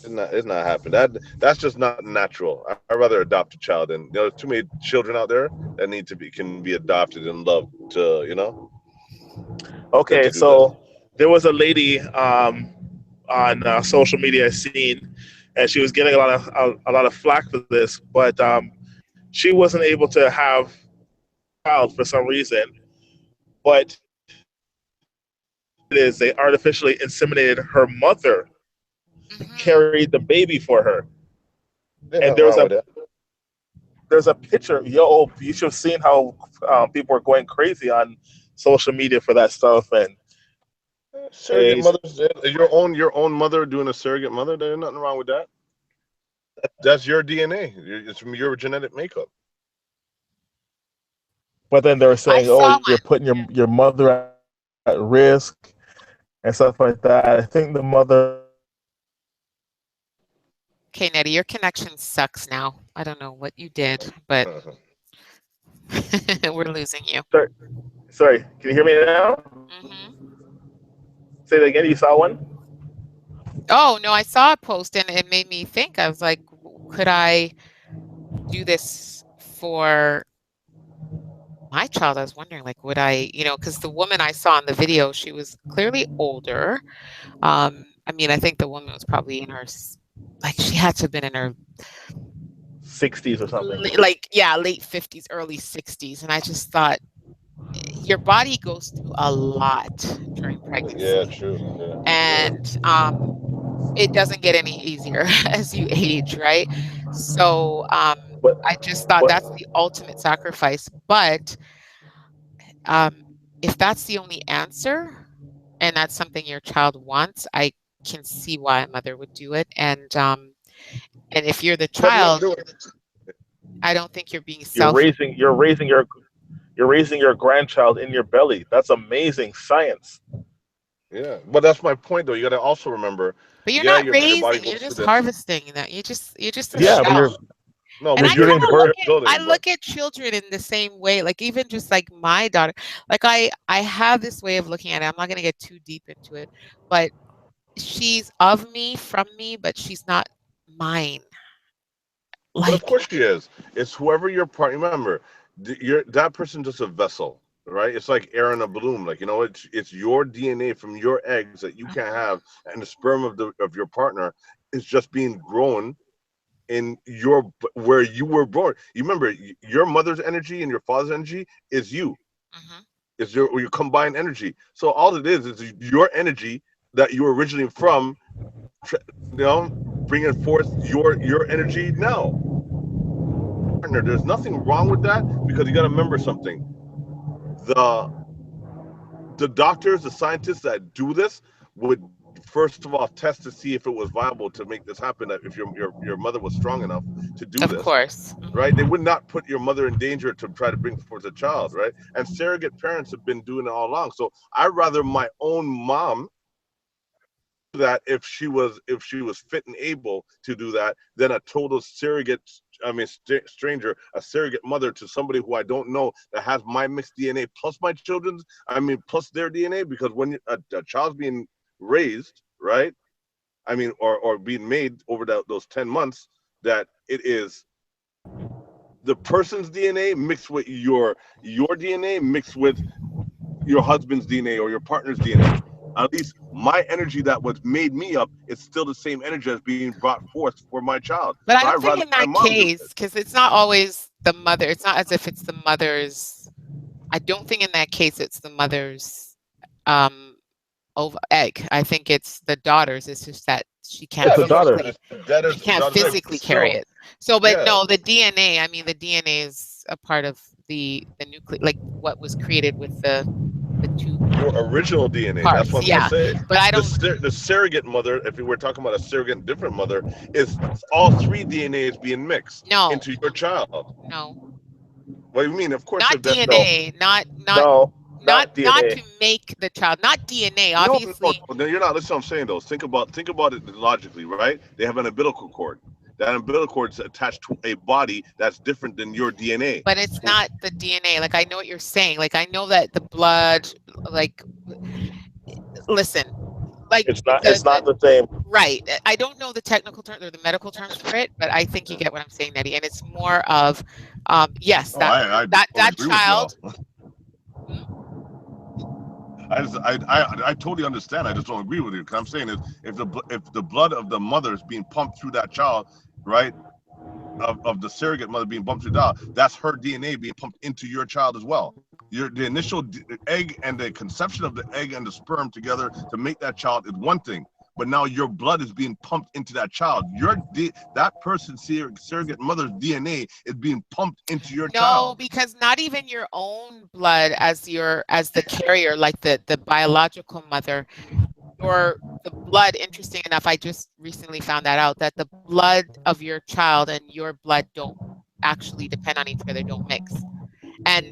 it's not happening. That's just not natural. I'd rather adopt a child, and there's too many children out there that need to be can be adopted and loved to than
Okay,
to do that.
so there was a lady on social media I seen, and she was getting a lot of flack for this, but she wasn't able to have child for some reason. But it is they artificially inseminated her mother,
Hmm.
carried the baby for her,
There's
and
nothing wrong with that.
there's a picture. Yo, you should have seen how people are going crazy on social media for that stuff, and
Surrogate
it's,
mothers, your own mother doing a surrogate mother. There's nothing wrong with that. That's your DNA. It's from your genetic makeup.
but then they were
I
saying, oh,
saw
you're
one.
putting your mother at risk and stuff like that. I think the mother.
Okay, Nettie, your connection sucks now. I don't know what you did, but we're losing you.
Sorry, can you hear me now?
Hmm.
Say that again. You saw one?
Oh no, I saw a post and it made me think. I was like, could I do this for my child? I was wondering, like, would I, because the woman I saw in the video, she was clearly older. I mean, I think the woman was probably in her, like, she had to have been in her,
60s or something.
like, yeah, late 50s, early 60s. And I just thought, your body goes through a lot during
Yeah,
pregnancy.
true. Yeah, yeah.
And it doesn't get any easier as you age, right? So
But
I just thought
but
that's the ultimate sacrifice. But um, if that's the only answer and that's something your child wants, I can see why a mother would do it. And if you're the
Let them
child,
do it.
I don't think you're being
you're
selfish.
raising you're raising your you're raising your grandchild in your belly. That's amazing science.
Yeah, but that's my point, though. You got to also remember,
But you're
yeah,
not
your body
raising, you're
goes through
just
this.
harvesting that. You're just a
Yeah, but
shell.
No,
And
you're
but
I
you're
kind
giving
of look
birth.
at
building. But
children in the same way. Like even just like my daughter, like I have this way of looking at it. I'm not going to get too deep into it, but she's of me, from me, but she's not mine.
but of
Like,
course she is. It's whoever your partner. Remember, you're that person just a vessel, right? It's like air in a balloon. Like, it's your DNA from your eggs that you can have, and the sperm of your partner is just being grown in where you were born. You remember, your mother's energy and your father's energy is you.
mhm.
It's your combined energy. So all it is your energy that you were originally from, you know, bringing forth your energy now. Partner, there's nothing wrong with that, because you got to remember something. The the doctors, the scientists that do this would first of all test to see if it was viable to make this happen. That if your mother was strong enough to do
Of
this,
course.
right? They would not put your mother in danger to try to bring forth a child, right? And surrogate parents have been doing it all along. So I'd rather my own mom that if she was fit and able to do that than a total surrogate, I mean, stranger, a surrogate mother to somebody who I don't know that has my mixed DNA plus my children's, I mean, plus their DNA. Because when a child's being raised, right, I mean, or being made over those 10 months, that it is the person's DNA mixed with your DNA mixed with your husband's DNA or your partner's DNA. At least my energy that was made me up is still the same energy as being brought forth for my child.
But
So
I
I'd
don't think
rather
in
my
that
mom do
case,
it.
because it's not always the mother. It's not as if it's the mother's. I don't think in that case it's the mother's um egg. I think it's the daughter's. It's just that
It's a daughter.
she can't
Daughter's egg, but
physically carry
still,
it. So, but
yeah,
no, the DNA. I mean, the DNA is a part of the nucleus, like what was created with the two
your original DNA. That's
parts.
what I'm trying to
Yeah,
say.
but I
The
don't.
the surrogate mother, if we were talking about a surrogate different mother, is all three DNAs being mixed
No,
into your child.
no,
What do you mean? Of course,
not
if that no.
DNA.
No,
Not
not DNA.
to make the child. Not DNA.
No, no,
Obviously,
no, you're not. Listen, what I'm saying though. Think about it logically, right? They have an umbilical cord. That umbilical cord is attached to a body that's different than your DNA.
but it's not the DNA. Like I know what you're saying. Like I know that the blood. Like listen. Like
It's not.
the
It's not the same.
right. I don't know the technical terms or the medical terms for it, but I think you get what I'm saying, Nettie. And it's more of, yes,
Oh, I totally
that
agree with y'all.
child. Hmm?
I totally understand. I just don't agree with you, because I'm saying is if the blood of the mother is being pumped through that child, right? Of the surrogate mother being pumped through the child, that's her DNA being pumped into your child as well. The initial egg and the conception of the egg and the sperm together to make that child is one thing, but now your blood is being pumped into that child. That person's surrogate mother's DNA is being pumped into your
No,
child.
because not even your own blood as the carrier, like the biological mother, or the blood. Interesting enough, I just recently found that out that the blood of your child and your blood don't actually depend on each other, don't mix. And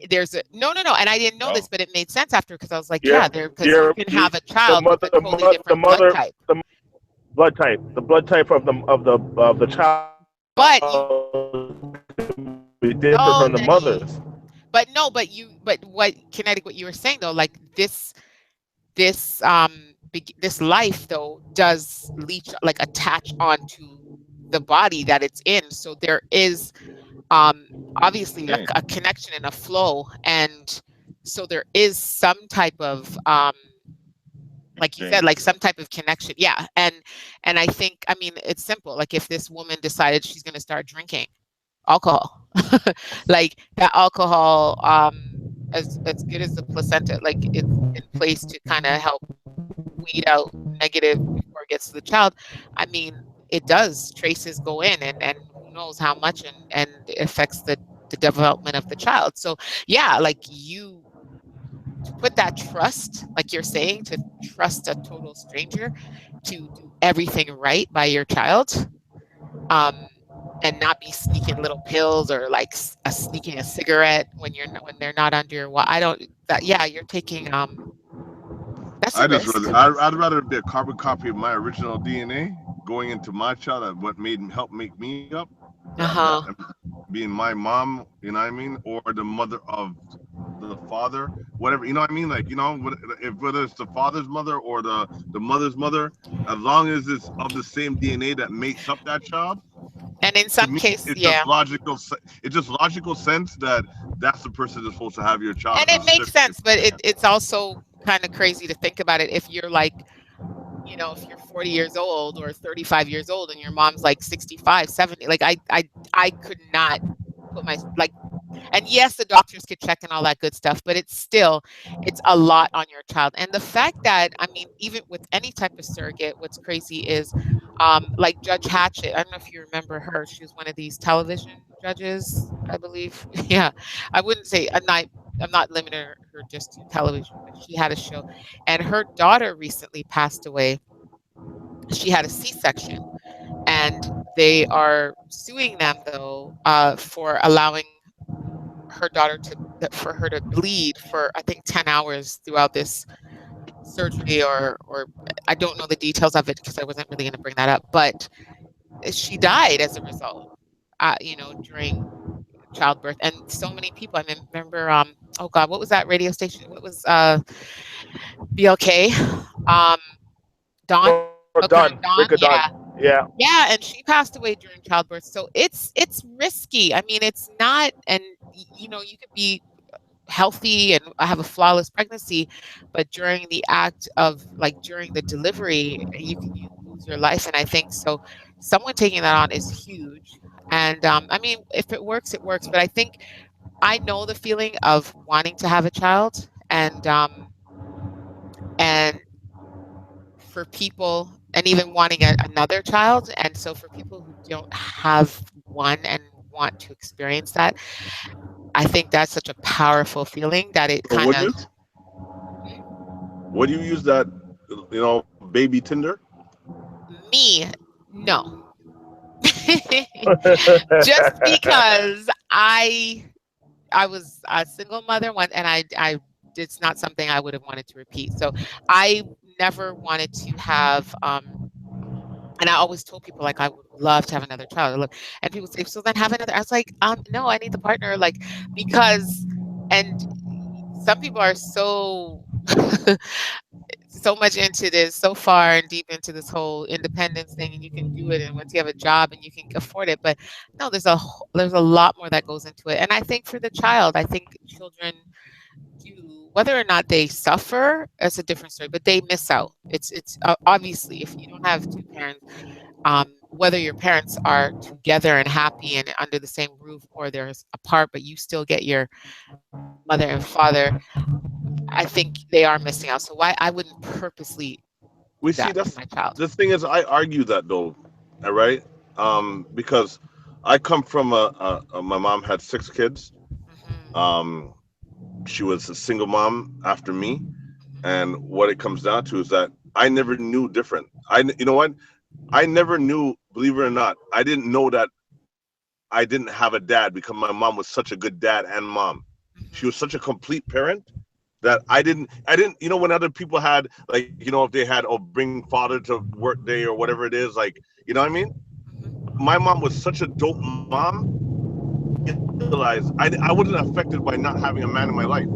there's a no, and I didn't know this,
Oh,
but it made sense after because I was like,
Your
yeah, there because you
your
can have a
the
child with
mother
a totally different blood type,
the blood type. The blood type of the child
but you
be different from the
no,
mother's.
Nettie, but no, but what kinetic, what you were saying though, like this life though does leech, like attach onto the body that it's in, so there is um obviously
change,
a connection and a flow, and so there is some type of like you said,
exchange.
like some type of connection. Yeah. And I think, I mean, it's simple. Like if this woman decided she's going to start drinking alcohol, like that alcohol, as good as the placenta, like it's in place to kind of help weed out negative before it gets to the child. I mean, it does, traces go in, and who knows how much, and it affects the development of the child. So yeah, like you, to put that trust, like you're saying, to trust a total stranger to do everything right by your child, um, and not be sneaking little pills or like sneaking a cigarette when you're not, when they're not under your I don't that yeah, you're taking That's a
I just
risk.
rather I'd rather be a carbon copy of my original DNA going into my child that what made help make me up. That
Uh-huh.
being my mom, you know what I mean, or the mother of the father, whatever, you know what I mean. Like if whether it's the father's mother or the mother's mother, as long as it's of the same DNA that makes up that child,
And in
to
some
me,
case,
it's just
yeah.
logical. It's just logical sense that that's the person that's supposed to have your child
And it makes
specifically.
sense, but it's also kind of crazy to think about it if you're like, if you're 40 years old or 35 years old and your mom's like 65, 70, like I could not put my like. And yes, the doctors could check and all that good stuff, but it's a lot on your child. And the fact that, I mean, even with any type of surrogate, what's crazy is, like Judge Hatchett. I don't know if you remember her. She was one of these television judges, I believe. Yeah, I wouldn't say I'm not limiting her just to television, but she had a show, and her daughter recently passed away. She had a C-section, and they are suing them though, for allowing her daughter for her to bleed for I think 10 hours throughout this surgery, or I don't know the details of it because I wasn't really going to bring that up, but she died as a result, during childbirth. And so many people, I remember, oh God, what was that radio station? What was BLK? Um, Dawn,
Or done.
Booker and
Rick
Dawn,
done.
yeah.
Yeah.
Yeah, and she passed away during childbirth. So it's risky. I mean, it's not, and you could be healthy and have a flawless pregnancy, but during the act of like during the delivery, you lose your life. And I think so someone taking that on is huge. And I mean, if it works, it works. But I think I know the feeling of wanting to have a child, and for people, and even wanting another child. And so for people who don't have one and want to experience that, I think that's such a powerful feeling that it
So
kind of.
would you use that, baby Tinder?
Me, no. Just because I was a single mother once, and I it's not something I would have wanted to repeat. So I never wanted to have, and I always told people like I would love to have another child. And people say, so then have another. I was like, no, I need the partner, like, because, and some people are so much into this, so far and deep into this whole independence thing, and you can do it, and once you have a job and you can afford it. But no, there's a lot more that goes into it. And I think for the child, I think children do, whether or not they suffer, that's a different story, but they miss out. It's obviously, if you don't have two parents, whether your parents are together and happy and under the same roof, or they're apart, but you still get your mother and father, I think they are missing out. So why I wouldn't purposely
We
do
see
that to
that's
my child.
the thing is I argue that though, all right? Because I come from my mom had 6 kids.
Mhm,
Um, she was a single mom after me, and what it comes down to is that I never knew different. You know what? I never knew, believe it or not, I didn't know that I didn't have a dad because my mom was such a good dad and mom. She was
mhm,
such a complete parent that I didn't, when other people had, like, if they had, oh, bring father to work day or whatever it is, like, what I mean?
mhm,
My mom was such a dope mom. Realize I wasn't affected by not having a man in my life.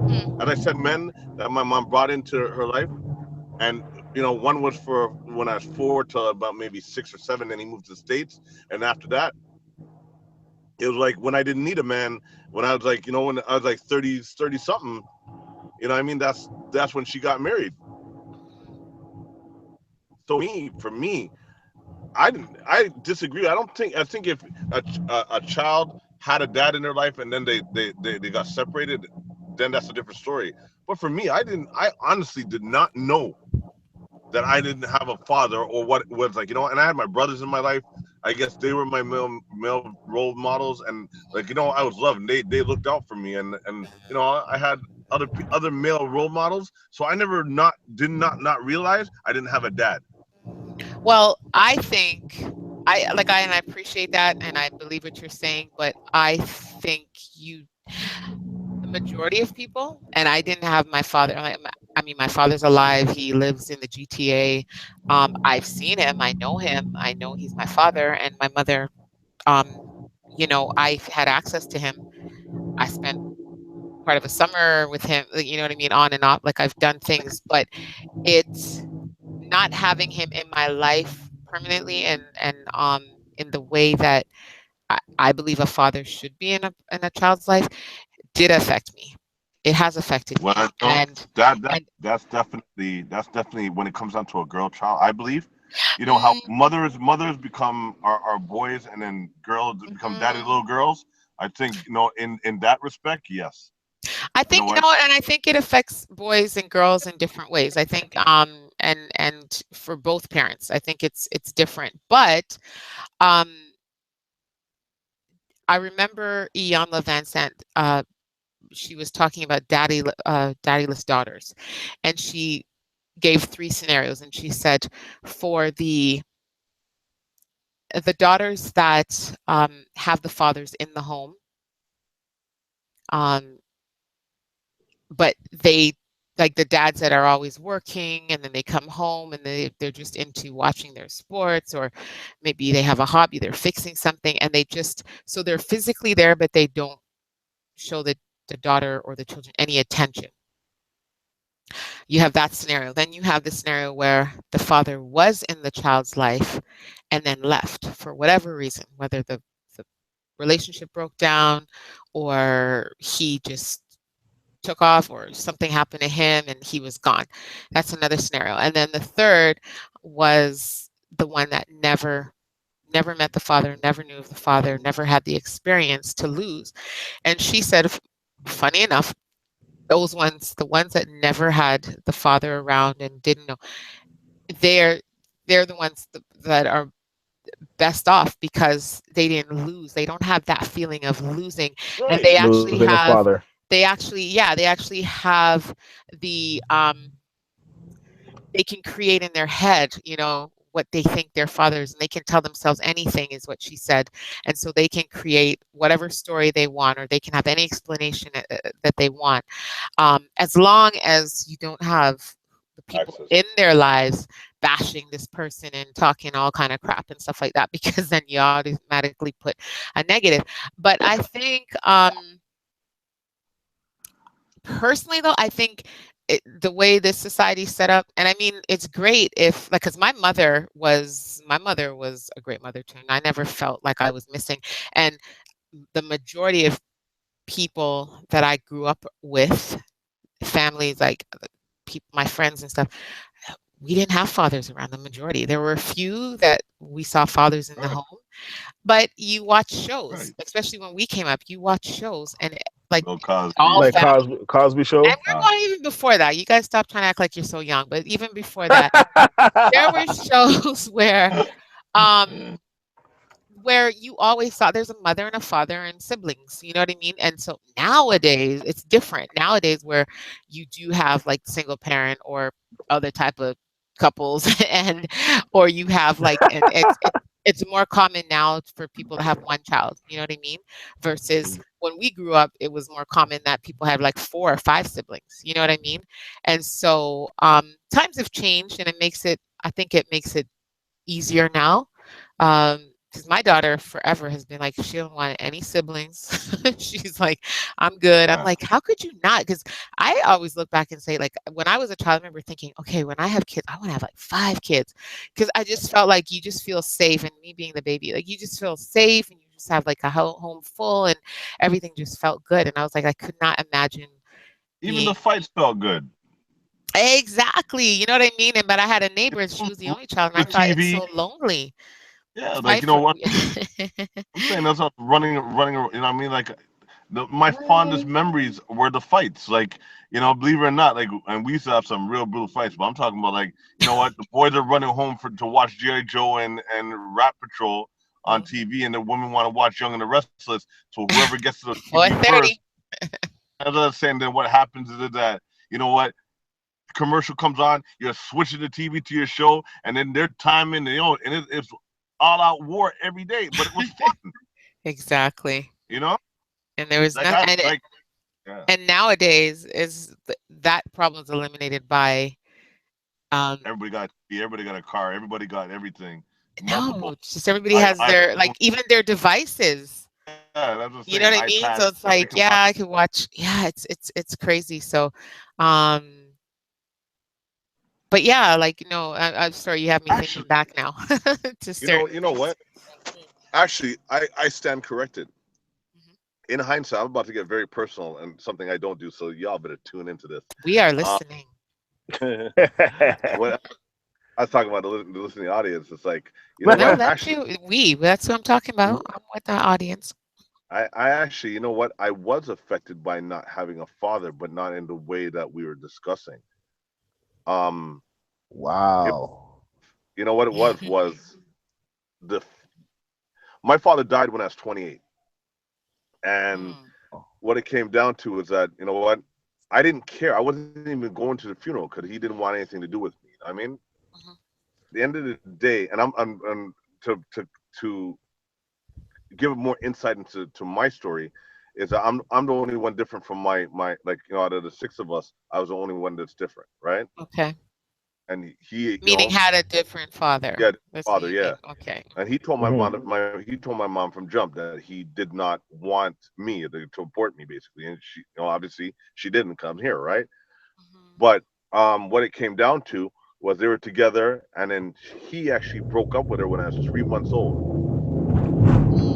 mhm.
As I said, men that my mom brought into her life, and one was for when I was 4 to about maybe 6 or 7. Then he moved to the States, and after that, it was like when I didn't need a man. When I was like, when I was like 30 something, I mean, that's when she got married. So for me, I disagree. I think if a child had a dad in their life and then they got separated, then that's a different story. But for me, I honestly did not know that I didn't have a father, or what it was like, and I had my brothers in my life. I guess they were my male role models, and like, I was loved, and they looked out for me, and I had other male role models, so I never not realize I didn't have a dad.
Well, I think and I appreciate that, and I believe what you're saying, but I think the majority of people, and I didn't have my father. I mean, my father's alive. He lives in the GTA. I've seen him. I know him. I know he's my father. And my mother, um, I've had access to him. I spent part of a summer with him, you know what I mean, on and off. Like I've done things, but it's not having him in my life permanently, and in the way that I believe a father should be in a child's life did affect me. It has affected me.
Well, no,
And
that's definitely when it comes down to a girl child. I believe, how
mm,
mothers become our boys, and then girls become daddy
mhm.
little girls. I think in that respect, yes.
I
You know
think,
what?
and I think it affects boys and girls in different ways. I think, and for both parents, I think it's different. But um, I remember Iyanla Van Sant. She was talking about daddyless daughters, and she gave three scenarios, and she said for the daughters that have the fathers in the home, um, but they like the dads that are always working and then they come home and they're just into watching their sports, or maybe they have a hobby, they're fixing something, and they just so they're physically there but they don't show the daughter or the children any attention. You have that scenario. Then you have the scenario where the father was in the child's life and then left for whatever reason, whether the relationship broke down or he just took off or something happened to him and he was gone. That's another scenario. And then the third was the one that never met the father, never knew of the father, never had the experience to lose. And she said, funny enough, those ones, the ones that never had the father around and didn't know, they're they're the ones that are best off because they didn't lose. They don't have that feeling of losing, and
Right.
Losing a father.
they actually have the they can create in their head, what they think their father is, and they can tell themselves anything, is what she said. And so they can create whatever story they want, or they can have any explanation that they want, as long as you don't have the people
Access.
in their lives bashing this person and talking all kind of crap and stuff like that, because then you automatically put a negative. But I think, personally, though, I think the way this society is set up, and I mean, it's great if, like, because my mother was a great mother too, and I never felt like I was missing. And the majority of people that I grew up with, families like people, my friends and stuff, we didn't have fathers around. The majority, there were a few that we saw fathers in the
Right.
home, but you watch shows,
Right.
especially when we came up. You watch shows, and like
Bill
all
Cosby.
Like
family.
Cosby
And
show.
we're going even before that. You guys stop trying to act like you're so young, but even before that, there were shows um where you always saw there's a mother and a father and siblings, you know what I mean? And so nowadays it's different. Nowadays where you do have like single parent or other type of couples and or you have like, and it's more common now for people to have one child, you know what I mean? Versus when we grew up, it was more common that people had like four or five siblings, you know what I mean? And so times have changed, and I think it makes it easier now. Because my daughter forever has been like, she don't want any siblings. She's like, I'm good. I'm
Yeah.
like, how could you not? Because I always look back and say, like, when I was a child, I remember thinking, okay, when I have kids, I want to have like 5 kids. Because I just felt like you just feel safe. And me being the baby, like, you just feel safe and you just have like a home full and everything just felt good. And I was like, I could not imagine
Even
being
the fights felt good.
exactly, you know what I mean? And but I had a neighbor and she was the only child, and I
The
thought it's
TV.
so lonely.
Yeah, like
Fight for
what I'm saying. That's what running. You know what I mean? Like my fondest memories were the fights. Like believe it or not, like, and we used to have some real brutal fights. But I'm talking about, like, what, the boys are running home to watch GI Joe and Rat Patrol on
Mhm.
TV, and the women want to watch Young and the Restless. So whoever gets to the TV first,
4:30.
as I was saying, then what happens is that what commercial comes on, you're switching the TV to your show, and then they're timing, and it's all out war every day. But it was fun,
Exactly.
you know.
And there was
Like
nothing,
I
and
like Yeah.
And nowadays that problem is eliminated by um
Everybody got a car. Everybody got everything.
no,
Multiple.
it's just everybody has
I
their
own.
like even their devices.
Yeah, that's what I'm saying.
You know what I
iPad.
mean? So it's
They can
like,
watch.
yeah, I could watch. Yeah, it's crazy. So, um, but yeah, like I'm sorry, you have me thinking
Actually,
back now to certain
you know
things.
what? Actually, I stand corrected.
Mhm.
In hindsight, I'm about to get very personal and something I don't do. So y'all better tune into this.
We are
Um,
listening.
when I was talking about the listening audience, it's like, you know
No,
what?
that's
Actually,
you. That's what I'm talking about. I'm with the audience.
I actually, you know what? I was affected by not having a father, but not in the way that we were discussing. Um, it,
Wow.
you know what it was the my father died when I was 28, and
Mm,
what it came down to was that, you know what, I didn't care. I wasn't even going to the funeral because he didn't want anything to do with me. I mean,
mhm,
at the end of the day, and I'm to give more insight into my story, is that I'm the only one different from my like, out of the six of us, I was the only one that's different, right?
okay.
And he,
Meaning had a different father.
yeah,
That's what
father,
you
yeah.
mean. Okay.
And he told
Hmm.
he told my mom from jump that he did not want me to abort me, basically, and she, obviously she didn't come here, right?
Mhm.
But what it came down to was they were together, and then he actually broke up with her when I was 3 months old.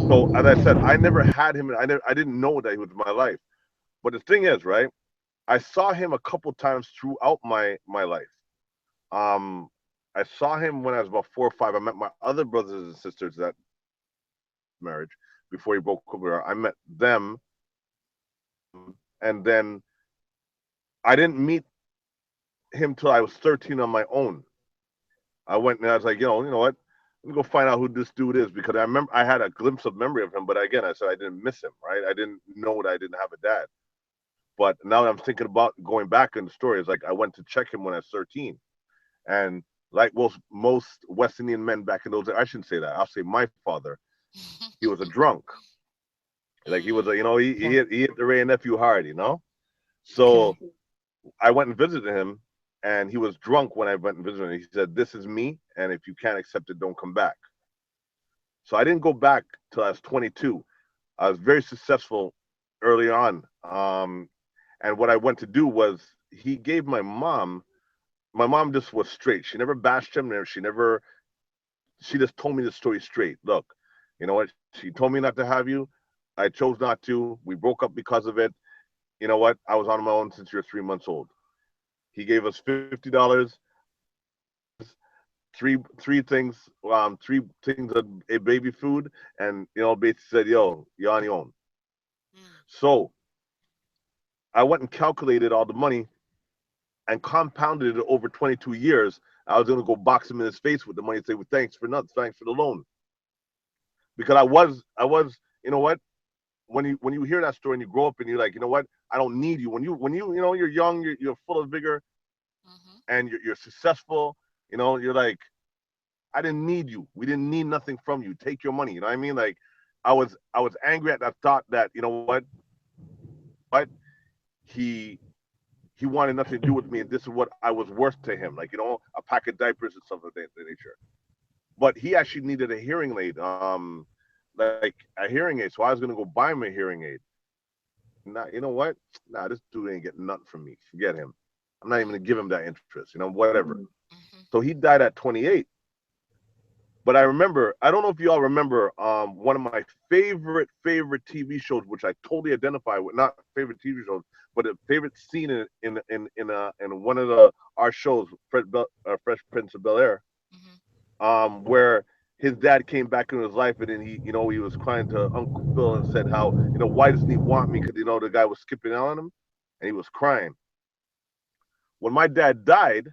So as I said, I never had him. I didn't know that he was my life. But the thing is, right? I saw him a couple times throughout my life. Um, I saw him when I was about 4 or 5. I met my other brothers and sisters that marriage before he broke up with her. I met them, and then I didn't meet him till I was 13 on my own. I went and I was like, you know what? Let me go find out who this dude is, because I remember I had a glimpse of memory of him, but again, I said I didn't miss him, right? I didn't know that I didn't have a dad. But now that I'm thinking about going back in the story, it's like I went to check him when I was 13, and like most West Indian men back in those days, I shouldn't say that. I'll say my father. He was a drunk. Like he was a,
Okay.
he hit the Ray and nephew hard,
Okay.
So I went and visited him, and he was drunk when I went and visited him. He said, "This is me, and if you can't accept it, don't come back." So I didn't go back till I was 22. I was very successful early on, and what I went to do was he gave my mom. My mom just was straight. She never bashed him. She never. She just told me the story straight. Look, you know what? She told me not to have you. I chose not to. We broke up because of it. You know what? I was on my own since you're 3 months old. He gave us $50, three things, three things of a baby food, and basically said, "Yo, you're on your own."
Mm,
So I went and calculated all the money and compounded it over 22 years. I was gonna go box him in his face with the money and say, "Well, thanks for nothing, thanks for the loan," because I was, you know what? When you hear that story and you grow up and you're like, you know what? I don't need you. When you're young, you're full of vigor
mhm.
and you're successful. You're like, I didn't need you. We didn't need nothing from you. Take your money. You know what I mean? Like, I was angry at that thought that, what he he wanted nothing to do with me, and this is what I was worth to him. Like, a pack of diapers and stuff of that nature. But he actually needed a hearing aid, like a hearing aid. So I was gonna go buy him a hearing aid. Nah, you know what? Nah, this dude ain't getting nothing from me. Forget him. I'm not even
Mm,
gonna give him that interest. Whatever.
mhm.
So he died at 28. But I remember, I don't know if you all remember, one of my favorite TV shows, which I totally identify with, not favorite TV shows, but a favorite scene in one of our shows, Fresh Prince of Bel Air,
Mhm.
where his dad came back into his life, and then he was crying to Uncle Phil and said how, why doesn't he want me? Because the guy was skipping out on him, and he was crying. When my dad died,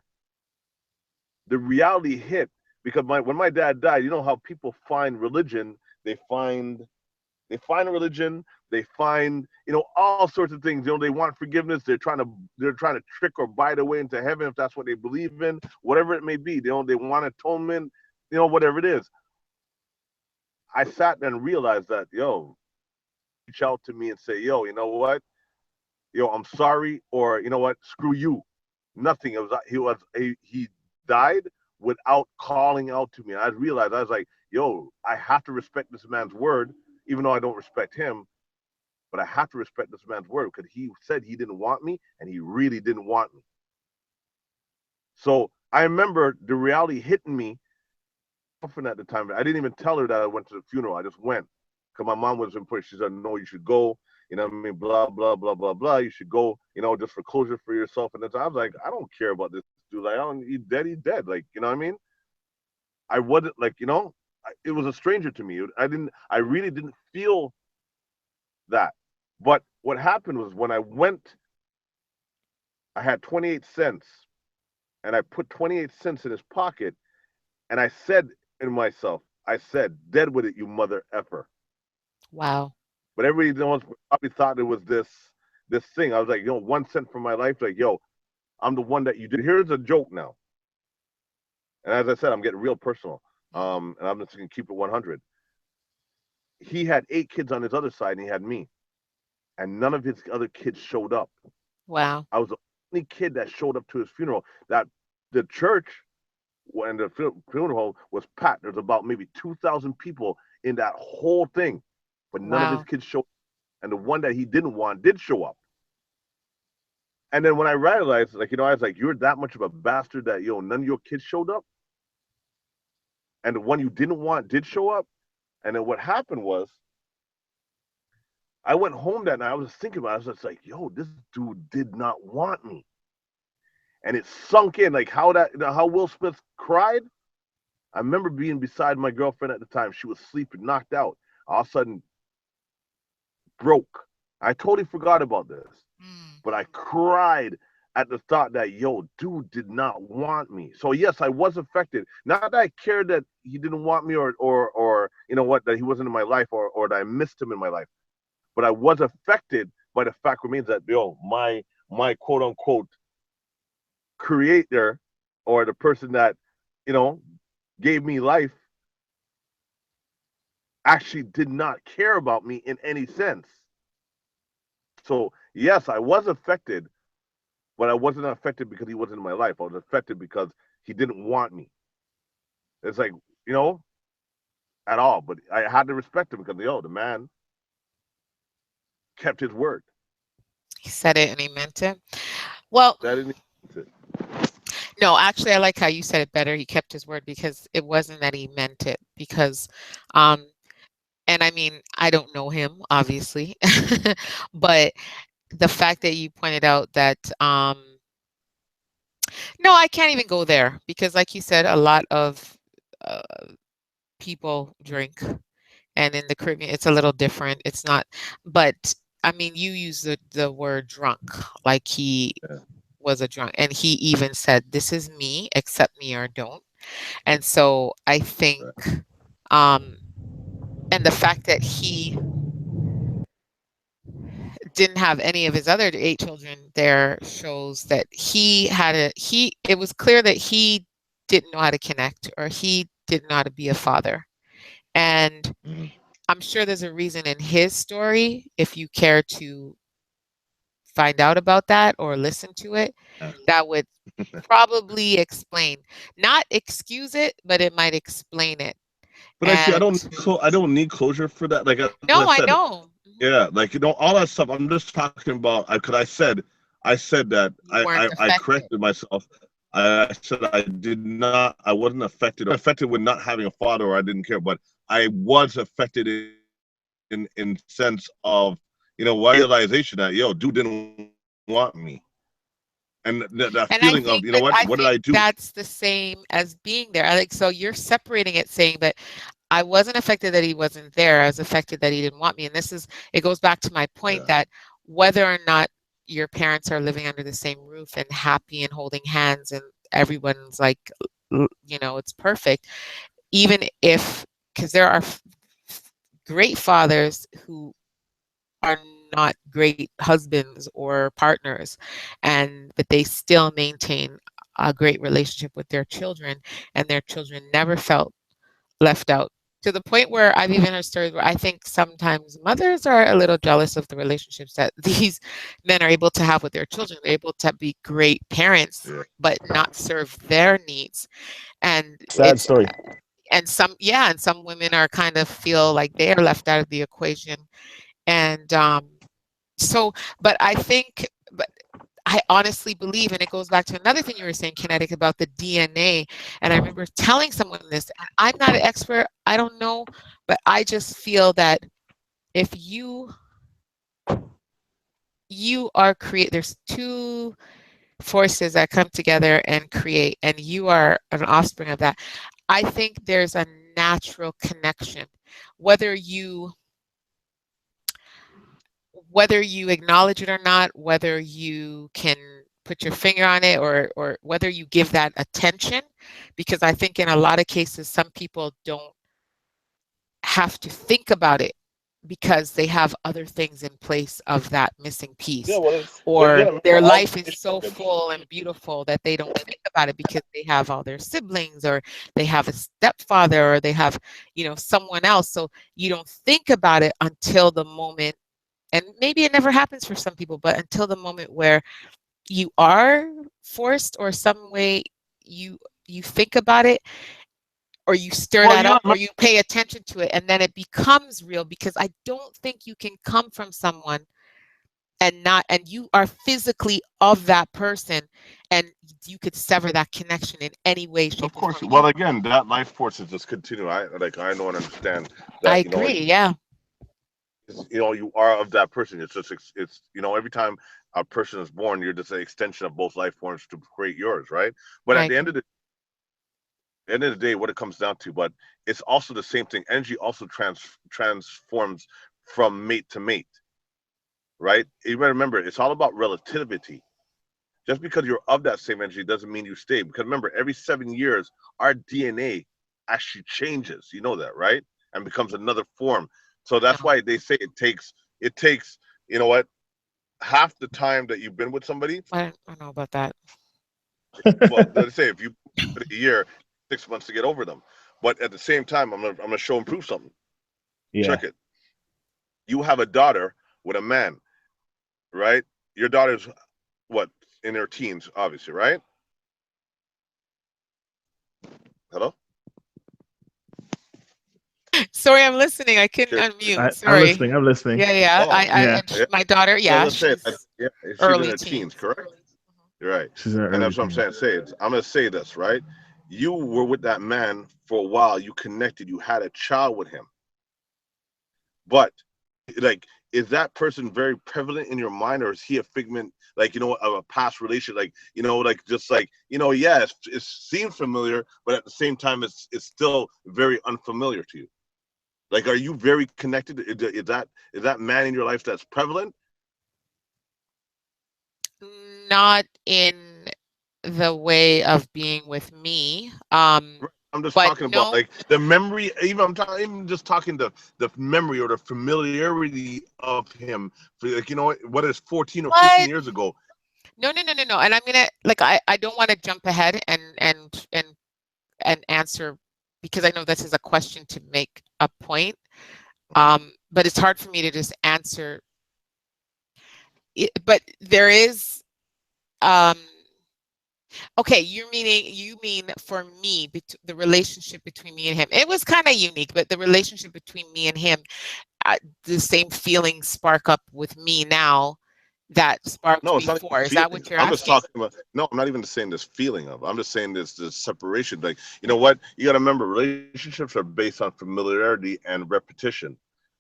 the reality hit, because when my dad died, you know how people find religion. They find a religion. They find, all sorts of things. They want forgiveness. They're trying to trick or buy their way into heaven if that's what they believe in, whatever it may be. They want atonement, whatever it is. I sat there and realized that, yo, reach out to me and say, yo, you know what? I'm sorry, or you know what, screw you. Nothing. It was he died without calling out to me. I realized I was like, yo, I have to respect this man's word, even though I don't respect him. But I have to respect this man's word because he said he didn't want me, and he really didn't want me. So I remember the reality hitting me often at the time. I didn't even tell her that I went to the funeral. I just went because my mom was in push. She said, "No, you should go." You know what I mean? Blah blah blah blah blah. You should go. Just for closure for yourself. And then I was like, I don't care about this dude. Like, I don't. He's dead. He's dead. Like, you know what I mean? I wasn't like, it was a stranger to me. I didn't. I really didn't feel that. But what happened was when I went, I had 28 cents, and I put 28 cents in his pocket, and I said in myself, I said, "Dead with it, you mother effer."
Wow.
But everybody else probably thought it was this thing. I was like, 1 cent from my life, like, yo, I'm the one that you did. Here's a joke now. And as I said, I'm getting real personal. And I'm just gonna keep it 100. He had 8 kids on his other side, and he had me, and none of his other kids showed up.
Wow.
I was the only kid that showed up to his funeral. That the church when the funeral home was packed. There's about maybe 2,000 people in that whole thing, but none of his
Wow.
kids showed up. And the one that he didn't want did show up. And then when I realized, like, I was like, you're that much of a bastard that, none of your kids showed up. And the one you didn't want did show up. And then what happened was, I went home that night. I was thinking about it. I was just like, yo, this dude did not want me. And it sunk in, like how Will Smith cried. I remember being beside my girlfriend at the time. She was sleeping, knocked out. All of a sudden, broke. I totally forgot about this.
Mm.
But I cried at the thought that, yo, dude did not want me. So yes, I was affected. Not that I cared that he didn't want me or that he wasn't in my life or that I missed him in my life. But I was affected by the fact remains that, my quote unquote creator or the person that, gave me life actually did not care about me in any sense. So yes, I was affected, but I wasn't affected because he wasn't in my life. I was affected because he didn't want me. It's like, at all. But I had to respect him because, the man kept his word.
He said it and he meant it. Well,
That didn't.
no, actually, I like how you said it better. He kept his word because it wasn't that he meant it. Because, um, and I mean, I don't know him, obviously, but the fact that you pointed out that, no, I can't even go there because, like you said, a lot of uh, people drink, and in the Caribbean, it's a little different. It's not, but I mean, you use the word drunk, like he
Yeah.
was a drunk, and he even said, "This is me, accept me or don't." And so I think,
Right.
um, and the fact that he didn't have any of his other 8 children there shows that it was clear that he didn't know how to connect, or he didn't know how to be a father. And
Mhm.
I'm sure there's a reason in his story, if you care to find out about that or listen to it,
Yeah.
that would probably explain, not excuse it, but it might explain it.
But I see. I
And
don't. I don't need closure for that. Like as I
no, I
said,
know.
yeah. Like all that stuff. I'm just talking about. Because I said that
You weren't
I
affected.
corrected myself. I said I did not. I wasn't affected. Affected with not having a father, or I didn't care. But I was affected in sense of realization that dude didn't want me, and that
And I
feeling of
think but I
what did
think
I do?
that's the same as being there. I like so you're separating it, saying that I wasn't affected that he wasn't there. I was affected that he didn't want me. And it goes back to my point
Yeah.
that whether or not your parents are living under the same roof and happy and holding hands and everyone's like, it's perfect, even if, because there are great fathers who are not great husbands or partners, but they still maintain a great relationship with their children, and their children never felt left out. to the point where I've even heard stories where I think sometimes mothers are a little jealous of the relationships that these men are able to have with their children. They're able to be great parents,
Yeah.
but not serve their needs. And
Sad
it's
story.
and some yeah, and some women are kind of feel like they are left out of the equation. And so, but I think, but I honestly believe, and it goes back to another thing you were saying, Kinetic, about the DNA. And I remember telling someone this, and I'm not an expert, I don't know, but I just feel that if you are create, there's two forces that come together and create, and you are an offspring of that. I think there's a natural connection, whether you whether you acknowledge it or not, whether you can put your finger on it, or whether you give that attention, because I think in a lot of cases some people don't have to think about it because they have other things in place of that missing
Yeah,
piece,
well, it's, yeah,
or
remember,
their
all
life is so
relationships.
full and beautiful that they don't think about it because they have all their siblings, or they have a stepfather, or they have, someone else. So you don't think about it until the moment, and maybe it never happens for some people, but until the moment where you are forced, or some way you think about it, or you stir
Well,
that
you
up,
got
or you pay attention to it, and then it becomes real. Because I don't think you can come from someone and you are physically of that person, and you could sever that connection in any way,
of
shape, or
course.
form.
Well, again, that life force is just continue. I know and understand
I
that
agree, yeah.
you are of that person. It's just it's every time a person is born, you're just an extension of both life forms to create yours, right? But
I
at the
agree.
end of the day, what it comes down to, but it's also the same thing. Energy also transforms from mate to mate, right? You gotta remember, it's all about relativity. Just because you're of that same energy doesn't mean you stay. Because remember, every 7 years, our DNA actually changes. You know that, right? And becomes another form. So that's
No,
why they say it takes you know what half the time that you've been with somebody.
I don't know about that.
Well, they say if you put a year, 6 months to get over them. But at the same time, I'm gonna show and prove something.
Yeah.
Check it. You have a daughter with a man, right? Your daughter's what in her teens, obviously, right? Hello.
Sorry, I'm listening. I couldn't
Okay.
unmute.
I'm
Sorry.
listening. I'm listening.
Yeah, yeah.
Oh,
Yeah.
And my daughter,
yeah.
yeah,
Let's say
she's
yeah, she's in
early
her teens,
teens.
correct? You're right.
She's in her
And
early
that's what I'm
teens.
saying. I'm gonna say this, right? You were with that man for a while. You connected. You had a child with him. But like, is that person very prevalent in your mind, or is he a figment, like of a past relation? Like like just like yeah, it seems familiar, but at the same time, it's still very unfamiliar to you. Like, are you very connected? Is that man in your life that's prevalent?
Not in the way of being with me.
Right. I'm just
But
talking about
no,
like the memory. Even just talking the memory or the familiarity of him. For like whether it's 14 or 15
what?
years ago.
No, no, no, no, no. And I'm gonna like I don't want to jump ahead and answer, because I know this is a question to make a point. But it's hard for me to just answer it. But there is um okay, you mean for me, the relationship between me and him. It was kind of unique, but the relationship between me and him, the same feelings spark up with me now that sparked
No, it's not even
before. Is that
feelings.
what you're
I'm just
asking?
talking about. No, I'm not even saying this feeling of. I'm just saying this separation. Like, you know what? You got to remember, relationships are based on familiarity and repetition,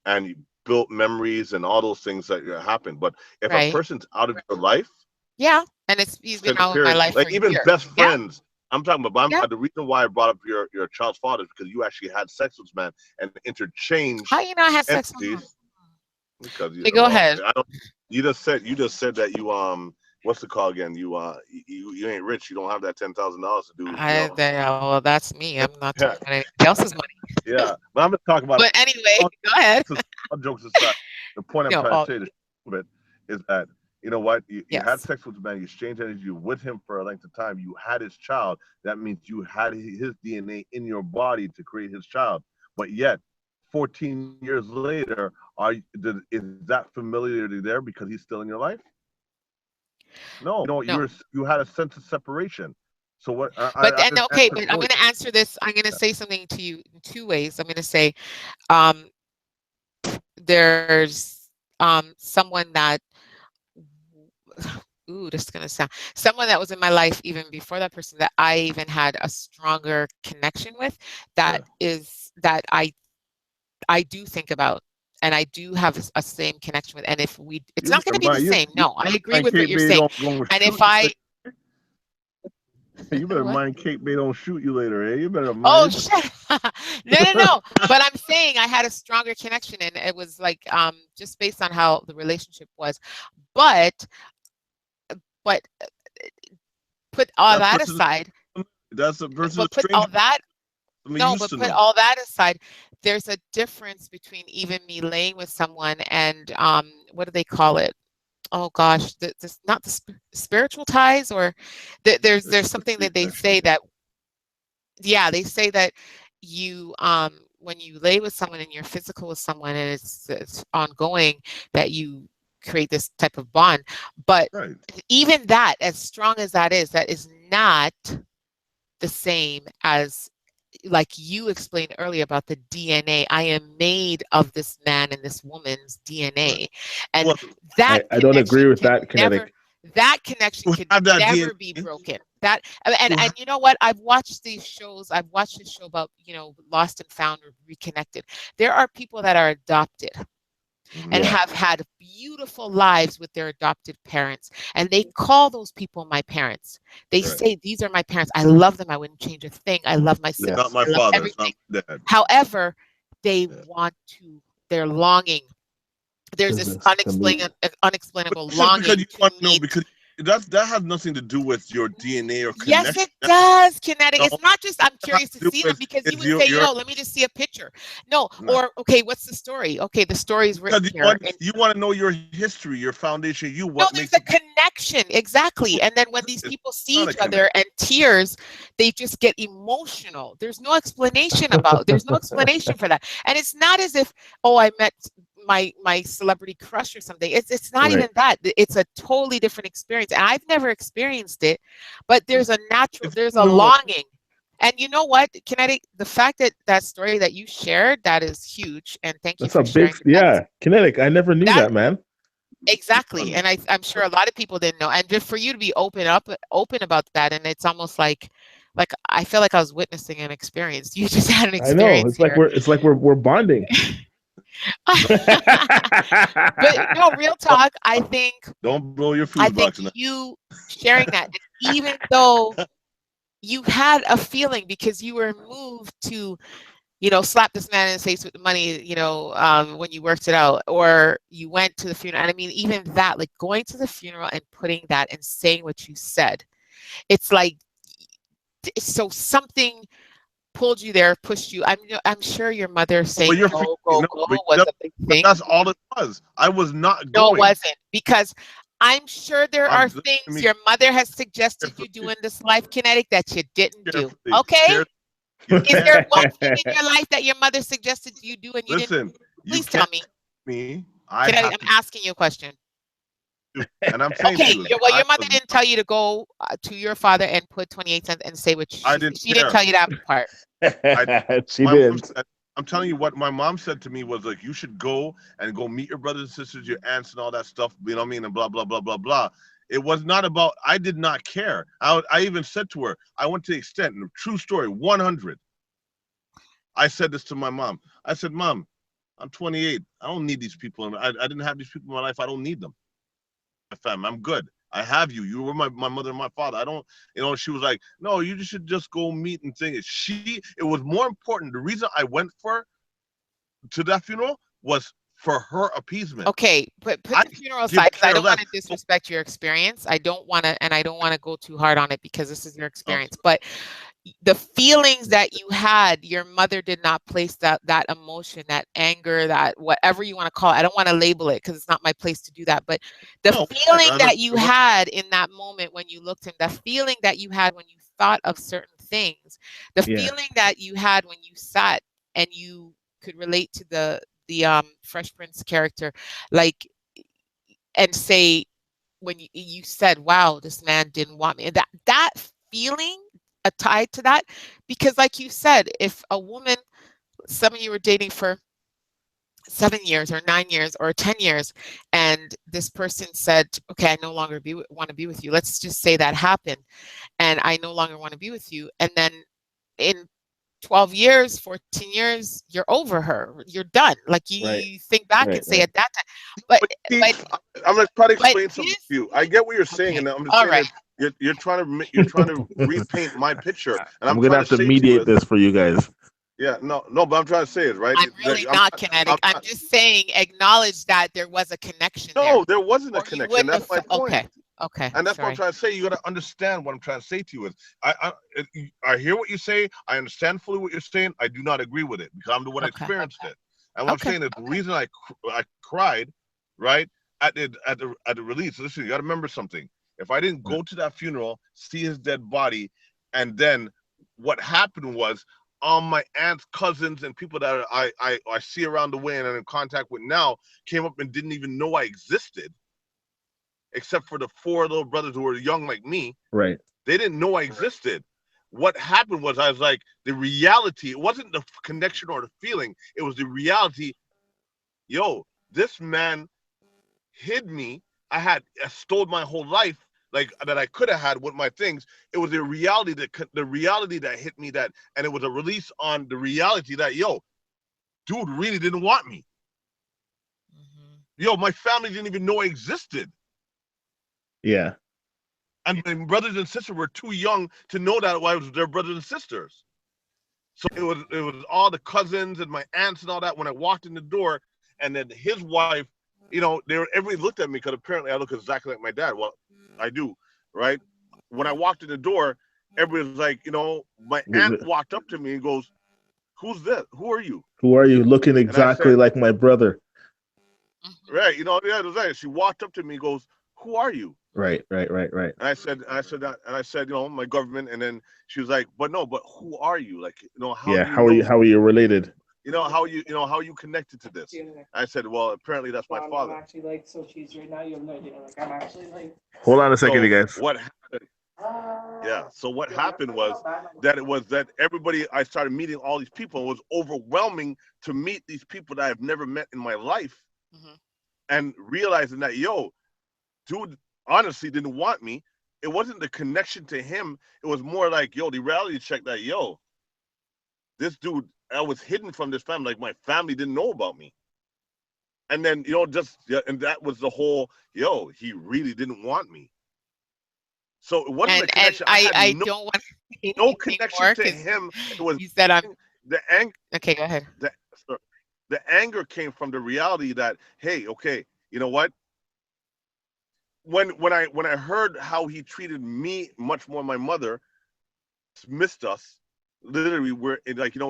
and you built memories and all those things that happen. But if a
Right.
person's out of your life,
Yeah. And he's been
extended
out of my
period,
life for
like even
years.
best
Yeah.
friends. I'm talking about.
Yeah.
The reason why I brought up your child's father is because you actually had sex with this man and
How
interchanged
you know I had sex with him?
entities. Because
Okay, go ahead.
I don't. You just said that you what's the call again? You ain't rich. You don't have that $10,000 to do.
Well, that's me. I'm not
Yeah,
talking about anybody else's money.
yeah. But I'm just talking about
But anyway,
all,
go ahead.
all jokes aside. The point I'm
No,
trying to
oh,
say to it is that what you had
yes.
sex with the man, you exchanged energy, you were with him for a length of time, you had his child. That means you had his DNA in your body to create his child. but yet 14 years later, is that familiarity there because he's still in your life? No,
No.
you had a sense of separation. So what?
But
I
and
just
okay,
answered
but I'm
no.
going to answer this. I'm going to say something to you in two ways. I'm going to say, um, there's someone that, ooh, this is going to sound, someone that was in my life even before that person that I even had a stronger connection with. That is that I do think about, and I do have a same connection with. And if we, it's
You
not going to
better
be the
mind,
same. No, I agree with what
Kate
you're
Bay
saying.
don't go and
And
shoot
if I,
you better
what?
mind Kate Bay don't shoot you later, eh? You better
Oh
mind.
shit. No. But I'm saying I had a stronger connection, and it was like just based on how the relationship was. But but put all
That
that
person,
aside.
that's a versus a
But put
stranger.
all that
I
no,
used
but
to
put
know.
all that aside, there's a difference between even me laying with someone and what do they call it? Oh gosh, this not the spiritual ties, or there's something that they say that, yeah, they say that you when you lay with someone and you're physical with someone and it's ongoing, that you create this type of bond. But
Right.
even that, as strong as that is not the same as, like you explained earlier about the DNA. I am made of this man and this woman's DNA.
Right.
And
Well,
that
I don't agree
connection
with
can
that,
never,
Kinetic.
that connection could
have that
never
DNA.
be broken. That and
Who ha-
you know what? I've watched these shows. I've watched this show about, Lost and Found or Reconnected. There are people that are adopted and
Yeah.
have had beautiful lives with their adopted parents. And they call those people my parents. They
Right.
say, these are my parents. I love them. I wouldn't change a thing. I love my
It's not
siblings.
my
I love
father. It's
everything.
not my dad.
However, they
Yeah.
want to, they're longing. There's this
To meet.
unexplainable
Just because
longing
you
to
want to know,
meet.
because that has nothing to do with your DNA or
Yes,
connection.
it does, Kinetic.
No,
It's not just I'm
that has
curious to
to do
see them,
with
because you
is
would say,
your
yo, let me just see a picture. No,
no.
or okay, what's the story? Okay, the story is written
Because
here.
you want to know your history, your foundation,
No,
what
there's
makes
a
you.
connection. Exactly. And then when these
It's
people see
not a
each other
connection.
and tears, they just get emotional. There's no explanation for that. And it's not as if, oh, I met my celebrity crush or something. It's not
Right.
even that. It's a totally different experience. And I've never experienced it, but there's
If
there's
you
a
know,
longing. And you know what, Kinetic, the fact that story that you shared, that is huge. And thank you
That's a
for
big,
sharing that.
yeah. Kinetic. I never knew
That
that, man.
Exactly. And I'm sure a lot of people didn't know. And just for you to be open about that, and it's almost like I feel like I was witnessing an experience. You just had an
I know.
experience
It's like
here.
we're bonding.
But no, real talk,
don't blow your
I
fuse
think
box.
you sharing that, even though you had a feeling because you were moved to, slap this man in the face with the money, when you worked it out, or you went to the funeral. And I mean, even that, like going to the funeral and putting that and saying what you said, it's like, so something pulled you there, pushed you. I'm sure your mother saying,
But you're
go,
forgetting,
go,
no,
go
but
was a big thing.
that's all it was. I was not
No, it
going.
wasn't, because I'm sure there are
Listen to
things
me
your mother has suggested you do
carefully.
in this life, Kinetic, that you didn't do.
Carefully.
Okay?
You
Is
can't
there one thing in your life that your mother suggested you do and you didn't?
listen. You
Please tell
can't
me.
me. I
Kinetic,
have
I'm
to
asking you a question.
do, and I'm saying to
Okay,
you,
well,
I
your mother
was.
didn't tell you to go to your father and put 28 cents and say what
I
she said.
didn't
She didn't
care.
tell you that part.
She
My mom
did.
said, I'm telling you what my mom said to me was like, you should go and go meet your brothers and sisters, your aunts, and all that stuff. You know what I mean? And blah blah blah blah blah. It was not about. I did not care. I even said to her, I went to the extent, and true story, 100. I said this to my mom. I said, Mom, I'm 28. I don't need these people. I didn't have these people in my life. I don't need them. My family. I'm good. I have you. You were my mother and my father. I don't, she was like, no, you should just go meet and thing. It was more important. The reason I went to that funeral was for her appeasement.
Okay, but put
I
the funeral
give
aside, because I
care
don't want
less.
to disrespect your experience. I don't want to, and I don't want to go too hard on it because this is your
Oh,
experience. But the feelings that you had, your mother did not place that emotion, that anger, that whatever you want to call it. I don't want to label it because it's not my place to do that. But the
no,
feeling
I
that you
don't,
had in that moment when you looked at him, the feeling that you had when you thought of certain things, the
Yeah.
feeling that you had when you sat and you could relate to the Fresh Prince character, like, and say, when you said, wow, this man didn't want me, and that feeling tied to that, because like you said, if a woman, some of you were dating for 7 years or 9 years or 10 years, and this person said, okay, I no longer want to be with you. Let's just say that happened, and I no longer want to be with you. And then in 12 years, 14 years, you're over her. You're done. Like you think back and say at that time. But
Keith, I'm gonna try to
but
explain something
his,
to you. I get what you're saying,
okay,
and I'm just
all
saying
right.
that you're trying to repaint my picture, and
I'm
I'm
gonna
trying
have
to
to
say to
mediate
you,
this for you guys.
yeah, no, but I'm trying to say it right.
I'm really not kinetic. I'm just saying, acknowledge that there was a connection there.
No, there wasn't a
Or you
connection.
wouldn't
That's my
have.
point.
Okay.
And that's what I'm
Sorry.
trying to say. You got to understand what I'm trying to say to you is I hear what you say. I understand fully what you're saying. I do not agree with it because I'm the one that
Okay.
experienced it. And what I'm
Okay.
saying is the reason I cried, right, at the release. Listen, you got to remember something. If I didn't go to that funeral, see his dead body, and then what happened was all my aunts, cousins, and people that I see around the way and I'm in contact with now came up and didn't even know I existed, except for the 4 little brothers who were young like me.
Right.
They didn't know I existed. What happened was I was like, the reality, it wasn't the connection or the feeling, it was the reality. Yo, this man hid me. I stole my whole life, like that I could have had with my things. It was the reality that hit me, that, and it was a release on the reality that, yo, dude really didn't want me.
Mm-hmm.
Yo, my family didn't even know I existed.
Yeah.
And my brothers and sisters were too young to know that I was their brothers and sisters. So it was all the cousins and my aunts and all that when I walked in the door, and then his wife, everybody looked at me because apparently I look exactly like my dad. Well, I do, right? When I walked in the door, everybody was like, my aunt walked up to me and goes, "Who's that? Who are you?
Who are you? Looking exactly like my brother."
Right, she walked up to me and goes, "Who are you?"
Right.
And I said, my government. And then she was like, but who are you? Like, how do you know?
How are you related?
How are you connected to this? I said, well, apparently that's my father.
I'm actually like, so she's right now, you have no idea. Like, I'm actually like.
Hold on a second, you guys.
What happened? Yeah. So what happened was that everybody, I started meeting all these people. It was overwhelming to meet these people that I've never met in my life, and realizing that, yo, dude honestly didn't want me. It wasn't the connection to him. It was more like, yo, the reality check that, yo, this dude, I was hidden from this family. Like, my family didn't know about me. And then, and that was the whole, yo, he really didn't want me. So it wasn't a connection.
I don't want
no connection to him. It was,
you said
the anger.
Okay, go ahead.
The anger came from the reality that, hey, okay, you know what? When I heard how he treated me much more, my mother missed us. Literally,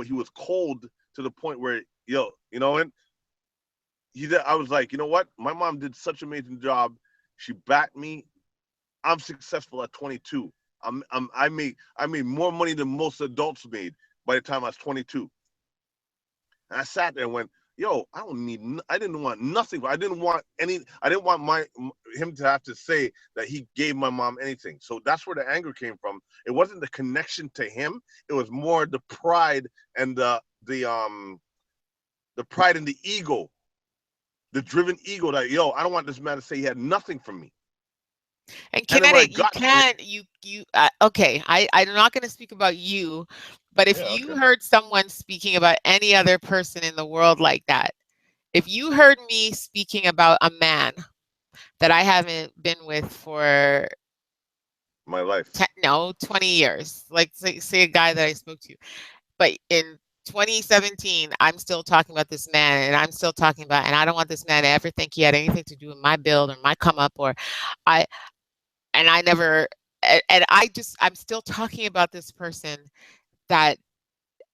he was cold to the point where, and I was like, you know what? My mom did such an amazing job. She backed me. I'm successful at 22. I made more money than most adults made by the time I was 22. And I sat there and went, yo, I didn't want nothing. I didn't want him to have to say that he gave my mom anything. So that's where the anger came from. It wasn't the connection to him. It was more the pride and the pride and the ego, the driven ego that, yo, I don't want this man to say he had nothing from me.
And Kinetic, you can't, okay, I'm not going to speak about you, but if you heard someone speaking about any other person in the world like that, if you heard me speaking about a man that I haven't been with for
my life,
20 years, like say a guy that I spoke to, but in 2017, I'm still talking about this man, and I'm still talking about, and I don't want this man to ever think he had anything to do with my build or my come up, or I'm still talking about this person that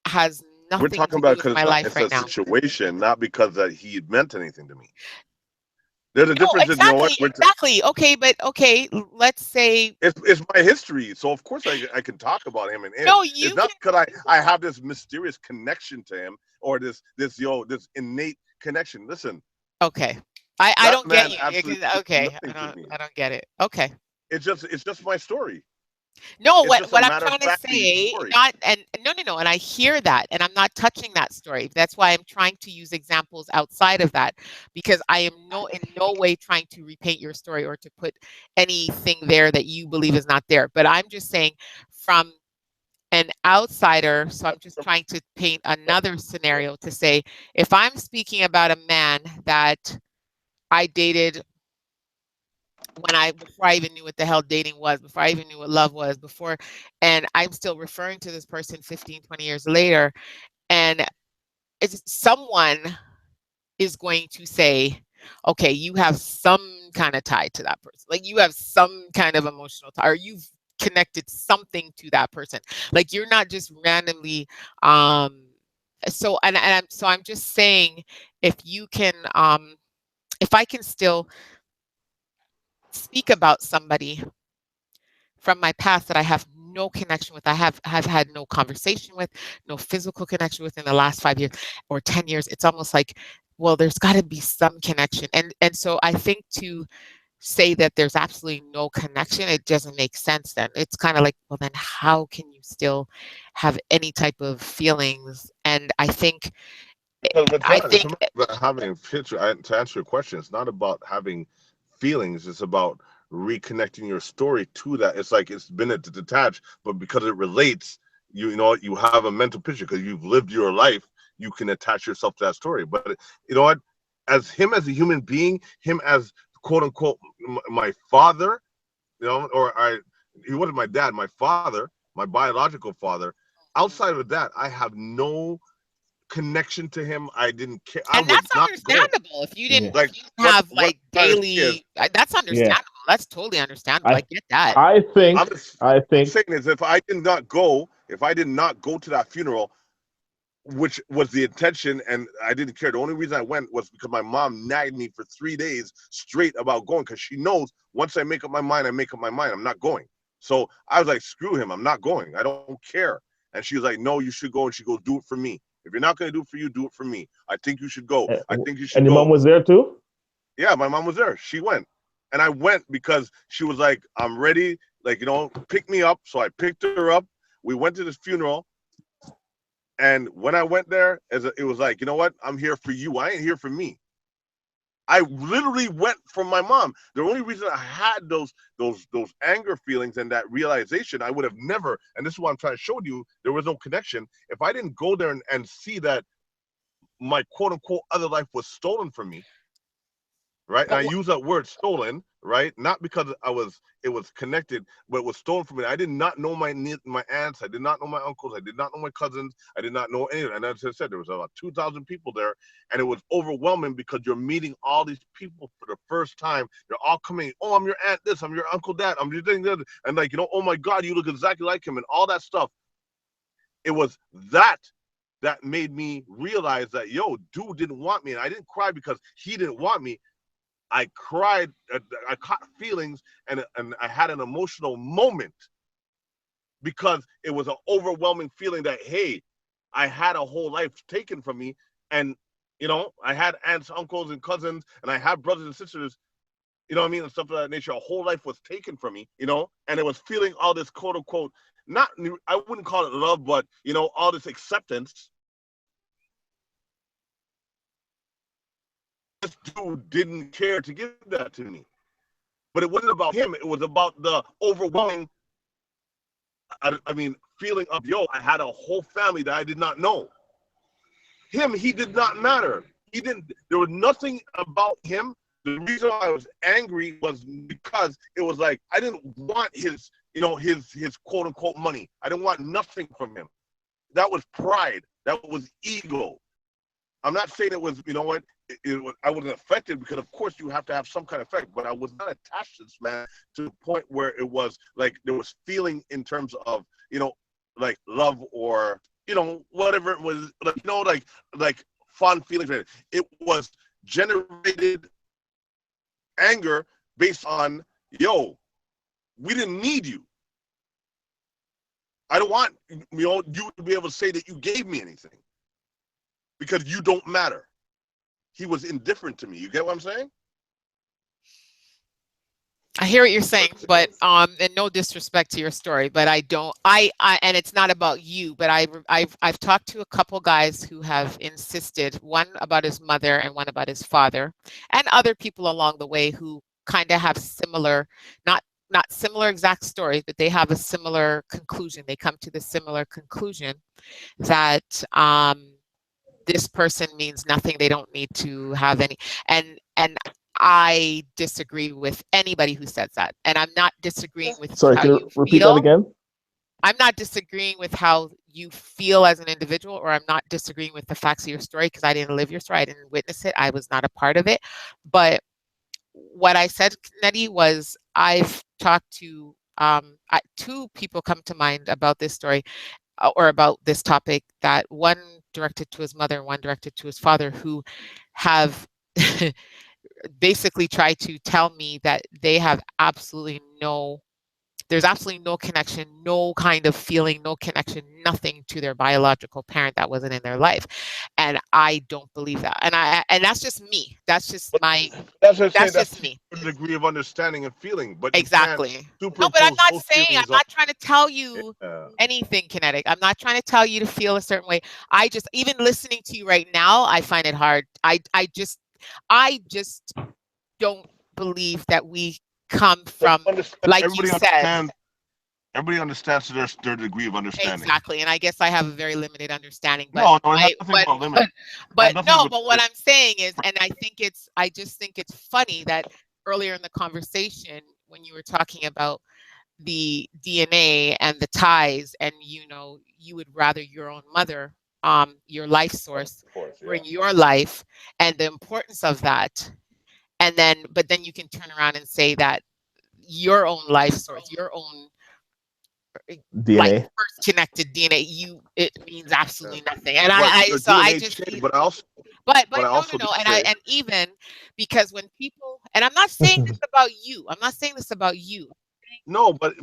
has nothing
We're talking
to
about
do with my life right now.
It's a situation, not because that he meant anything to me. There's a
No,
difference in, you know what?
exactly. Okay, but okay, let's say
It's my history, so of course I can talk about him and him.
no,
It's
you
not
can.
because I have this mysterious connection to him or this innate connection. Listen,
Okay, I
that
don't get
man
you.
absolutely means
Okay,
nothing to me.
I don't get it. Okay.
It's just my story.
No,
It's just a
what I'm
matter of
trying to
factly
say,
story.
not and no, and I hear that, and I'm not touching that story. That's why I'm trying to use examples outside of that, because I am in no way trying to repaint your story or to put anything there that you believe is not there. But I'm just saying from an outsider, so I'm just trying to paint another scenario to say, if I'm speaking about a man that I dated before I even knew what the hell dating was, before I even knew what love was, and I'm still referring to this person 15, 20 years later, and it's someone is going to say, okay, you have some kind of tie to that person. Like you have some kind of emotional tie, or you've connected something to that person. Like you're not just randomly I'm just saying, if you can if I can still speak about somebody from my past that I have no connection with, I have had no conversation with, no physical connection with in the last 5 years or 10 years, it's almost like, well, there's got to be some connection. And so I think to say that there's absolutely no connection, it doesn't make sense then. It's kind of like, well, then how can you still have any type of feelings? And I think,
But
I
it's
think,
not about having a picture. To answer your question, it's not about having feelings. It's about reconnecting your story to that. It's like it's been detached, but because it relates, you know, you have a mental picture because you've lived your life. You can attach yourself to that story. But you know what? As a human being, him as quote unquote my father, you know, he wasn't my dad, my father, my biological father. Outside of that, I have no connection to him. I didn't care. I
and
would
that's
not go.
understandable. If you
Yeah.
didn't,
Like
if you
what
have
what
like
I'm trying to say is,
daily, that's
Yeah.
understandable. That's totally understandable.
I
I get that.
I
I'm
think
just
I
what I'm
think
saying is if I did not go to that funeral, which was the intention, and I didn't care. The only reason I went was because my mom nagged me for 3 days straight about going because she knows once I make up my mind, I make up my mind. I'm not going. So I was like, screw him. I'm not going. I don't care. And she was like, no, you should go. And she goes, do it for me. If you're not going to do it for you, do it for me. I think you should go. I think you should
and your mom
go.
was there too.
Yeah, my mom was there. She went. And I went because she was like, I'm ready. Like, you know, pick me up. So I picked her up. We went to this funeral. And when I went there, it was like, you know what? I'm here for you. I ain't here for me. I literally went for my mom. The only reason I had those anger feelings and that realization, I would have never. And this is what I'm trying to show you. There was no connection. If I didn't go there and see that my quote unquote other life was stolen from me, right? And
But
I use that word stolen, right? Not because it was connected, but it was stolen from me. I did not know my aunts, I did not know my uncles, I did not know my cousins, I did not know any of it. And as I said, there was about 2,000 people there, and it was overwhelming because you're meeting all these people for the first time. They're all coming. Oh, I'm your aunt this, I'm your uncle that, I'm your thing that, and like, you know, oh my God, you look exactly like him, and all that stuff. It was that made me realize that, yo, dude didn't want me, and I didn't cry because he didn't want me. I cried, I caught feelings, and I had an emotional moment because it was an overwhelming feeling that, hey, I had a whole life taken from me. And, you know, I had aunts, uncles, and cousins, and I had brothers and sisters, you know what I mean, and stuff of that nature. A whole life was taken from me, you know, and it was feeling all this quote unquote, not, I wouldn't call it love, but, you know, all this acceptance. This dude didn't care to give that to me. But it wasn't about him. It was about the overwhelming, I mean, feeling of, yo, I had a whole family that I did not know. Him, he did not matter. He didn't, there was nothing about him. The reason I was angry was because it was like, I didn't want his, you know, his quote unquote money. I didn't want nothing from him. That was pride. That was ego. I'm not saying it was, you know what, I wasn't affected because, of course, you have to have some kind of effect, but I was not attached to this man to the point where it was like there was feeling in terms of, you know, like love or, you know, whatever it was, like, you know, like fond feelings. It was generated anger based on, yo, we didn't need you. I don't want you to be able to say that you gave me anything because you don't matter. He was indifferent to me. You get what I'm saying?
I hear what you're saying, but and no disrespect to your story, but I don't. I and it's not about you, but I've talked to a couple guys who have insisted, one about his mother and one about his father, and other people along the way who kind of have similar, not similar exact stories, but they have a similar conclusion. They come to the similar conclusion that this person means nothing. They don't need to have any, and I disagree with anybody who says that. And I'm not disagreeing with
Sorry,
how
can
you
you repeat
feel.
that again?
I'm not disagreeing with how you feel as an individual, or I'm not disagreeing with the facts of your story because I didn't live your story. I didn't witness it. I was not a part of it. But what I said, Nettie, was I've talked to two people come to mind about this story or about this topic, that one directed to his mother and one directed to his father, who have basically tried to tell me that they have there's absolutely no connection, no kind of feeling, no connection, nothing to their biological parent that wasn't in their life. And I don't believe that. And that's just me. That's just
that's what I'm saying.
just me.
A degree of understanding and feeling, but
Exactly.
you can't
No, but I'm
superimpose
not
those
saying, I'm
feelings
not trying to tell you
Yeah.
anything, Kinetic. I'm not trying to tell you to feel a certain way. I just, even listening to you right now, I find it hard. I just don't believe that we come from, like you said.
Everybody understands their degree of understanding.
Exactly, and I guess I have a very limited understanding. But
No, it has nothing about limit.
but what I'm saying is, and I just think it's funny that earlier in the conversation when you were talking about the DNA and the ties, and you would rather your own mother, your life source, bring your life, and the importance of that, and but then you can turn around and say that your own life source, your own
DNA,
like first connected DNA, it means absolutely nothing. And but no, and even because when people, and I'm not saying this about you, I'm not saying this about you.
No, but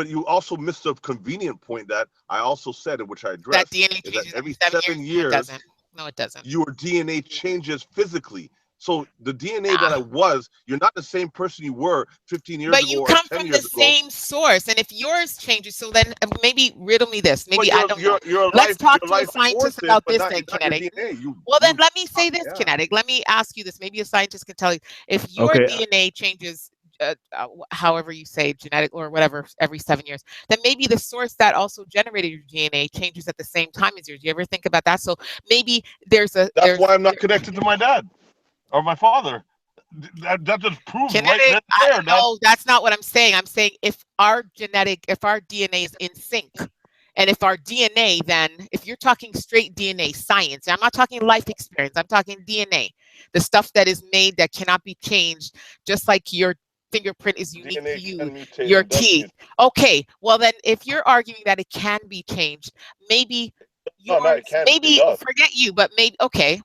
you also missed a convenient point that I also said, which I addressed,
that DNA changes
that every
7
years.
No, it doesn't.
Your DNA changes physically. So the DNA that I was, you're not the same person you were 15 years ago.
But you come from the same source, and if yours changes, so then maybe riddle me this. Maybe I don't know. Let's talk to a scientist about this then, Kinetic. Well, then let me say this, Kinetic. Let me ask you this. Maybe a scientist can tell you if your DNA changes, however you say, genetic or whatever, every 7 years, then maybe the source that also generated your DNA changes at the same time as yours. Do you ever think about that? So maybe that's
why I'm not connected to my dad or my father. That just proves right there.
No, that's not what I'm saying. I'm saying if our DNA is in sync, and if our DNA, then if you're talking straight DNA science, I'm not talking life experience, I'm talking DNA, the stuff that is made that cannot be changed, just like your fingerprint is unique to you, your teeth. Okay, well then if you're arguing that it can be changed, maybe forget you, but maybe okay.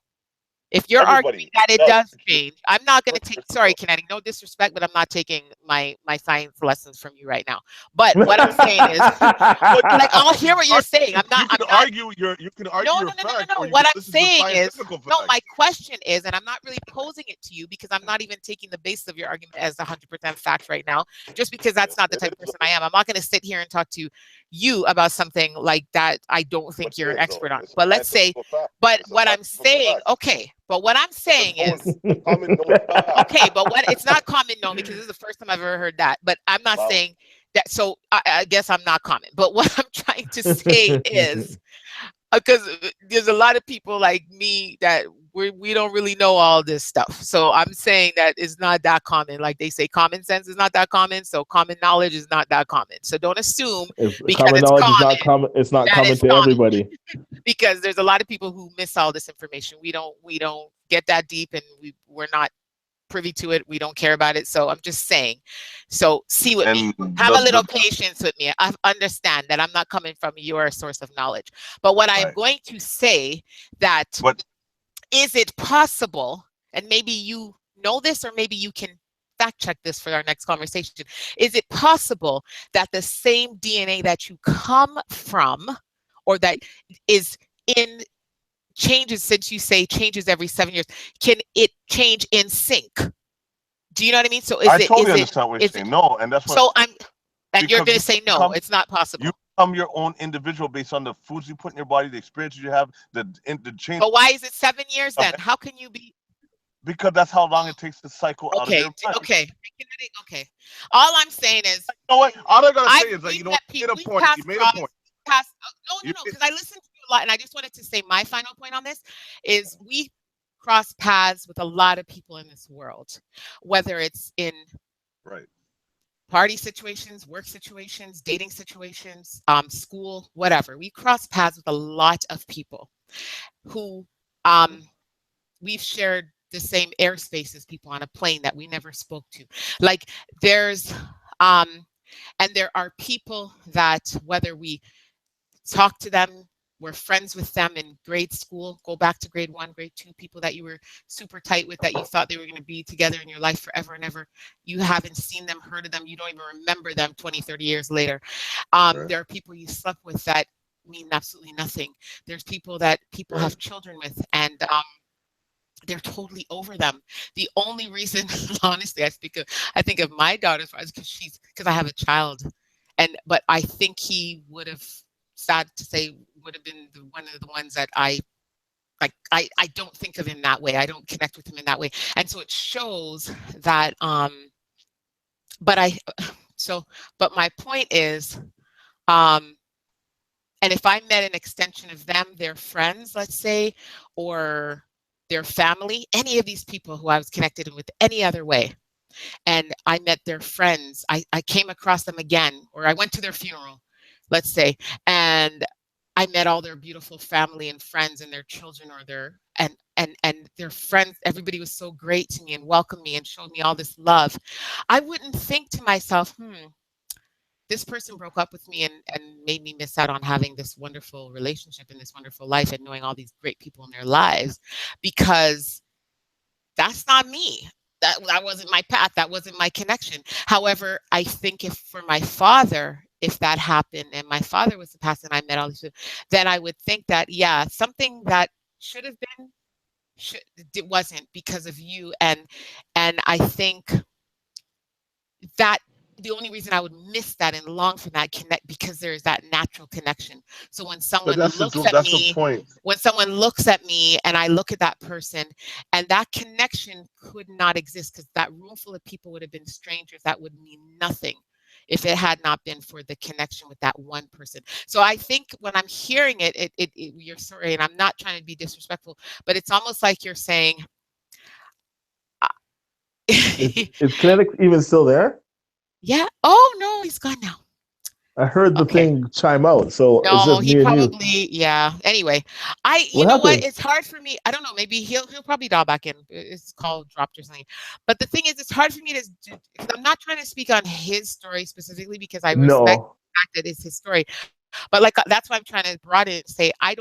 If you're arguing that it does change, I'm not going to take, sorry, Kinetic, no disrespect, but I'm not taking my science lessons from you right now. But what I'm saying is, like, I'll hear what you're saying.
You can argue your fact.
No. What I'm saying is, no, my question is, and I'm not really posing it to you because I'm not even taking the basis of your argument as 100% fact right now, just because that's not the type of person I am. I'm not going to sit here and talk to you about something like that I don't think you're an expert on. But let's say, but what I'm saying, okay. But what I'm saying is, okay, but it's not common known, because this is the first time I've ever heard that. But I'm not saying that, so I guess I'm not common. But what I'm trying to say is, because there's a lot of people like me that we don't really know all this stuff. So I'm saying that it's not that common. Like they say, common sense is not that common. So common knowledge is not that common. So don't assume
common knowledge is not common. It's not common to everybody.
Because there's a lot of people who miss all this information. We don't get that deep, and we're not privy to it. We don't care about it. So I'm just saying. So see with me. Have a little patience with me. I understand that I'm not coming from your source of knowledge. But what I'm going to say is it possible, and maybe you know this, or maybe you can fact check this for our next conversation. Is it possible that the same DNA that you come from, or that is in changes, since you say changes every 7 years, can it change in sync? Do you know what I mean? So
I totally understand what you're saying. No, and that's what.
So and you're
Because
going
you
to say no, it's not possible.
you become your own individual based on the foods you put in your body, the experiences you have, the change.
But why is it 7 years then? How can you be?
Because that's how long it takes to cycle out of your mind.
Okay. All I'm saying is,
You know what? All I gotta say is, like,
we've
you know,
met
you made a
people,
point. You made a point.
no, because I listened to you a lot, and I just wanted to say my final point on this is we cross paths with a lot of people in this world, whether it's in
Right.
party situations, work situations, dating situations, school, whatever. We cross paths with a lot of people who we've shared the same airspace as people on a plane that we never spoke to. Like there's and there are people that, whether we talk to them, we're friends with them in grade school, go back to grade 1, grade 2, people that you were super tight with, that you thought they were going to be together in your life forever and ever. You haven't seen them, heard of them, you don't even remember them 20, 30 years later.
Right.
There are people you slept with that mean absolutely nothing. There's people that people have children with, and they're totally over them. The only reason, honestly, I think of my daughter's because I have a child, but I think he would have, sad to say, would have been one of the ones that I don't think of him that way. I don't connect with him in that way, and so it shows that. But my point is, and if I met an extension of them, their friends, let's say, or their family, any of these people who I was connected with any other way, and I met their friends, I came across them again, or I went to their funeral, let's say, and I met all their beautiful family and friends and their children, or their and their friends. Everybody was so great to me and welcomed me and showed me all this love. I wouldn't think to myself, this person broke up with me and made me miss out on having this wonderful relationship and this wonderful life and knowing all these great people in their lives, because that's not me. That wasn't my path. That wasn't my connection. However, I think if for my father, if that happened and my father was the past and I met all these people, then I would think that, yeah, something that should have been, it wasn't because of you. And I think that the only reason I would miss that and long for that connect, because there's that natural connection. So when someone
But
looks
that's
at
the
me,
point.
when someone looks at me and I look at that person, and that connection could not exist, because that room full of people would have been strangers. That would mean nothing if it had not been for the connection with that one person. So I think when I'm hearing it, you're sorry, and I'm not trying to be disrespectful, but it's almost like you're saying,
Is Kinetic even still there?
yeah. Oh no, he's gone now.
I heard the
Okay.
thing chime out, so it's
No,
just
he
me and you.
probably, yeah. Anyway, you
What
know what?
happened?
It's hard for me. I don't know. Maybe he'll probably dial back in. It's called dropped or something. But the thing is, it's hard for me to, because I'm not trying to speak on his story specifically, because I respect
No,
the fact that it's his story. But like that's why I'm trying to broaden it and say I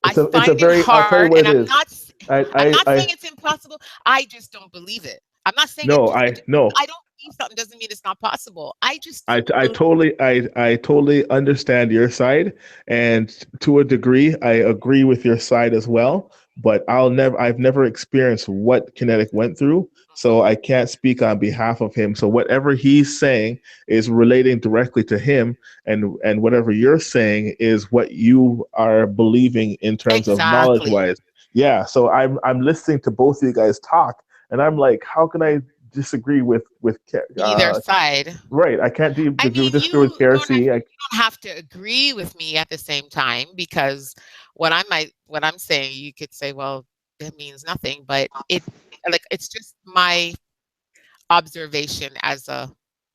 it's a
find it
very. I'll tell you
hard,
what
and
it is.
I'm not saying
I
it's impossible. I just don't believe it. I'm not saying it
no,
just
I
because
no.
I don't believe something doesn't mean it's not possible. I just
I,
don't
I
believe.
totally I totally understand your side, and to a degree I agree with your side as well, but I've never experienced what Kinetic went through, so I can't speak on behalf of him. So whatever he's saying is relating directly to him, and whatever you're saying is what you are believing in terms of knowledge
Exactly.
wise. Yeah, so I'm listening to both of you guys talk, and I'm like, how can I disagree with
Either side.
right? I can't
I mean,
disagree with Kersey.
you don't have to agree with me at the same time, because what I'm saying, you could say, well, that means nothing, but it's just my observation as a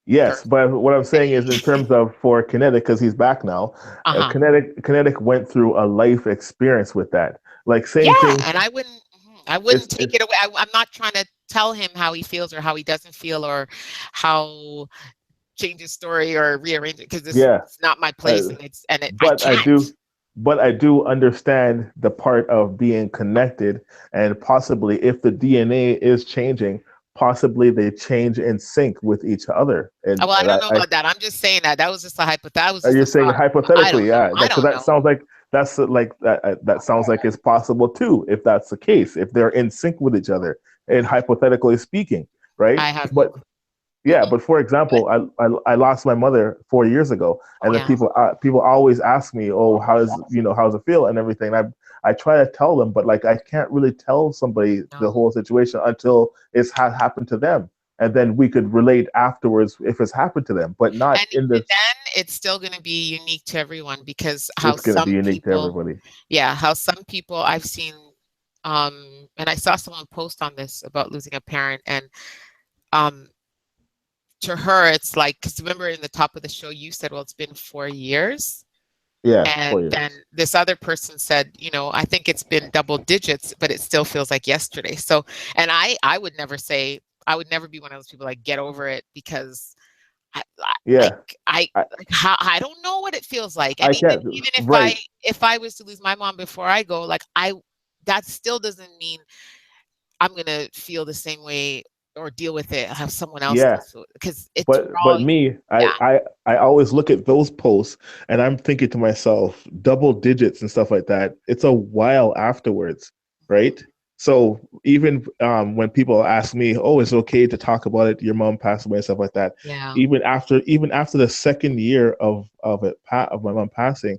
Yes,
person.
but what I'm saying is, in terms of for Kinetic, because he's back now,
Uh-huh.
Kinetic went through a life experience with that. Like
Yeah,
same thing.
and I wouldn't take
It's
it away. I'm not trying to tell him how he feels or how he doesn't feel, or how change his story or rearrange it, because this
yeah,
is not my place,
uh,
I
but I
can't.
do, but I do understand the part of being connected, and possibly if the DNA is changing, possibly they change in sync with each other. And,
Well, I
and
don't know about that. I'm just saying that was just a that was just
you're
a
saying
thought. I
hypothetically,
don't know.
yeah,
I
because
don't
that
know.
sounds like that's like that sounds like it's possible too, if that's the case, if they're in sync with each other, and hypothetically speaking, right?
I have
But
no.
yeah,
Mm-mm.
but for example, I lost my mother 4 years ago, and then
Yeah.
people always ask me, oh, how's it feel and everything. And I try to tell them, but like I can't really tell somebody the
No.
whole situation until it's happened to them, and then we could relate afterwards if it's happened to them, but not
And
in
even
the.
then, it's still going to be unique to everyone because how
It's gonna be
some
unique to
people,
everybody.
yeah, how some people I've seen, and I saw someone post on this about losing a parent, and um, to her, it's like, because remember in the top of the show, you said, well, it's been 4 years.
Yeah,
And
4 years.
then this other person said, I think it's been double digits, but it still feels like yesterday. So, and I would never say, I would never be one of those people like, get over it, because
Yeah, I,
like how I don't know what it feels like. And
I
even
can't.
even
Right.
if I was to lose my mom before I go, like that still doesn't mean I'm gonna feel the same way or deal with it, have someone else do,
Yeah.
so because it's we're
But
all,
me,
yeah.
I always look at those posts and I'm thinking to myself, double digits and stuff like that. It's a while afterwards, right? So even when people ask me, "Oh, it's okay to talk about it. Your mom passed away," and stuff like that.
Yeah.
Even after the second year of my mom passing,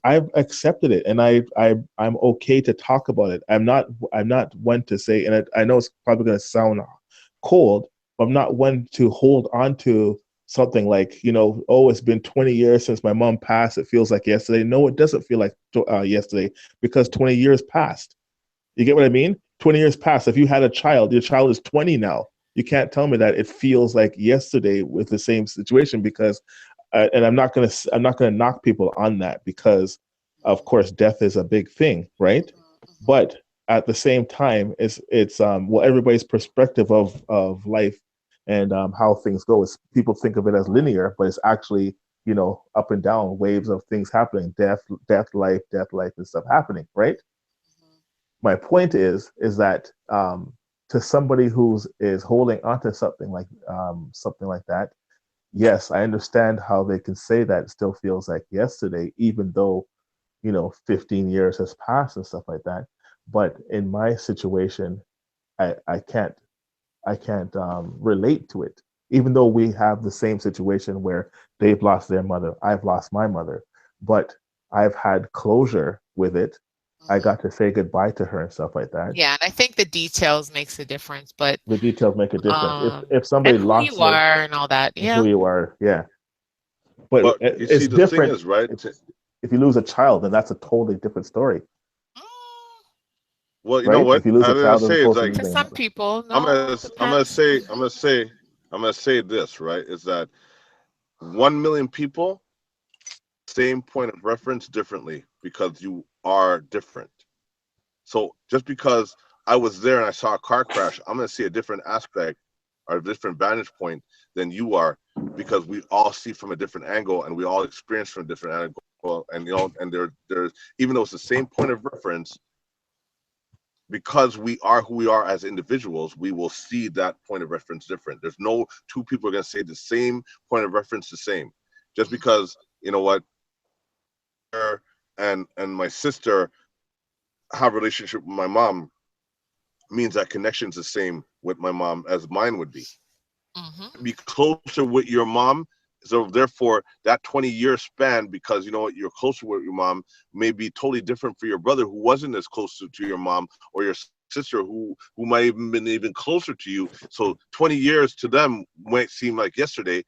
I've accepted it, and I'm okay to talk about it. I'm not one to say, and I know it's probably going to sound cold. I'm not one to hold on to something like, oh, it's been 20 years since my mom passed. It feels like yesterday. No, it doesn't feel like yesterday, because 20 years passed. You get what I mean? 20 years passed. If you had a child, your child is 20 now. You can't tell me that it feels like yesterday with the same situation, because, and I'm not gonna knock people on that, because, of course, death is a big thing, right? But at the same time, it's well, everybody's perspective of life and how things go is, people think of it as linear, but it's actually, up and down waves of things happening, death, life, and stuff happening, right? My point is that, to somebody who's is holding onto something like that, yes, I understand how they can say that it still feels like yesterday, even though 15 years has passed and stuff like that. But in my situation, I can't relate to it, even though we have the same situation where they've lost their mother, I've lost my mother, but I've had closure with it. I got to say goodbye to her and stuff like that.
Yeah, and I think the details makes a difference, but
The details make a difference. If
and
somebody
who you
lost their
are and all that.
who
Yeah.
you are, yeah. But
But you
it's
see, the thing
different
is, right?
if you lose a child, then that's a totally different story,
Mm,
Well, you know
right?
what?
If you lose
I'm
a
gonna
child as
say it's
opposed to
like
to
losing a
some
mother.
people,
I'm
no,
gonna
it
I'm gonna
depends.
say I'm gonna say I'm gonna say this, right? Is that 1 million people, same point of reference differently, because you are different. So just because I was there and I saw a car crash, I'm gonna see a different aspect or a different vantage point than you are, because we all see from a different angle and we all experience from a different angle. And and there's, even though it's the same point of reference, because we are who we are as individuals, we will see that point of reference different. There's no two people are going to say the same point of reference the same. Just because, you know what, her and my sister have a relationship with my mom means that connection's the same with my mom as mine would be.
Mm-hmm.
Be closer with your mom. So therefore, that 20-year span, because you know what, you're closer with your mom, may be totally different for your brother who wasn't as close to your mom, or your sister who might even been even closer to you. So 20 years to them might seem like yesterday.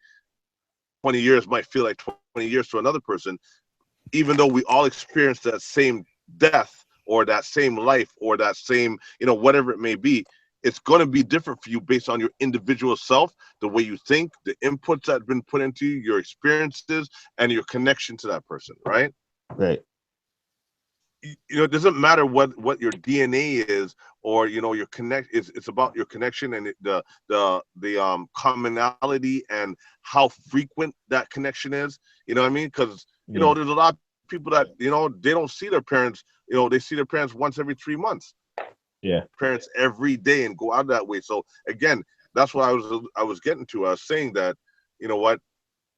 20 years might feel like 20 years to another person, even though we all experience that same death or that same life or that same, whatever it may be. It's going to be different for you based on your individual self, the way you think, the inputs that have been put into you, your experiences, and your connection to that person, right?
Right.
It doesn't matter what your DNA is, or your connect. It's about your connection and the commonality and how frequent that connection is. You know what I mean? Because
Yeah.
there's a lot of people that they don't see their parents. They see their parents once every 3 months.
Yeah.
Parents every day and go out that way. So again, that's what I was getting to. I was saying that, you know what,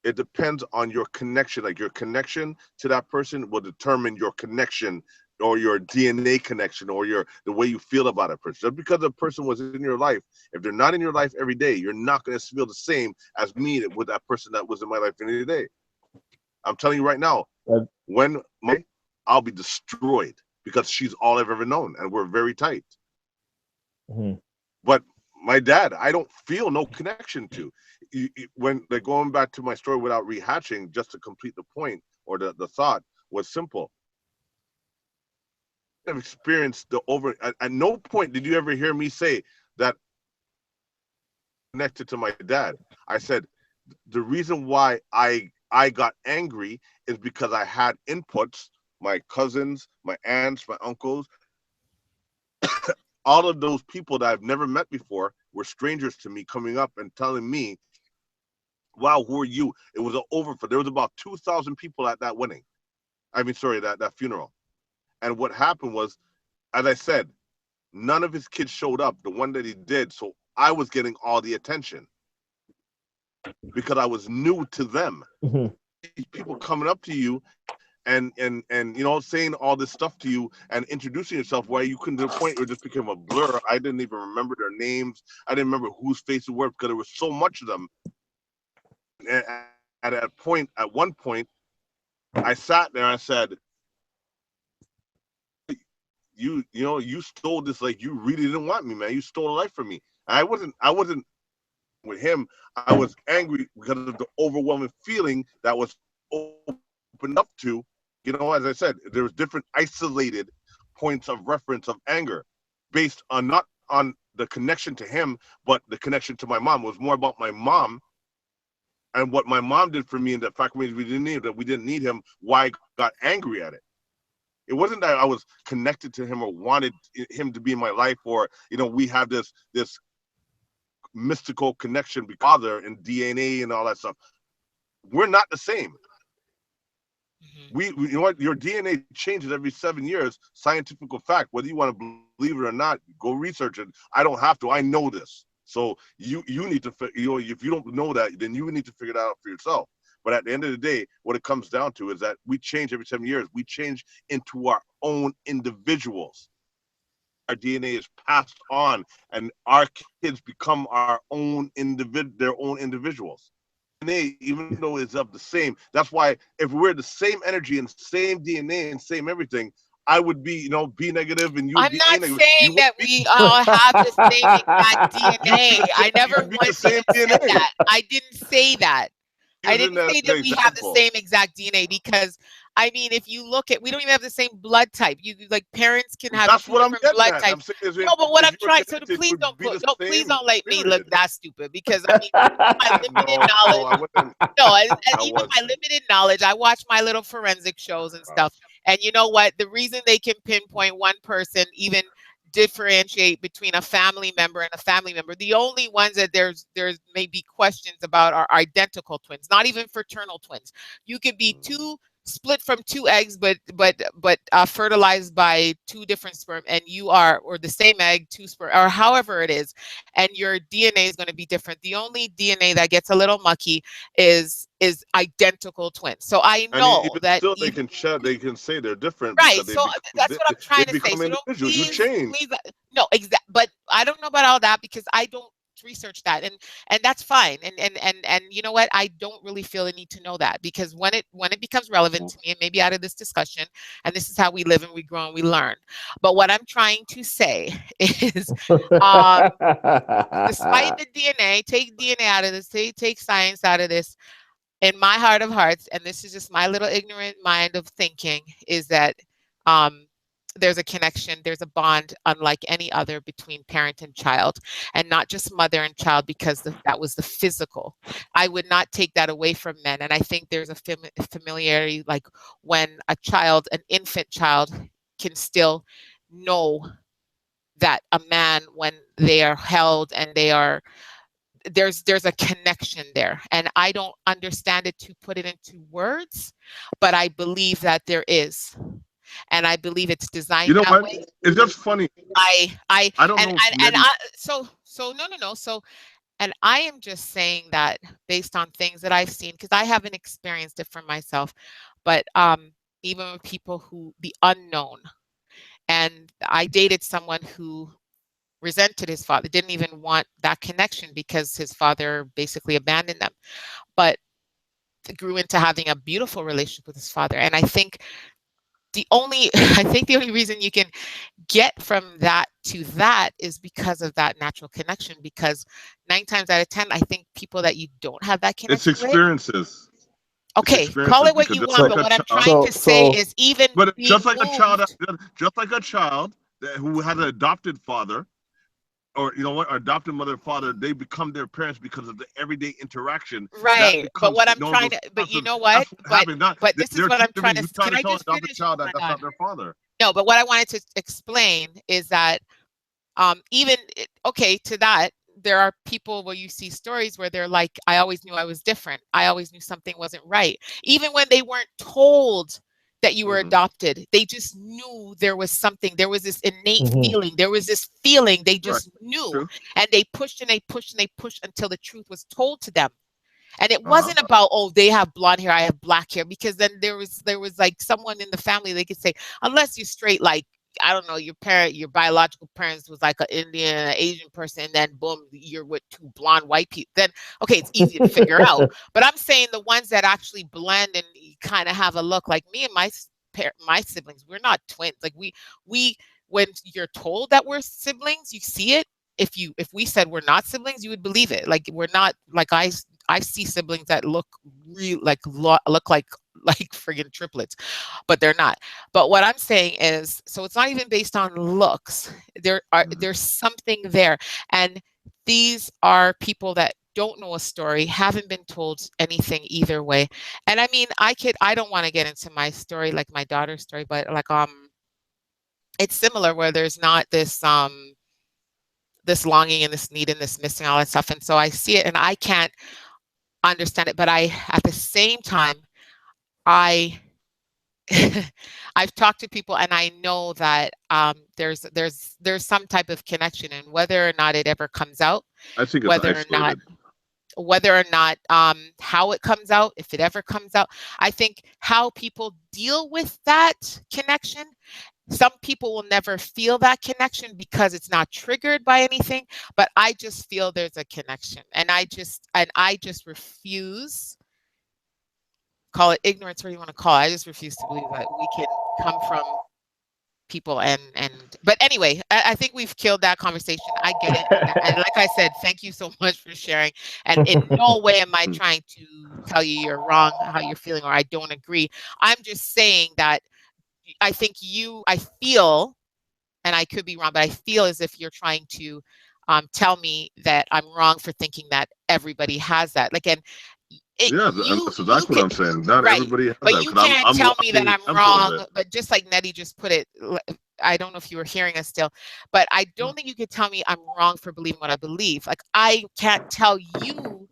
it depends on your connection. Like your connection to that person will determine your connection or your DNA connection or the way you feel about a person. Just because a person was in your life, if they're not in your life every day, you're not going to feel the same as me with that person that was in my life every day. I'm telling you right now, when I'll be destroyed because she's all I've ever known, and we're very tight.
Mhm.
But my dad, I don't feel no connection to. When like going back to my story without rehatching, just to complete the point or the thought was simple. I've experienced the over. At no point did you ever hear me say that connected to my dad. I said the reason why I got angry is because I had inputs, my cousins, my aunts, my uncles, all of those people that I've never met before were strangers to me coming up and telling me, wow, who are you? It was there was about 2,000 people at that wedding. I mean, sorry, that funeral. And what happened was, as I said, none of his kids showed up, the one that he did. So I was getting all the attention because I was new to them.
Mhm.
These people coming up to you and you know, saying all this stuff to you and introducing yourself, where you couldn't, to the point where it just became a blur. I didn't even remember their names. I didn't remember whose faces were because there was so much of them. And at one point, I sat there and I said, you know, you stole this, like you really didn't want me, man. You stole a life from me. I wasn't with him. I was angry because of the overwhelming feeling that was opened up to. You know, as I said, there was different isolated points of reference of anger based on not on the connection to him, but the connection to my mom. It was more about my mom and what my mom did for me, and the fact we didn't need him. Why I got angry at it. It wasn't that I was connected to him or wanted him to be in my life, or you know, we have this mystical connection because and DNA and all that stuff. We're not the same. You know what? Your DNA changes every 7 years. Scientific fact. Whether you want to believe it or not, go research it. I don't have to. I know this. So you need to, you know, if you don't know that, then you need to figure that out for yourself. But at the end of the day, what it comes down to is that we change every 7 years. We change into our own individuals. Our DNA is passed on, and our kids become their own individuals. DNA, even though it's of the same. That's why if we're the same energy and same DNA and same everything, I would be, you know, B negative and you would
I'm
be A
not
negative.
saying that we all have the same exact DNA. I never
You'd be the
once
same
even said
DNA.
that. I didn't say that. I
Using
didn't
that
say
as an
that we have the
example.
same exact DNA because, I mean, if you look at, we don't even have the same blood type. You like parents can have
That's
two
what I'm
different
getting
blood
at. I'm
types.
saying is
No, but what
if
I'm
you were
trying, so
connected,
please
would
don't
be the
put, no, please
same
don't let me look
period.
that stupid because I mean, my limited
No,
knowledge.
I wouldn't.
No, and
I
even my
wasn't.
limited knowledge, I watch my little forensic shows and stuff. And you know what? The reason they can pinpoint one person, even differentiate between a family member and a family member, the only ones that there's maybe questions about are identical twins, not even fraternal twins. You could be two split from two eggs, but fertilized by two different sperm, and you are, or the same egg, two sperm, or however it is, and your DNA is going to be different. The only DNA that gets a little mucky is identical twins. So I
And
know
even
that
still,
even
they can say they're different
right.
because
So that's what I'm
they
trying to say.
become
So don't
individuals. You
please,
change.
please, no, exact. But I don't know about all that because I don't research that, and that's fine. And you know what? I don't really feel the need to know that because when it becomes relevant to me, and maybe out of this discussion, and this is how we live and we grow and we learn. But what I'm trying to say is, despite the DNA, take DNA out of this, take science out of this, in my heart of hearts, and this is just my little ignorant mind of thinking, is that um, there's a connection, there's a bond unlike any other between parent and child, and not just mother and child because that was the physical. I would not take that away from men, and I think there's a familiarity, like when a child, an infant child, can still know that a man, when they are held and they are, there's a connection there, and I don't understand it to put it into words, but I believe that there is, and I believe it's
You
designed
know
that
what?
way.
It's just funny.
I
I don't
and
know if
and
men.
I so no, so And I am just saying that based on things that I've seen, because I haven't experienced it for myself, but even with people who, the unknown, and I dated someone who resented his father, didn't even want that connection because his father basically abandoned them, but grew into having a beautiful relationship with his father. And I think the only reason you can get from that to that is because of that natural connection, because 9 times out of 10, I think people that you don't have that
It's
connection with,
experiences.
okay, call it what you want, but what I'm trying to say is even
But
being
just like a child,
moved,
who had an adopted father, or you know what, or adopted mother, father, they become their parents because of the everyday interaction. That
right? But
becomes,
what I'm
you know,
trying
those
to, but you
concepts.
know what?
That's what happened. Not
But this is
they're
what I'm
teaching
trying
me.
to,
You're trying
can
to
I
tell an
just
adopted
finish?
child
Oh
that
my
that's
God.
not their father.
No, but what I wanted to explain is that even okay, to that, there are people where you see stories where they're like, I always knew I was different. I always knew something wasn't right. Even when they weren't told that you were adopted, they just knew there was something. There was this innate feeling. There was this feeling they just knew.
True.
And they pushed and they pushed and they pushed until the truth was told to them. And it
Uh-huh.
wasn't about, oh, they have blonde hair, I have black hair, because then there was like someone in the family, they could say, unless you're straight, like, I don't know, your biological parents was like an Indian, an Asian person, and then boom, you're with 2 blonde white people. Then okay, it's easy to figure out. But I'm saying the ones that actually blend and kind of have a look like me and my siblings, we're not twins. Like we when you're told that we're siblings, you see it. If we said we're not siblings, you would believe it. Like we're not, like I see siblings that look real, look like friggin' triplets, but they're not. But what I'm saying is, so it's not even based on looks. There's something there, and these are people that don't know a story, haven't been told anything either way. And I mean, I don't want to get into my story, like my daughter's story, but like it's similar where there's not this longing and this need and this missing, all that stuff. And so I see it and I can't understand it, but at the same time, I've talked to people and I know that there's some type of connection, and whether or not it ever comes out,
I think it's
whether
isolated.
or not how it comes out, if it ever comes out, I think how people deal with that connection. Some people will never feel that connection because it's not triggered by anything, but I just feel there's a connection, and I just refuse, call it ignorance, whatever you want to call it. I just refuse to believe that we can come from people but anyway, I think we've killed that conversation. I get it. And like I said, thank you so much for sharing. And in no way am I trying to tell you you're wrong, how you're feeling, or I don't agree. I'm just saying that I feel, and I could be wrong, but I feel as if you're trying to tell me that I'm wrong for thinking that everybody has that. Like, and
that's exactly what I'm saying. Not
right,
everybody has
but
that.
you can't
I'm
tell me that
walking
I'm
example of
wrong.
it.
But just like Nettie just put it, I don't know if you were hearing us still, but I don't think you could tell me I'm wrong for believing what I believe. Like, I can't tell you.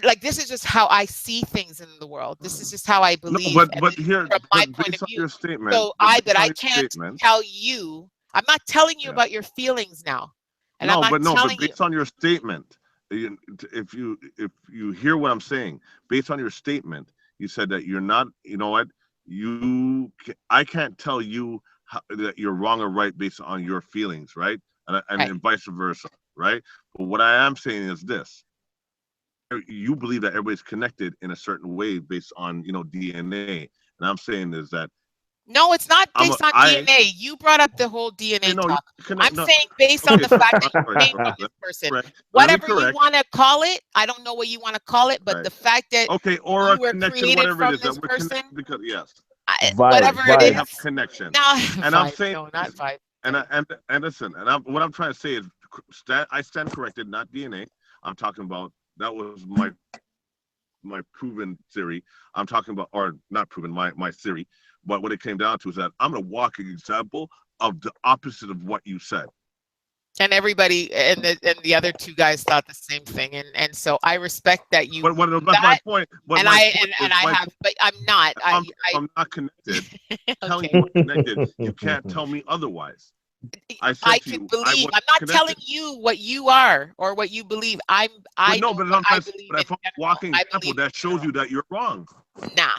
Like, this is just how I see things in the world. This is just how I believe.
No, but here,
from my
but
point
based
of
on
view.
your statement,
So I can't tell you. I'm not telling you about your feelings now, and I'm not telling
but
you.
based on your statement, if you hear what I'm saying, based on your statement, you said that you're not. You know what? I can't tell you that you're wrong or right based on your feelings, right? And vice versa, right? But what I am saying is this: you believe that everybody's connected in a certain way based on DNA, and I'm saying is that
No, it's not based on DNA. You brought up the whole DNA talk. I'm saying based on the fact that you came from this person. Whatever you want to call it, I don't know what you want to call it, but the fact that
or
you
a
were
connection,
created
whatever
from
it is,
this
that we're
person,
because yes,
whatever it is,
have connection.
no,
And I'm saying,
no, not vibe.
And listen, what I'm trying to say is, I stand corrected, not DNA. I'm talking about that was my proven theory. I'm talking about, or not proven, my theory. But what it came down to is that I'm a walking example of the opposite of what you said.
And everybody and the other 2 guys thought the same thing, and so I respect that you.
But that's my point. But
but I'm not.
I'm not connected.
Okay.
Telling you I'm connected, you can't tell me otherwise. I said
I
to
can
you, I
believe.
was
I'm not telling
connected.
you what you are or what you believe. I
But no,
know
but
what I
sometimes,
believe
but
in
if I'm
general.
walking
I
example,
believe in
that shows
general.
you that you're wrong.
Nah.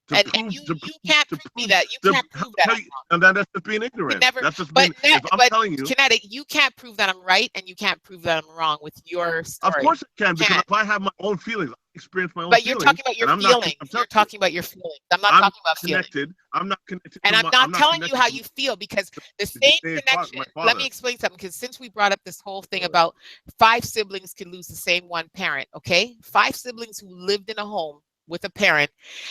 To
And
prove,
you
to
you
prove,
can't
to
prove me
prove,
that. You
to
can't
how,
prove that
how
I'm
you,
wrong.
and that's just being
You can
ignorant.
never.
That's just
But
being. If I'm
but
telling you,
Kinetic, you can't prove that I'm right, and you can't prove that I'm wrong with your
of
story.
course I
You
can, because
can't.
if I have my own feelings, I experience my own
But you're
feelings,
talking about your
and I'm not.
feelings.
I'm
You're
telling you,
talking about your feelings. I'm not
I'm
talking
not
about feelings.
connected. I'm not connected
And
to
I'm
my. I'm
not
not
telling you
connected
how
to
you feel, because the
the
same
DNA of
connection,
my
let me
father.
explain something, because since we brought up this whole thing about 5 siblings can lose the same one parent, okay? 5 siblings who lived in a home with a parent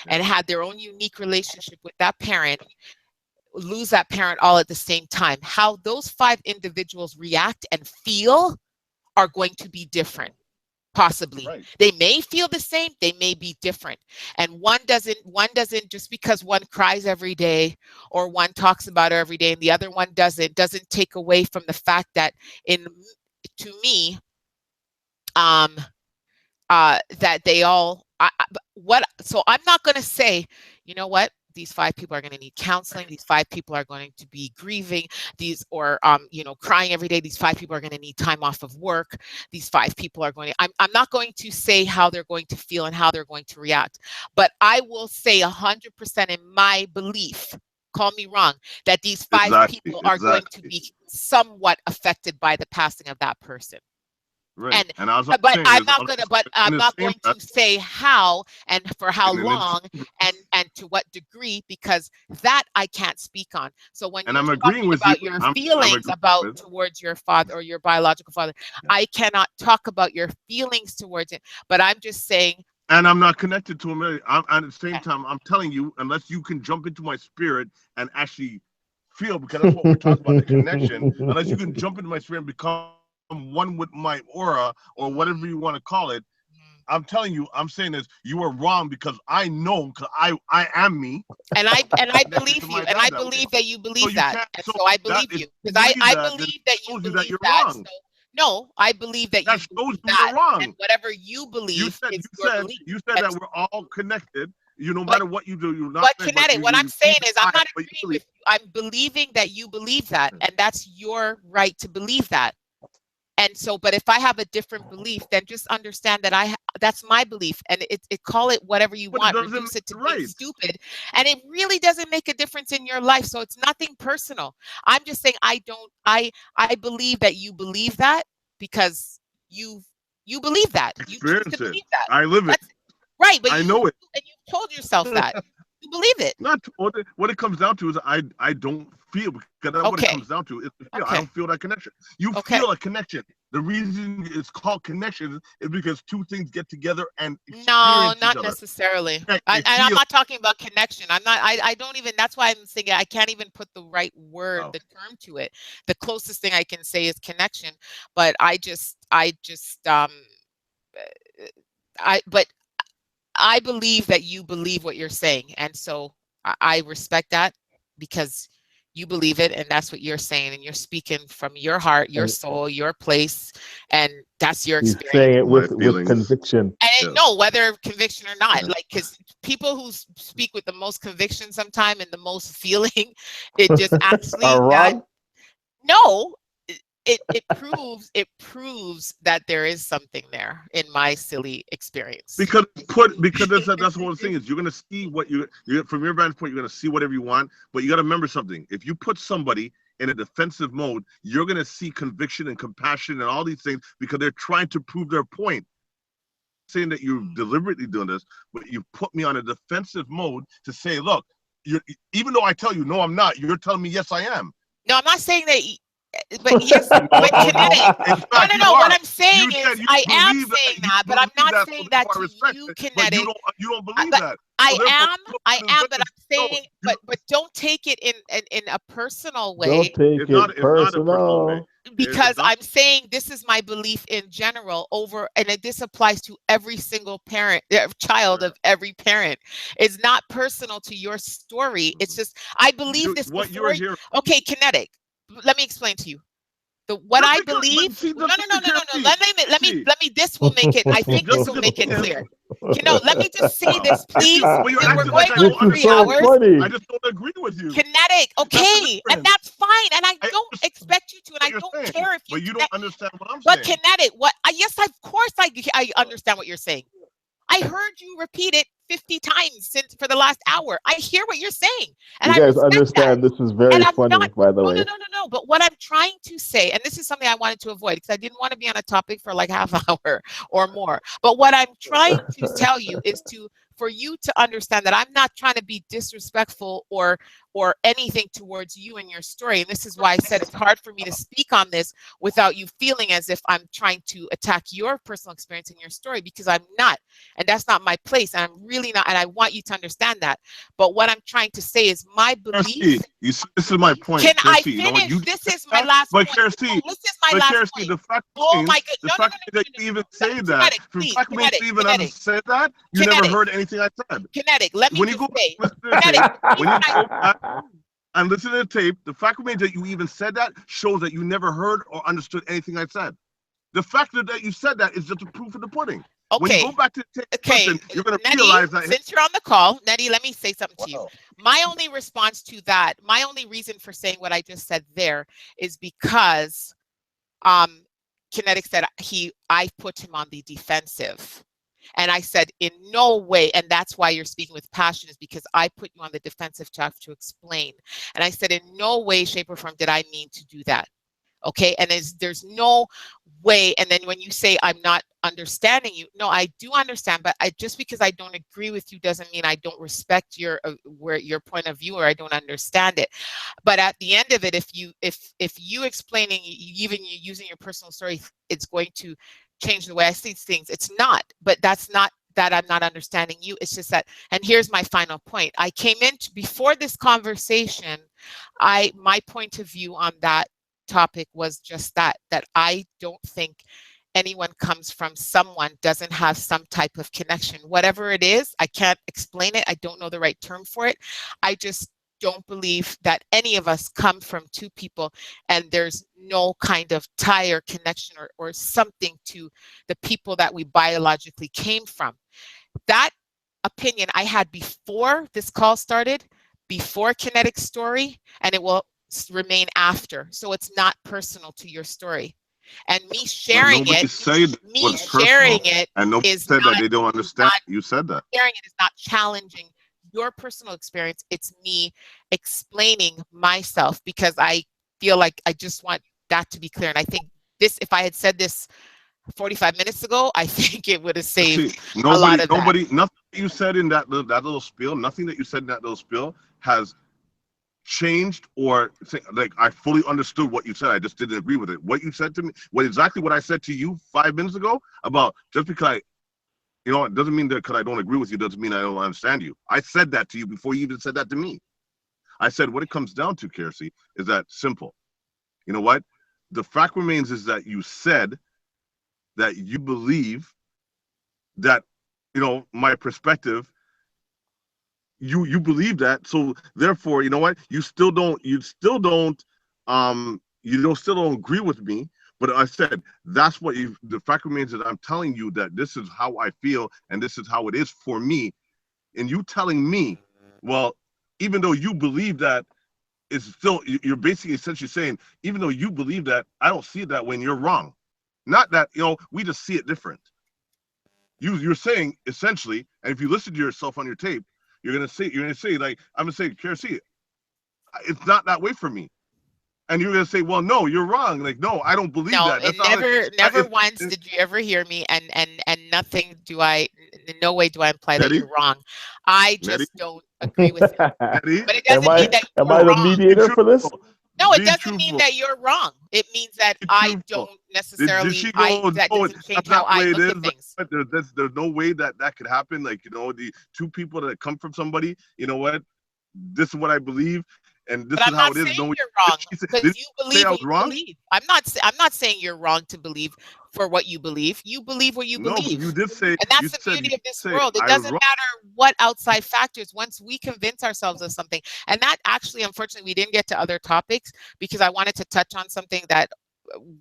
and had their own unique relationship with that parent lose that parent all at the same time. How those 5 individuals react and feel are going to be different. Possibly
Right.
they may feel the same, they may be different, and one doesn't just because one cries every day or one talks about it every day and the other one doesn't take away from the fact that in to me um that they all what so I'm not going to say, you know what, these 5 people are going to need counseling, these 5 people are going to be grieving, these or crying every day, these 5 people are going to need time off of work, these 5 people are going to I'm not going to say how they're going to feel and how they're going to react, but I will say 100% in my belief, call me wrong, that these 5
Exactly.
people are going to
Exactly.
be somewhat affected by the passing of that person.
Right. And as I'm
But
saying
I'm
is,
not gonna. But
in
I'm
the
not
same
going
breath,
to say how and for how
and in the
long
same
and to what degree, because that I can't speak on. So when
and
you're
I'm agreeing
talking
with you.
about your
I'm
feelings
agreeing
about
with.
towards your father or your biological father, I cannot talk about your feelings towards it. But I'm just saying.
And I'm not connected to him. At the same
Okay.
time, I'm telling you, unless you can jump into my spirit and actually feel, because that's what we're talking about, the connection. Unless you can jump into my spirit and become one with my aura or whatever you want to call it, I'm telling you, I'm saying this, you are wrong, because I know, because I am me.
And I
Connected to
believe
my
you, and
dad
I
that way.
believe that you
So
believe
you
that,
can't.
and
So
so I
that
believe
if
you
you
because
believe
I
that, then
believe
it
that you
shows you that
believe
you're
that.
wrong.
So no, I believe that
That
you
shows
believe
you
that,
you're
and
wrong.
whatever you
You
believe
said
is
you
your
said
belief.
you said
And
that we're all connected. You no
but
matter what you do, you're not
but
saying, but
Kinetic, what I'm
you
saying
believe
is
that
I'm not
but you
agreeing
believe.
with you. I'm believing that you believe that, and that's your right to believe that. And so, but if I have a different belief, then just understand that that's my belief, and it call it whatever you
But it
want,
doesn't make
reduce it to
it
being
right.
stupid, and it really doesn't make a difference in your life. So it's nothing personal. I'm just saying I believe that you believe that because you you believe that. You choose to
Experience it.
believe that.
I live it.
That's right, but
I know it.
you've told yourself that. You believe it.
Not what it comes down to is I don't feel, because that's what it comes
Okay.
down to is the feel. I don't
Okay.
feel that connection. You
Okay.
feel a connection. The reason it's called connection is because 2 things get together and
No,
experience each
not
other.
necessarily.
They
And I'm
feel.
not talking about connection. I'm not, I don't even, that's why I'm saying I can't even put the right word,
Oh,
the term to it. The closest thing I can say is connection, but but I believe that you believe what you're saying. And so I respect that because you believe it and that's what you're saying. And you're speaking from your heart, your
And
soul, your place. And that's your
he's
experience.
saying it
my
with
feelings.
conviction.
And
Yes.
no, whether conviction or not,
Yes.
like, because people who speak with the most conviction sometime and the most feeling, it just actually that
Wrong?
no, it proves that there is something there in my silly experience.
Because that's one thing is you're gonna see what you from your vantage point, you're gonna see whatever you want, but you gotta remember something. If you put somebody in a defensive mode, you're gonna see conviction and compassion and all these things because they're trying to prove their point. Saying that you're deliberately doing this, but you put me on a defensive mode to say, look, you're, even though I tell you no, I'm not, you're telling me yes, I am.
No, I'm not saying that. But yes,
No,
but
no.
Kinetic.
In
No,
fact,
no,
you
no. What
are.
I'm saying
You said
is,
you
I am
believe that.
saying
You
that, but I'm
believe
not
that, so
saying that
therefore I
to
respect
you,
it. But
Kinetic.
you don't believe
But
that. So
I
therefore,
am,
you don't
I
put it
am.
in
But
defensive.
I'm
No,
saying, but don't take it in a personal
Don't
way.
take it
it's not a personal way.
personal.
It's
Because
not.
I'm saying this is my belief in general over, and this applies to every single parent, child of every parent. It's not personal to your story. It's just, I believe this
What you're
before.
hearing.
Okay, Kinetic, let me explain to you. what
Just
I
because- but
believe.
see,
No,
the
no, no,
thing,
no, no, no.
KFC,
Let me. This will make it. I think
Just
this will
because
make it
Tim-
clear. Let me just say this,
You see,
please.
when you're
We're
acting
going
like I
on
don't
This is
3
so
understand you,
hours.
funny.
I just don't agree with you.
Kinetic,
That's the
okay, and
difference.
that's fine, and I
I
don't
understand
expect you to, and
what
I
you're
don't
saying,
care if you
but you
connect.
don't understand what I'm
But
saying.
Kinetic, yes, of course I understand what you're saying. I heard you repeat it 50 times for the last hour. I hear what you're saying, and
You
I
guys
respect that.
understand this is very
And I'm
funny,
not,
by the
no,
way.
no, no, no, no. But what I'm trying to say, and this is something I wanted to avoid because I didn't want to be on a topic for like half hour or more. But what I'm trying to tell you is for you to understand that I'm not trying to be disrespectful or anything towards you and your story. And this is why I said it's hard for me to speak on this without you feeling as if I'm trying to attack your personal experience and your story, because I'm not. And that's not my place. And I'm really not. And I want you to understand that. But what I'm trying to say is my belief.
You see, this is my point.
Can I
You know what?
finish?
You
This
just
is my
said
last
that,
point.
But
Oh, this is my last point.
the fact
Oh
remains,
my God.
the
No, no,
fact
no,
that
no,
you
no,
even
no.
say that,
Kinetic,
the
please.
fact remains
Kinetic,
you even
Kinetic.
said that, you never
Kinetic.
heard anything I said.
Kinetic. Let me
When you
just
go
say.
listen to the
Kinetic.
tape, when you go back and listen to the tape, the fact remains that you even said that shows that you never heard or understood anything I said. The fact that you said that is just a proof of the pudding. When you
Okay.
go back to the tape,
Okay.
listen, you're going to
Nettie,
realize that.
since you're on the call, Nettie, let me say something to you.
Wow.
My only response to that, my only reason for saying what I just said there is because Kinetic said I put him on the defensive. And I said, in no way, and that's why you're speaking with passion, is because I put you on the defensive to have to explain. And I said, in no way, shape, or form did I mean to do that. Okay, and there's no way. And then when you say I'm not understanding you, no, I do understand, but just because I don't agree with you doesn't mean I don't respect your point of view or I don't understand it. But at the end of it, if you explaining, even you using your personal story, it's going to change the way I see things. It's not, but that's not that I'm not understanding you. It's just that, and here's my final point. I came in before this conversation, my point of view on that topic was just that I don't think anyone comes from someone doesn't have some type of connection, whatever it is. I can't explain it. I don't know the right term for it. I just don't believe that any of us come from two people and there's no kind of tie or connection or something to the people that we biologically came from. That opinion I had before this call started, before Kinetic's story, and it will remain after. So it's not personal to your story. And me sharing it,
and nobody said that they don't understand. You said that.
Sharing it is not challenging your personal experience. It's me explaining myself because I feel like I just want that to be clear. And I think if I had said this 45 minutes ago, I think it would have saved a lot of that.
Nothing you said in that little spiel, nothing that you said in that little spiel has changed or like I fully understood what you said. I just didn't agree with it. What you said to me, exactly what I said to you 5 minutes ago about just because it doesn't mean that because I don't agree with you doesn't mean I don't understand you. I said that to you before you even said that to me. I said what it comes down to, Kiersey, is that simple. You know what? The fact remains is that you said that you believe that, my perspective, you believe that. So therefore, you know what? You still don't agree with me. But I said, that's what the fact remains that I'm telling you that this is how I feel and this is how it is for me. And you telling me, well, even though you believe that, it's still, you're basically essentially saying, even though you believe that, I don't see it that way and you're wrong. Not that, we just see it different. You're saying essentially, and if you listen to yourself on your tape, you're gonna say like, I'm gonna say, Kiersey, it's not that way for me. And you're gonna say, well, no, you're wrong. Like, no, I don't believe that.
That's never once did you ever hear me, and nothing do I, in no way do I imply that you're wrong. I just don't agree with it. But it doesn't mean that
am I the mediator for this?
No, it doesn't mean that you're wrong. It means that I don't necessarily. That doesn't change how I look at things.
There's no way that could happen. Like, the two people that come from somebody. You know what? This is what I believe, and this is how it is.
No, you're wrong because you believe what you believe. I'm not saying you're wrong to believe for what you believe. You believe what you believe.
No, you did say,
and that's the beauty of this world. It doesn't matter what outside factors. Once we convince ourselves of something, and that actually, unfortunately, we didn't get to other topics because I wanted to touch on something that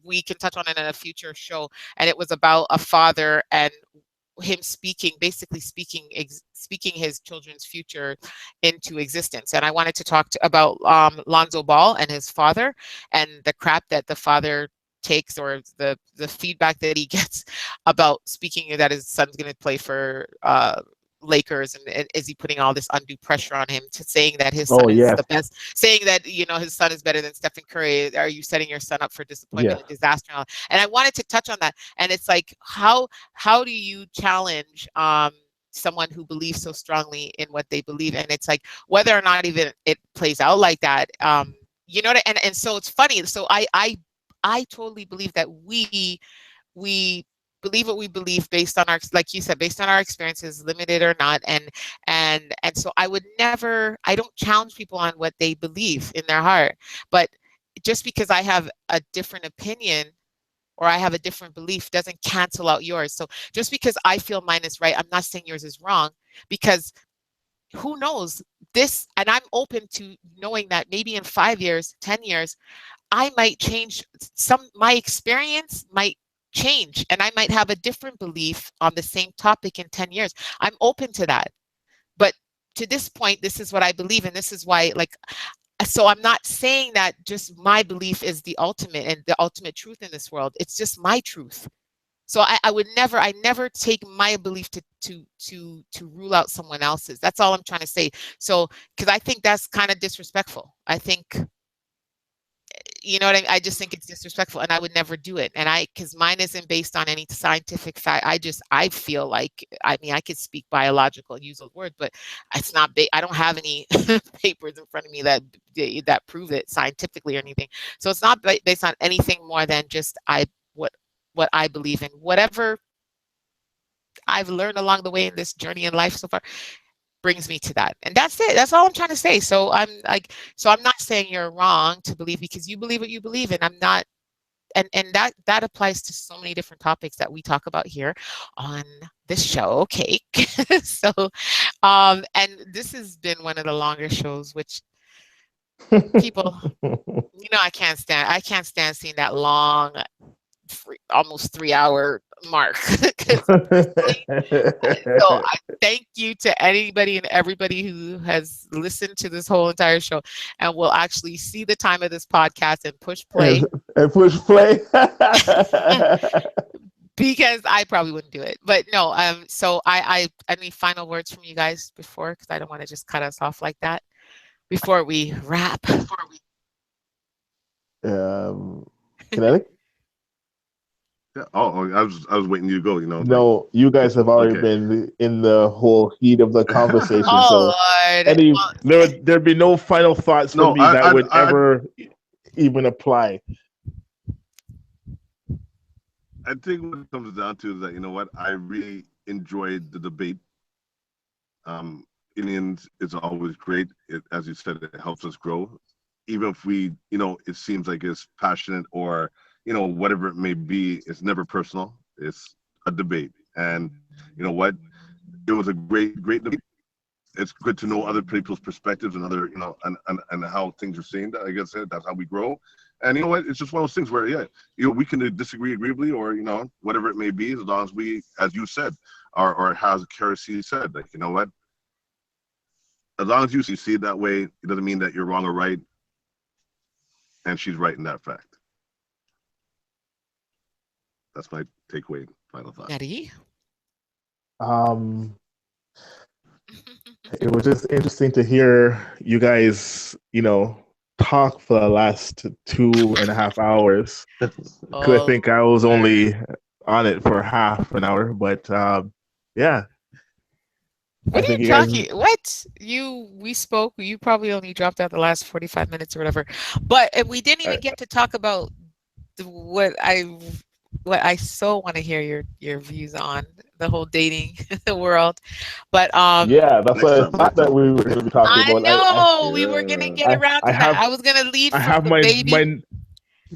we can touch on it in a future show, and it was about a father and him basically speaking his children's future into existence. And I wanted to talk about Lonzo Ball and his father, and the crap that the father takes, or the feedback that he gets about speaking that his son's going to play for Lakers, and is he putting all this undue pressure on him to saying that his son is the best, saying that his son is better than Stephen Curry? Are you setting your son up for disappointment and disaster? And I wanted to touch on that. And it's like, how do you challenge someone who believes so strongly in what they believe? And it's like, whether or not even it plays out like that, and so it's funny. So I totally believe that we believe what we believe based on our, like you said, based on our experiences, limited or not. And so I don't challenge people on what they believe in their heart. But just because I have a different opinion or I have a different belief doesn't cancel out yours. So just because I feel mine is right, I'm not saying yours is wrong, because who knows this. And I'm open to knowing that maybe in 5 years, 10 years, I might change. My experience might change, and I might have a different belief on the same topic in 10 years. I'm open to that. But to this point, this is what I believe, and this is why, so I'm not saying that just my belief is the ultimate and the ultimate truth in this world. It's just my truth. So I never take my belief to rule out someone else's. That's all I'm trying to say. So, because I think that's kind of disrespectful. I think, you know what I mean? I just think it's disrespectful, and I would never do it. And because mine isn't based on any scientific fact. I feel like, I mean, I could speak biological, use those words, but it's not, I don't have any papers in front of me that prove it scientifically or anything. So it's not based on anything more than just what I believe in, whatever I've learned along the way in this journey in life so far brings me to that. And that's it. That's all I'm trying to say. So I'm not saying you're wrong to believe, because you believe what you believe, and I'm not, and that applies to so many different topics that we talk about here on this show, Cake. So and this has been one of the longer shows, which people, I can't stand seeing that long, almost 3-hour mark. So I thank you to anybody and everybody who has listened to this whole entire show and will actually see the time of this podcast and push play.
And push play.
Because I probably wouldn't do it. But no, so I need final words from you guys before, because I don't want to just cut us off like that before we wrap.
Kinetic?
Yeah. Oh, I was waiting you to go.
No, you guys have already been in the whole heat of the conversation.
Oh,
so
Lord.
there'd be no final thoughts from me that would ever even apply.
I think what it comes down to is that, I really enjoyed the debate. Indians is always great. As you said, it helps us grow. Even if we, it seems like it's passionate or, whatever it may be, it's never personal. It's a debate. And you know what? It was a great debate. It's good to know other people's perspectives and other, and how things are seen. I guess that's how we grow. And you know what? It's just one of those things where, we can disagree agreeably or, whatever it may be, as long as we, as you said, or as Kerosene said, you know what? As long as you see it that way, it doesn't mean that you're wrong or right. And she's right in that fact. That's my takeaway, final thought.
Eddie?
It was just interesting to hear you guys, talk for the last 2.5 hours. Because I think I was only on it for half an hour, but yeah.
What are you talking? What? We spoke. You probably only dropped out the last 45 minutes or whatever. But we didn't even get to talk about what I so want to hear your views on the whole dating world. But
yeah, that's what I thought that we were going to be talking about.
I know we were going to get around to that. I was going to leave.
I have my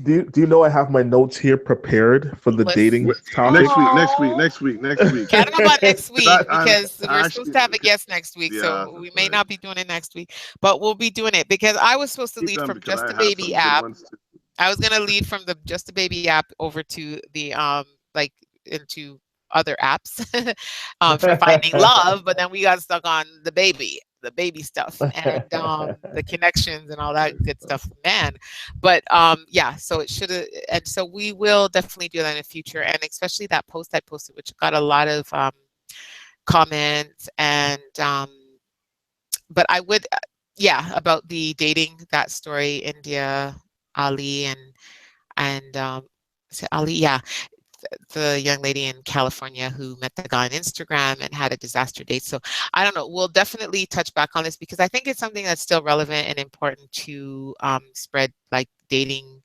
Do you know I have my notes here prepared for the dating topic?
Next week.
I don't know about next week because we're supposed to have a guest next week, so we may not be doing it next week, but we'll be doing it because I was supposed to leave from Just a Baby app. I was gonna lead from the Just a Baby app over to the like into other apps for finding love, but then we got stuck on the baby stuff and the connections and all that good stuff, man. But yeah, so it should have, and so we will definitely do that in the future, and especially that post I posted, which got a lot of comments and but I would yeah, about the dating, that story, India, Ali, and is it Ali? Yeah, the young lady in California who met the guy on Instagram and had a disaster date. So I don't know. We'll definitely touch back on this because I think it's something that's still relevant and important to spread like dating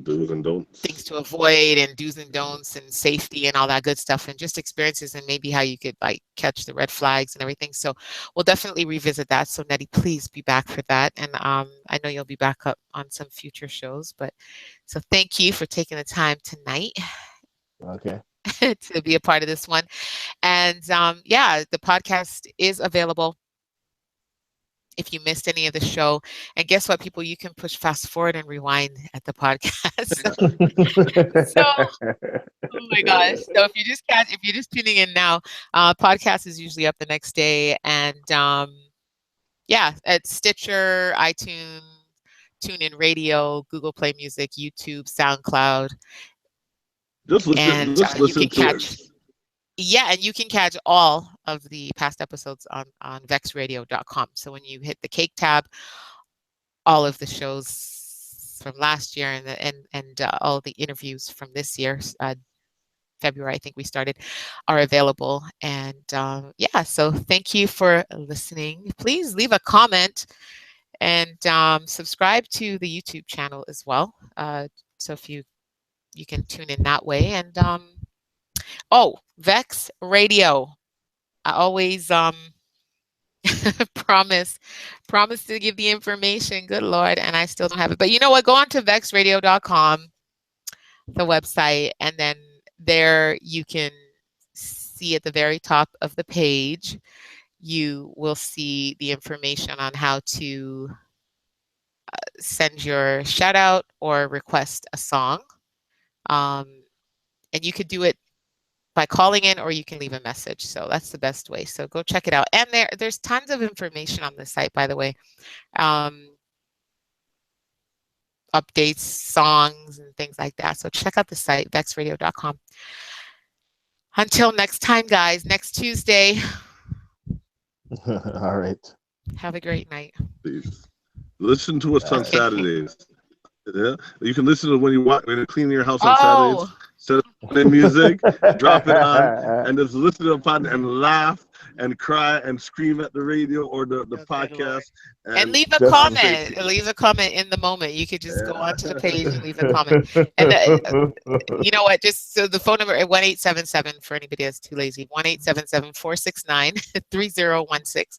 Do's and don'ts.
things to avoid and do's and don'ts and safety and all that good stuff and just experiences and maybe how you could like catch the red flags and everything. So we'll definitely revisit that. So Nettie, please be back for that. And I know you'll be back up on some future shows, but so thank you for taking the time tonight.
Okay.
To be a part of this one. And yeah, the podcast is available if you missed any of the show. And guess what, people? You can push fast forward and rewind at the podcast. So, oh my gosh. So if you're just tuning in now, podcast is usually up the next day. And yeah, at Stitcher, iTunes, TuneIn Radio, Google Play Music, YouTube, SoundCloud.
Just listen,
And
just
you
listen
can
to
catch
it.
Yeah, and you can catch all of the past episodes on vexradio.com. So when you hit the cake tab, all of the shows from last year and all the interviews from this year, February, I think we started, are available. And yeah, so thank you for listening. Please leave a comment and subscribe to the YouTube channel as well. So if you can tune in that way. And oh, Vex Radio. I always promise to give the information. Good Lord, and I still don't have it. But you know what? Go on to vexradio.com, the website, and then there you can see at the very top of the page, you will see the information on how to send your shout out or request a song. And you could do it by calling in, or you can leave a message. So that's the best way. So go check it out. And there's tons of information on the site, by the way. Updates, songs, and things like that. So check out the site, vexradio.com. Until next time, guys, next Tuesday.
All right.
Have a great night.
Please. Listen to us on
Okay.
Saturdays. Yeah, you can listen to when you're cleaning your house on
Oh,
Saturdays. Set up the music, drop it on, and just listen to the podcast and laugh and cry and scream at the radio or the
good Lord.
podcast.
And leave a
Just-
comment. Leave a comment in the moment. You could just go onto the page and leave a comment. And you know what? Just so the phone number at 1-877 for anybody that's too lazy. 1-877-469-3016.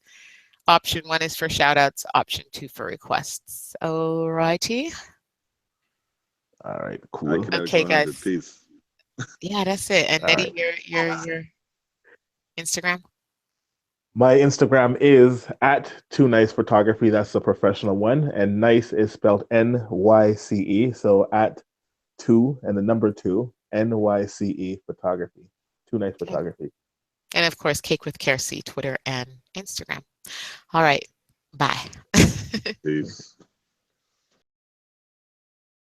Option 1 is for shout outs. Option 2 for requests. All righty.
All right,
I
cool.
can
Okay,
go ahead.
guys.
Peace.
Yeah, that's it. And
All
Nettie,
right.
your Instagram.
My Instagram is at 2nice photography. That's the professional one, and nice is spelled NYCE. So at 2 and the number 2 NYCE photography. 2nice photography.
And of course, Cake with Care C, Twitter and Instagram. All right. Bye.
Peace.